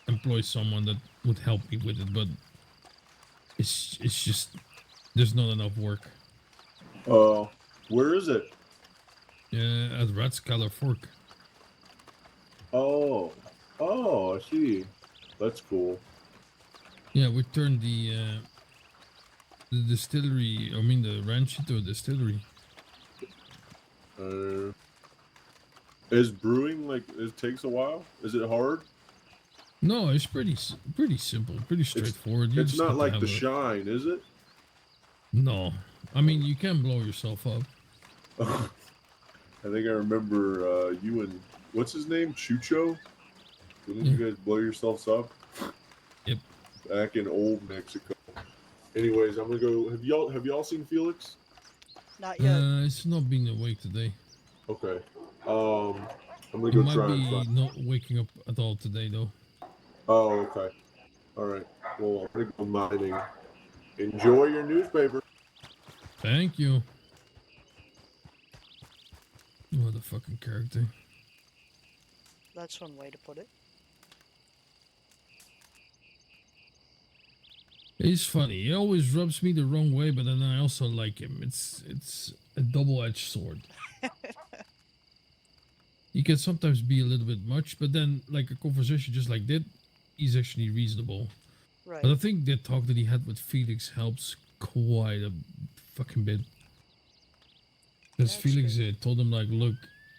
employ someone that would help me with it, but it's just there's not enough work. Where is it? At Ratscaler Fork. Oh, I see. That's cool. Yeah, we turned the distillery. I mean the ranch into a distillery. Is brewing like it takes a while? Is it hard? No, it's pretty simple, pretty straightforward. You It's just not have to like have the shine, is it? No, I mean you can blow yourself up. I think I remember you and what's his name, Chucho. Didn't you guys blow yourselves up? Yep. Back in old Mexico. Anyways, I'm gonna go. Have y'all seen Felix? Not yet. It's not being awake today. Okay. I'm gonna You go might try and be find. not waking up at all today though. Oh, okay. All right. Well, I'm gonna go mining. Enjoy your newspaper. Thank you. What a fucking character. That's one way to put it. He's funny. He always rubs me the wrong way, but then I also like him. It's a double-edged sword. He can sometimes be a little bit much, but then like a conversation just like that, he's actually reasonable. Right. But I think the talk that he had with Felix helps quite a fucking bit. Because That's Felix good. told him like, look,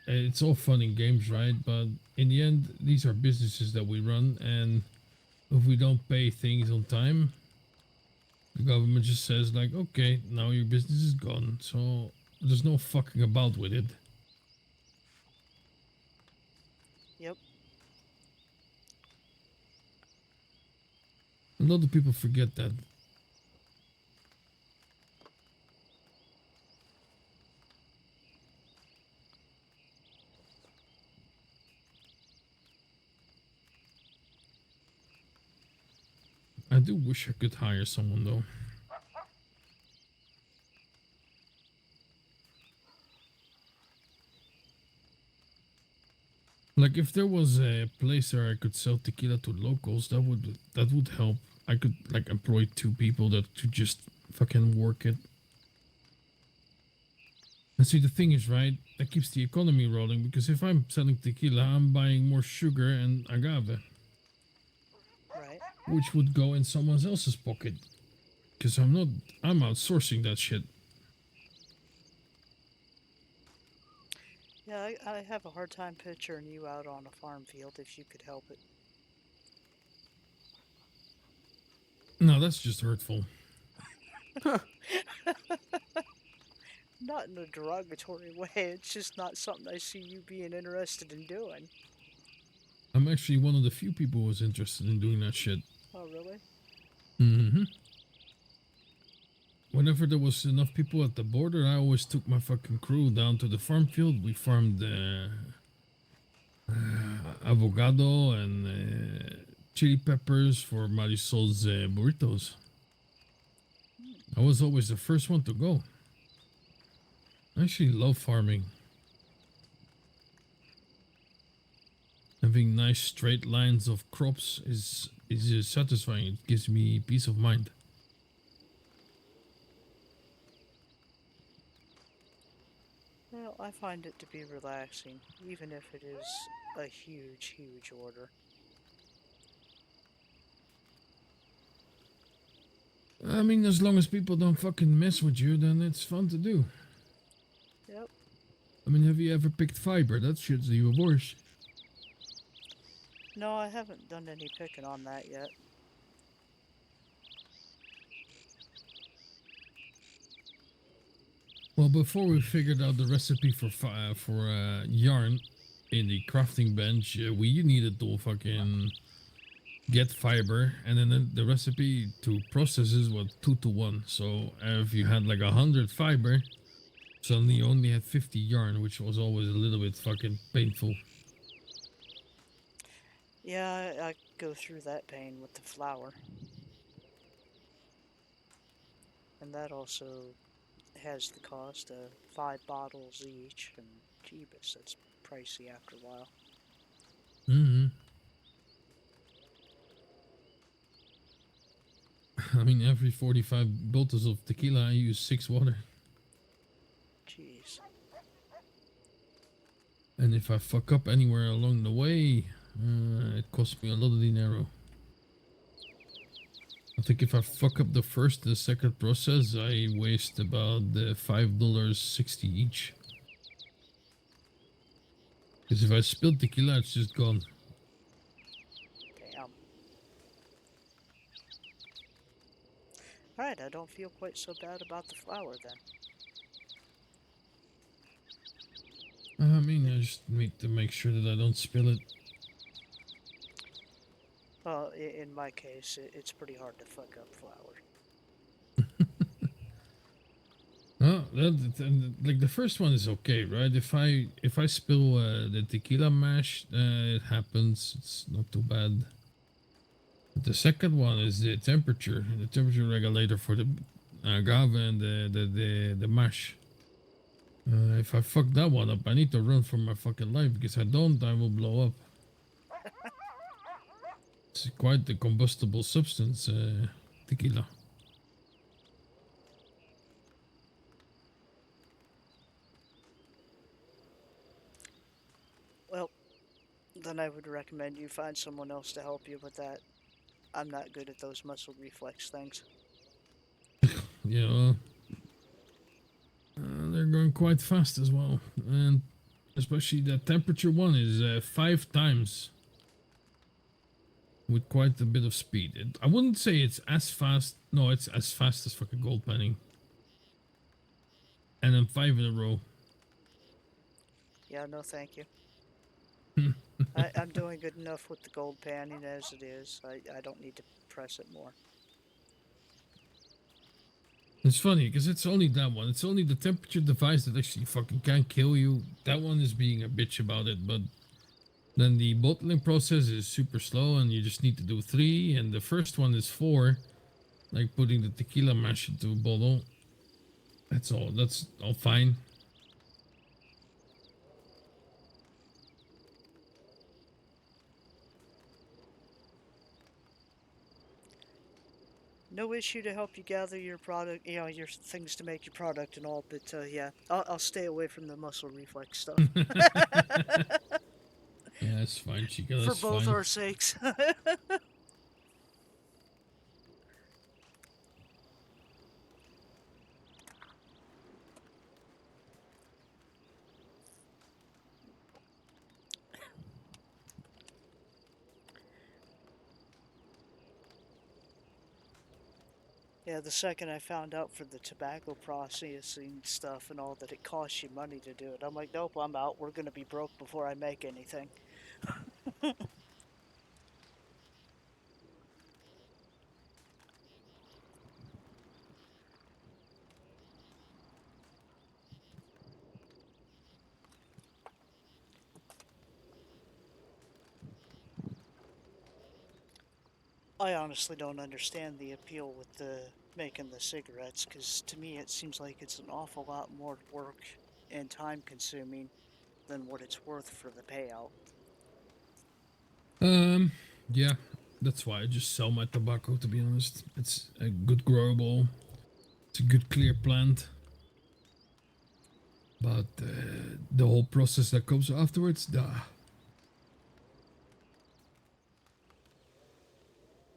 it's all fun and games, right? But in the end, these are businesses that we run, and if we don't pay things on time, the government just says like, okay, now your business is gone. So there's no fucking about with it. Yep. A lot of people forget that. I do wish I could hire someone though. Like if there was a place where I could sell tequila to locals, that would help. I could like employ 2 people that could just fucking work it. And see, the thing is, right, that keeps the economy rolling because if I'm selling tequila, I'm buying more sugar and agave, Right. which would go in someone else's pocket. Because I'm outsourcing that shit. Yeah, I have a hard time picturing you out on a farm field if you could help it. No, that's just hurtful. Not in a derogatory way, it's just not something I see you being interested in doing. I'm actually one of the few people who was interested in doing that shit. Oh, really? Mm-hmm. Whenever there was enough people at the border, I always took my fucking crew down to the farm field. We farmed avocado and chili peppers for Marisol's burritos. I was always the first one to go. I actually love farming. Having nice straight lines of crops is satisfying. It gives me peace of mind. Well, I find it to be relaxing, even if it is a huge, huge order. I mean, as long as people don't fucking mess with you, then it's fun to do. Yep. I mean, have you ever picked fiber? That shit's even worse. No, I haven't done any picking on that yet. Well, before we figured out the recipe for yarn in the crafting bench, we needed to fucking get fiber, and then the recipe to process is what 2 to 1. So if you had like 100 fiber, suddenly you only had 50 yarn, which was always a little bit fucking painful. Yeah, I go through that pain with the flour. And that also has the cost of 5 bottles each, and jeebus, that's pricey after a while. Mm-hmm. I mean, every 45 bottles of tequila, I use 6 water. Jeez. And if I fuck up anywhere along the way, it costs me a lot of dinero. I think if I fuck up the first, the second process, I waste about $5.60 each. Because if I spill tequila, it's just gone. Damn. Alright, I don't feel quite so bad about the flour then. I mean, I just need to make sure that I don't spill it. Well, in my case, it's pretty hard to fuck up flour. Oh, like the first one is okay, right? If I spill the tequila mash, it happens. It's not too bad. But the second one is the temperature regulator for the agave and the mash. If I fuck that one up, I need to run for my fucking life because I don't, I will blow up. It's quite the combustible substance, tequila. Well, then I would recommend you find someone else to help you with that. I'm not good at those muscle reflex things. Yeah, they're going quite fast as well, and especially the temperature one is 5 times with quite a bit of speed. I wouldn't say it's as fast. No, it's as fast as fucking gold panning. And then 5 in a row. Yeah, no thank you. I'm doing good enough with the gold panning as it is. I don't need to press it more. It's funny because it's only that one. It's only the temperature device that actually fucking can't kill you. That one is being a bitch about it, but Then the bottling process is super slow, and you just need to do 3. And the first one is 4, like putting the tequila mash into a bottle. That's all. That's all fine. No issue to help you gather your product, you know, your things to make your product and all, but yeah, I'll stay away from the muscle reflex stuff. Yeah, that's fine, Chica. For That's both fine. our sakes. Yeah, the second I found out for the tobacco processing stuff and all that it costs you money to do it, I'm like, nope, I'm out. We're going to be broke before I make anything. I honestly don't understand the appeal with the making the cigarettes because to me it seems like it's an awful lot more work and time consuming than what it's worth for the payout. Um, yeah, that's why I just sell my tobacco. To be honest, it's a good growable. It's a good clear plant, but the whole process that comes afterwards,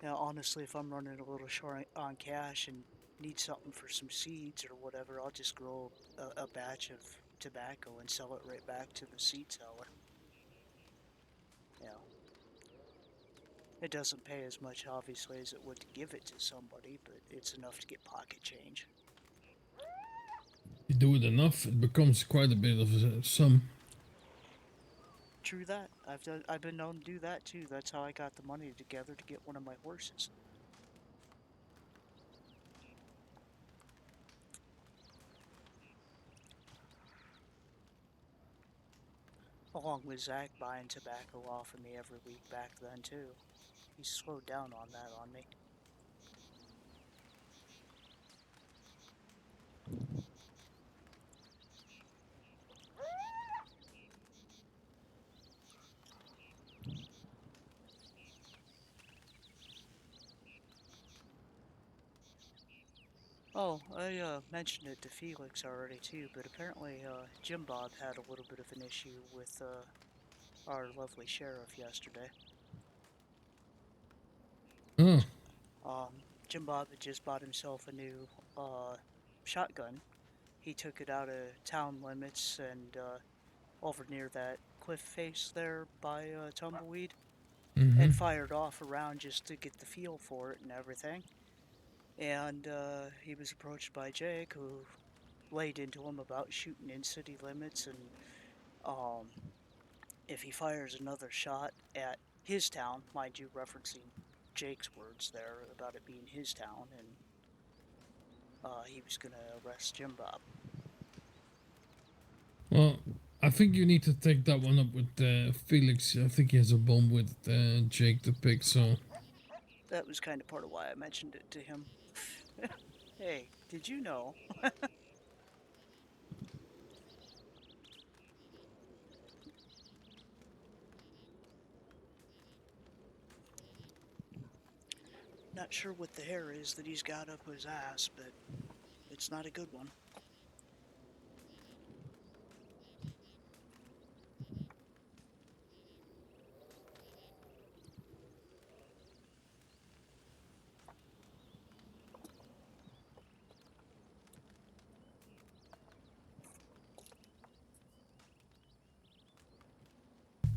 Now, honestly, if I'm running a little short on cash and need something for some seeds or whatever, I'll just grow a batch of tobacco and sell it right back to the seed seller. You know, it doesn't pay as much, obviously, as it would to give it to somebody, but it's enough to get pocket change. you do it enough, it becomes quite a bit of a sum. True that. I've been known to do that too. That's how I got the money together to get one of my horses. Along with Zach buying tobacco off of me every week back then too. He slowed down on that on me. Oh, I mentioned it to Felix already too, but apparently Jim Bob had a little bit of an issue with our lovely sheriff yesterday. Oh, Jim Bob had just bought himself a new shotgun. He took it out of town limits and over near that cliff face there by Tumbleweed mm-hmm. and fired off around just to get the feel for it and everything. And he was approached by Jake, who laid into him about shooting in city limits and um, if he fires another shot at his town, mind you, referencing Jake's words there about it being his town, and he was going to arrest Jim Bob. Well, I think you need to take that one up with Felix. I think he has a bomb with Jake the pig, so... That was kind of part of why I mentioned it to him. Hey, did you know? Not sure what the hair is that he's got up his ass, but it's not a good one.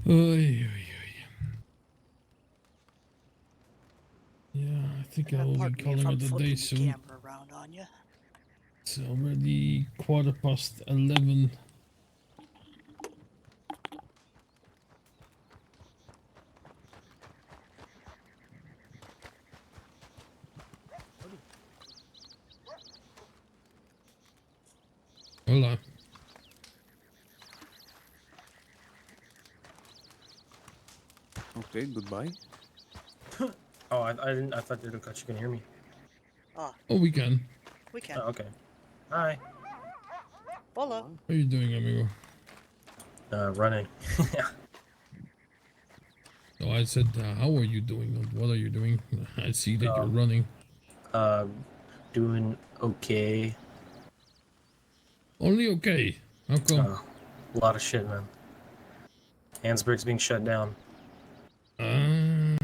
Oy, oy, oy. Yeah, I think I will be Pardon me if calling I'm it a day flipping the soon. camera around on you. It's already 11:15. Hola. Okay, goodbye. Oh, I didn't. I thought you can hear me. Ah, Oh, we can. we can. Oh, okay. Hi. Hola. How are you doing, amigo? Running. No, I said, how are you doing? Not what are you doing? I see that you're running. Uh, doing okay. Only okay. How come? A lot of shit, man. Hansburg's being shut down. Uh,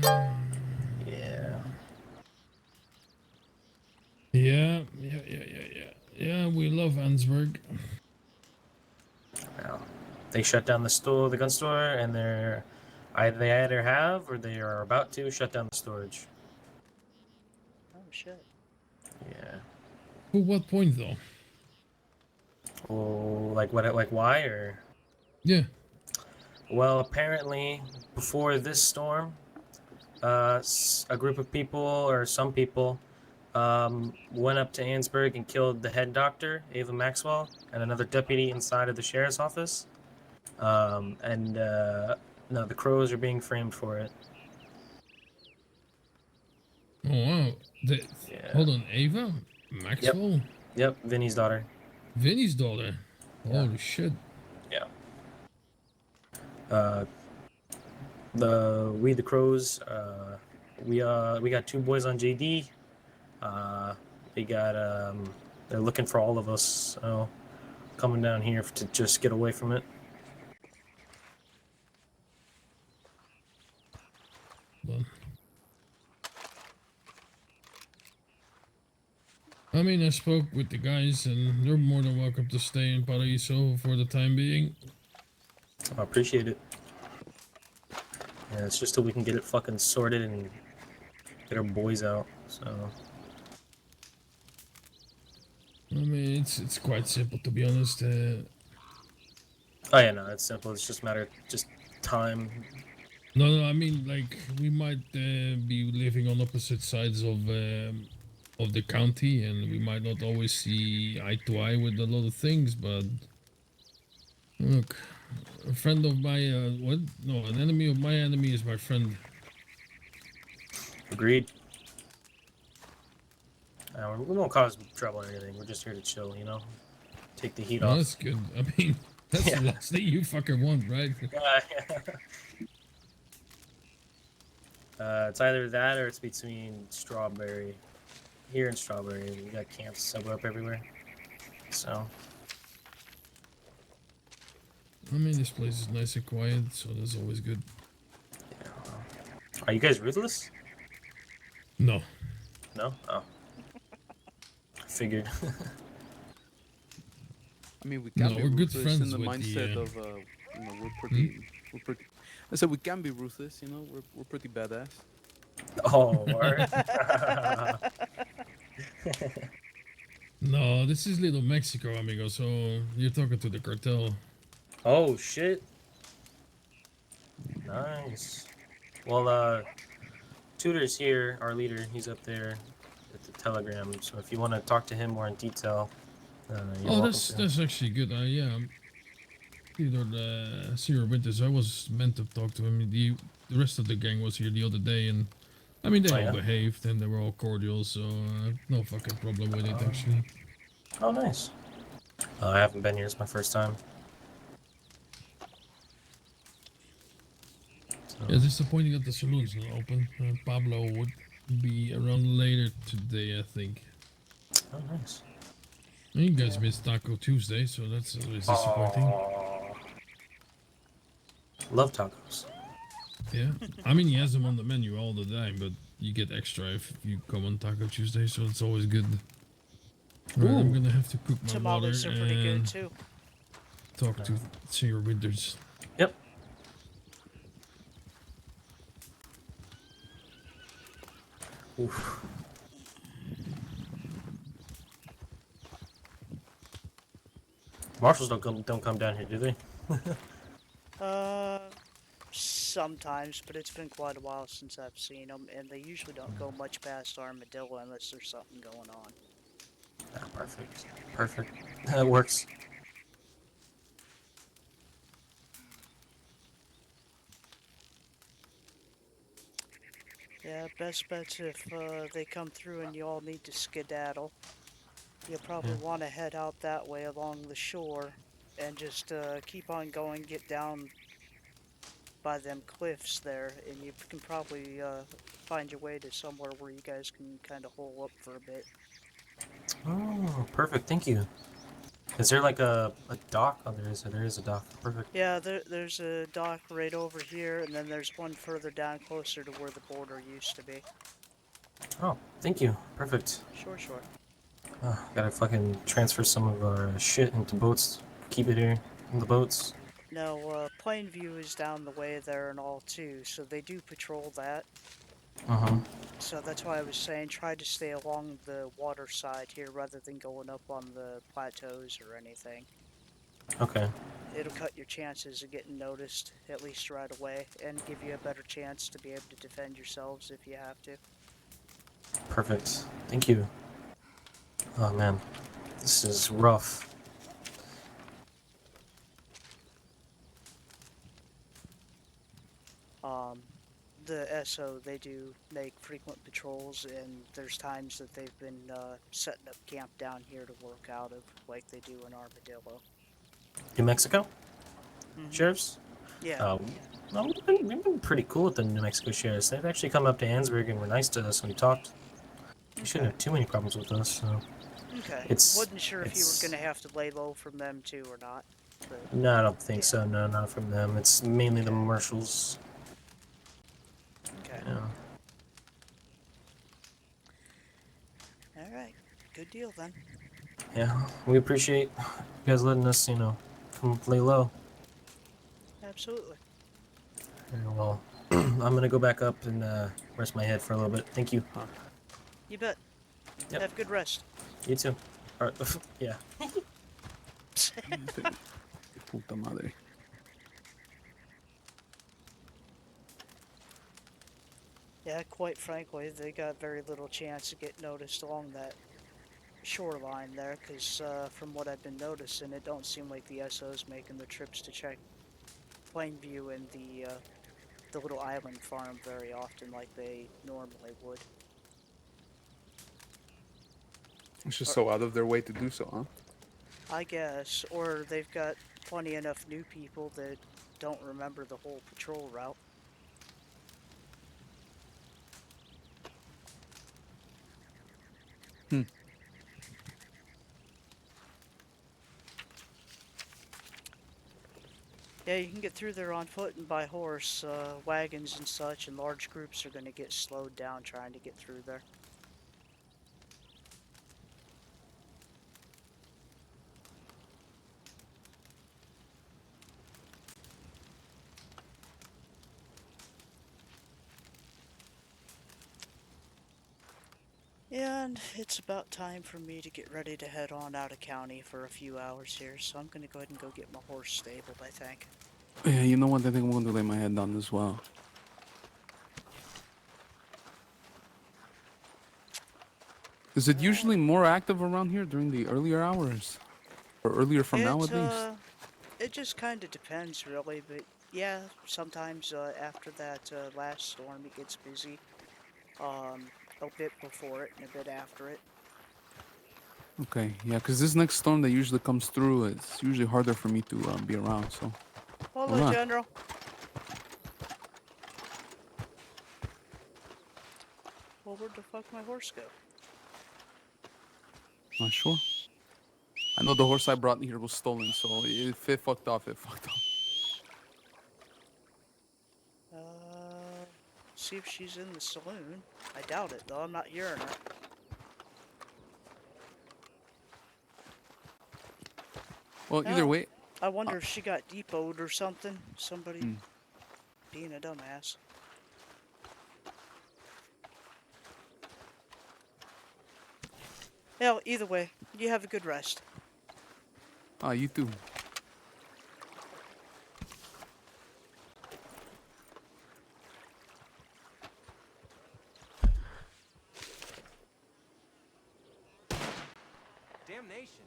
Yeah. yeah. Yeah, we love Ansberg. Well, they shut down the store, the gun store, and they either have or they are about to shut down the storage. Oh shit. Yeah. To what point, though? Well, like what? Like why? Or Yeah. well, apparently before this storm, a group of people or some people went up to Ansburg and killed the head doctor, Ava Maxwell, and another deputy inside of the sheriff's office. No, the crows are being framed for it. Oh, wow. Yeah. Hold on, Ava? Maxwell? Yep, Vinny's daughter. Vinny's daughter? Yeah. Holy shit. Yeah. The crows. We got two boys on JD. They got they're looking for all of us. So coming down here to just get away from it. Hold on. I mean, I spoke with the guys, and they're more than welcome to stay in Paraiso for the time being. I appreciate it. Yeah, it's just till we can get it fucking sorted and get our boys out. So I mean, it's quite simple, to be honest. oh yeah, no, it's simple. It's just a matter of just time. No, I mean, like, we might be living on opposite sides of the county, and we might not always see eye to eye with a lot of things, but look, a friend of my, what? No, an enemy of my enemy is my friend. Agreed. We won't cause trouble or anything. We're just here to chill, you know? Take the heat Oh, off. that's good. I mean, that's Yeah. the last thing you fucking want, right? It's either that or it's between Strawberry. Here in Strawberry, we got camps set up everywhere. So, I mean, this place is nice and quiet, so that's always good. yeah. Are you guys ruthless? No. No? Oh. Figured. I mean, we can No, be we're good ruthless friends in the with the, mindset of, you know, we're pretty. I said we can be ruthless. You know, we're pretty badass. Oh, word. No, this is Little Mexico, amigo, so you're talking to the cartel. Oh, shit. Nice. Well, Tutor's here, our leader. He's up there at the Telegram. So if you want to talk to him more in detail, you're Oh, welcome to. that's actually good. Yeah, Theodore Sierra Winters. I was meant to talk to him. The rest of the gang was here the other day, and I mean they Oh, all yeah? behaved and they were all cordial, so no fucking problem with it actually. Oh, nice. I haven't been here. It's my first time. So, Yeah, it's disappointing that the saloon's not open. Pablo would be around later today, I think. oh, nice. You guys missed Taco Tuesday, so that's always disappointing. Aw. Love tacos. Yeah, I mean he has them on the menu all the time, but you get extra if you come on Taco Tuesday, so it's always good. Alright, I'm Ooh. gonna have to cook my water Tamales are pretty good and too. talk to Senior Winters. Yep. Oof. Marshals don't come down here, do they? Sometimes, but it's been quite a while since I've seen them, and they usually don't go much past Armadillo unless there's something going on. Ah, perfect. Perfect. That works. Yeah, best bet's if they come through and you all need to skedaddle. You'll probably Yeah. want to head out that way along the shore and just keep on going, get down by them cliffs there, and you can probably find your way to somewhere where you guys can kind of hole up for a bit. Oh, perfect. Thank you. Is there like a dock? Oh, there is a dock. Perfect. Yeah, there's a dock right over here, and then there's one further down closer to where the border used to be. Oh, thank you. Perfect. Sure, sure. Gotta fucking transfer some of our shit into boats. Keep it here in the boats. Now, Plainview is down the way there and all too, so they do patrol that. Uh-huh. So that's why I was saying try to stay along the water side here rather than going up on the plateaus or anything. Okay. It'll cut your chances of getting noticed, at least right away, and give you a better chance to be able to defend yourselves if you have to. Perfect. Thank you. Oh man, this is rough. Um, the SO, they do make frequent patrols, and there's times that they've been setting up camp down here to work out of, like they do in Armadillo. New Mexico Mhm. sheriffs? Yeah. Well, we've been pretty cool with the New Mexico sheriffs. They've actually come up to Ansburg and were nice to us when we talked. They shouldn't have too many problems with us. So Okay. it's Wasn't sure if you were it's. going to have to lay low from them too or not. But No, I don't think yeah. so. No, not from them. It's mainly the Okay. marshals. Okay. Yeah. All right. Good deal then. Yeah. We appreciate you guys letting us, come lay low. Absolutely. Yeah, well, I'm gonna go back up and rest my head for a little bit. Thank you. You bet. Yep. Have good rest. You too. All right. Yeah. Puta madre. Yeah, quite frankly, they got very little chance to get noticed along that shoreline there, because from what I've been noticing, it don't seem like the SO's making the trips to check Plainview and the little island farm very often like they normally would. It's just so out of their way to do so, huh? I guess, or they've got plenty enough new people that don't remember the whole patrol route. Hmm. Yeah, you can get through there on foot and by horse. Wagons and such, and large groups are going to get slowed down trying to get through there. And it's about time for me to get ready to head on out of county for a few hours here, so I'm going to go ahead and go get my horse stabled, I think. Yeah, you know what? I think I'm going to lay my head down as well. Is it usually more active around here during the earlier hours? Or earlier from now, at least? It just kind of depends, really, but yeah, sometimes after that last storm, it gets busy. A bit before it and a bit after it. Okay, yeah, because this next storm that usually comes through, it's usually harder for me to be around, so... Hello, Alright. General. Well, where'd the fuck my horse go? Not sure. I know the horse I brought here was stolen, so if it fucked off, it fucked off. See if she's in the saloon. I doubt it, though. I'm not hearing her. Well, either way... I wonder if she got depoted or something. Somebody being a dumbass. Hell, either way, you have a good rest. You too. Damnation.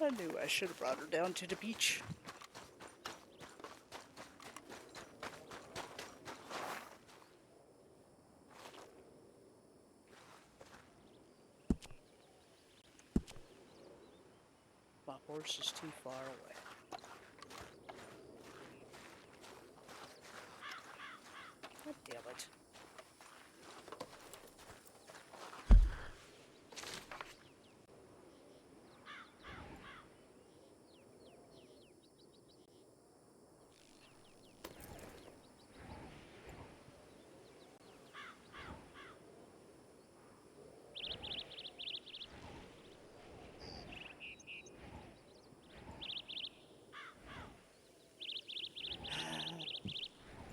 I knew I should have brought her down to the beach. My horse is too far away. God damn it.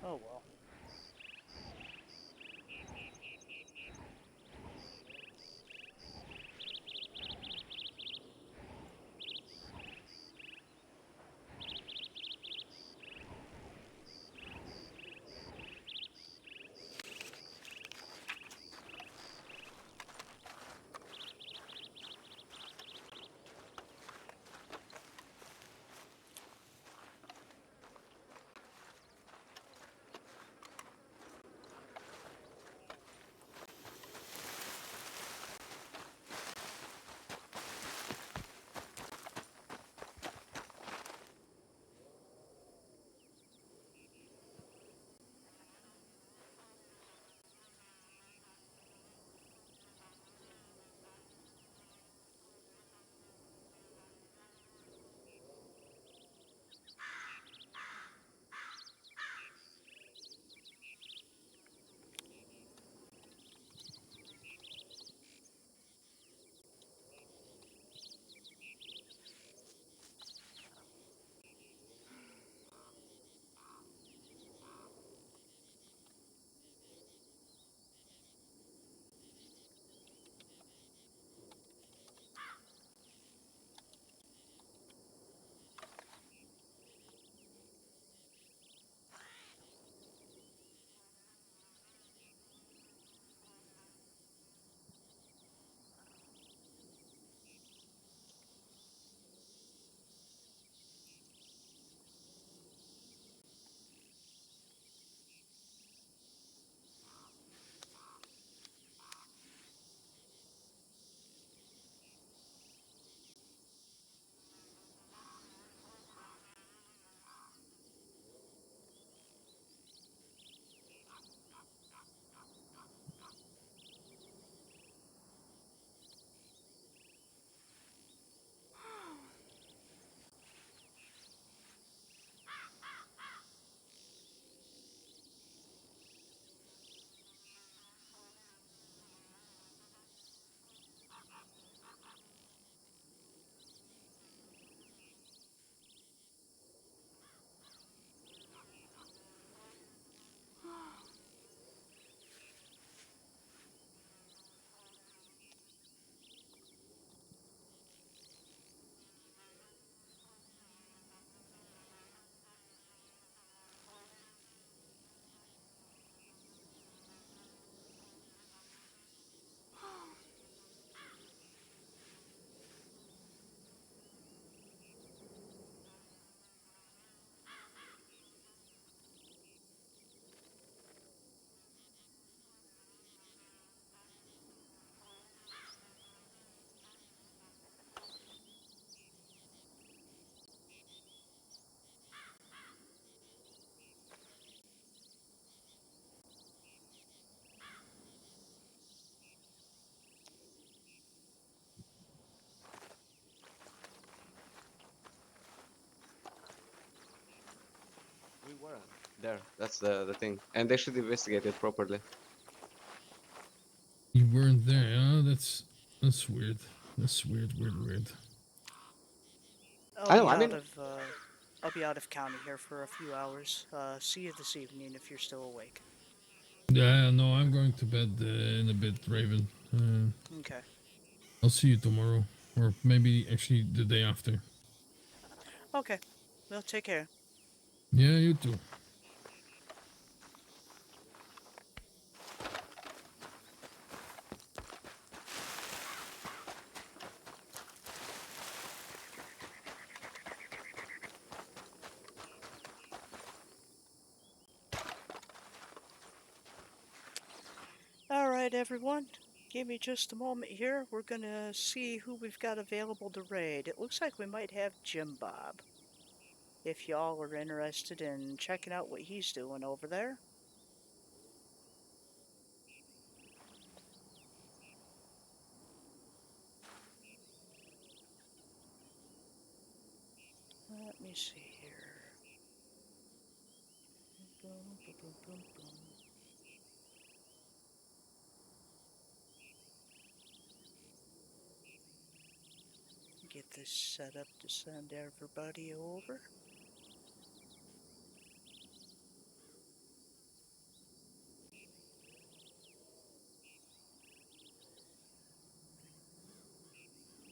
Oh well. We weren't there. That's the thing, and they should investigate it properly. You weren't there, huh? That's weird. That's weird. I'll I know. be I out mean, of I'll be out of county here for a few hours. See you this evening if you're still awake. Yeah, no, I'm going to bed in a bit, Raven. Okay. I'll see you tomorrow, or maybe actually the day after. Okay. Well, take care. Yeah, you too. right, everyone. Give me just a moment here. We're gonna see who we've got available to raid. It looks like we might have Jim Bob. If y'all are interested in checking out what he's doing over there. Let me see here. Boom, boom, boom, boom, boom. Get this set up to send everybody over.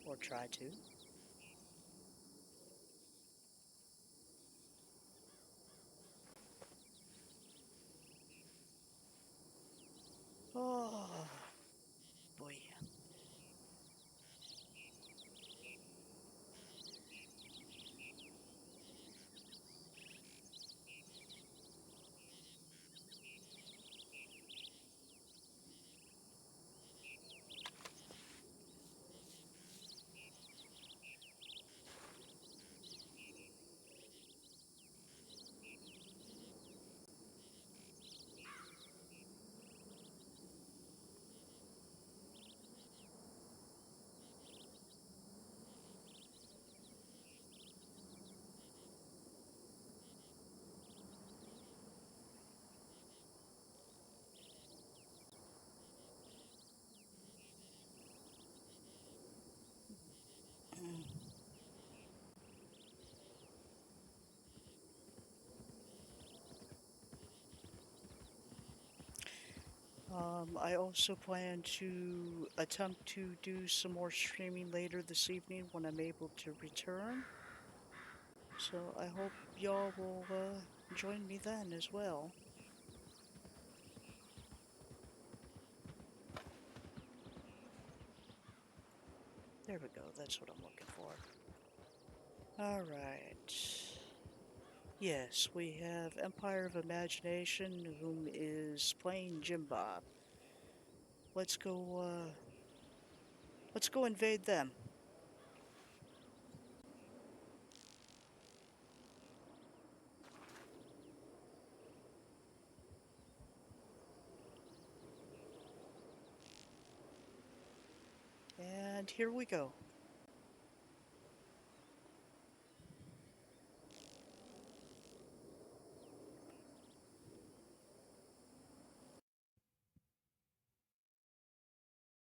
Or try to. Oh, boy. I also plan to attempt to do some more streaming later this evening when I'm able to return. So I hope y'all will join me then as well. There we go, that's what I'm looking for. Alright. Yes, we have Empire of Imagination, whom is playing Jim Bob. Let's go invade them. And here we go.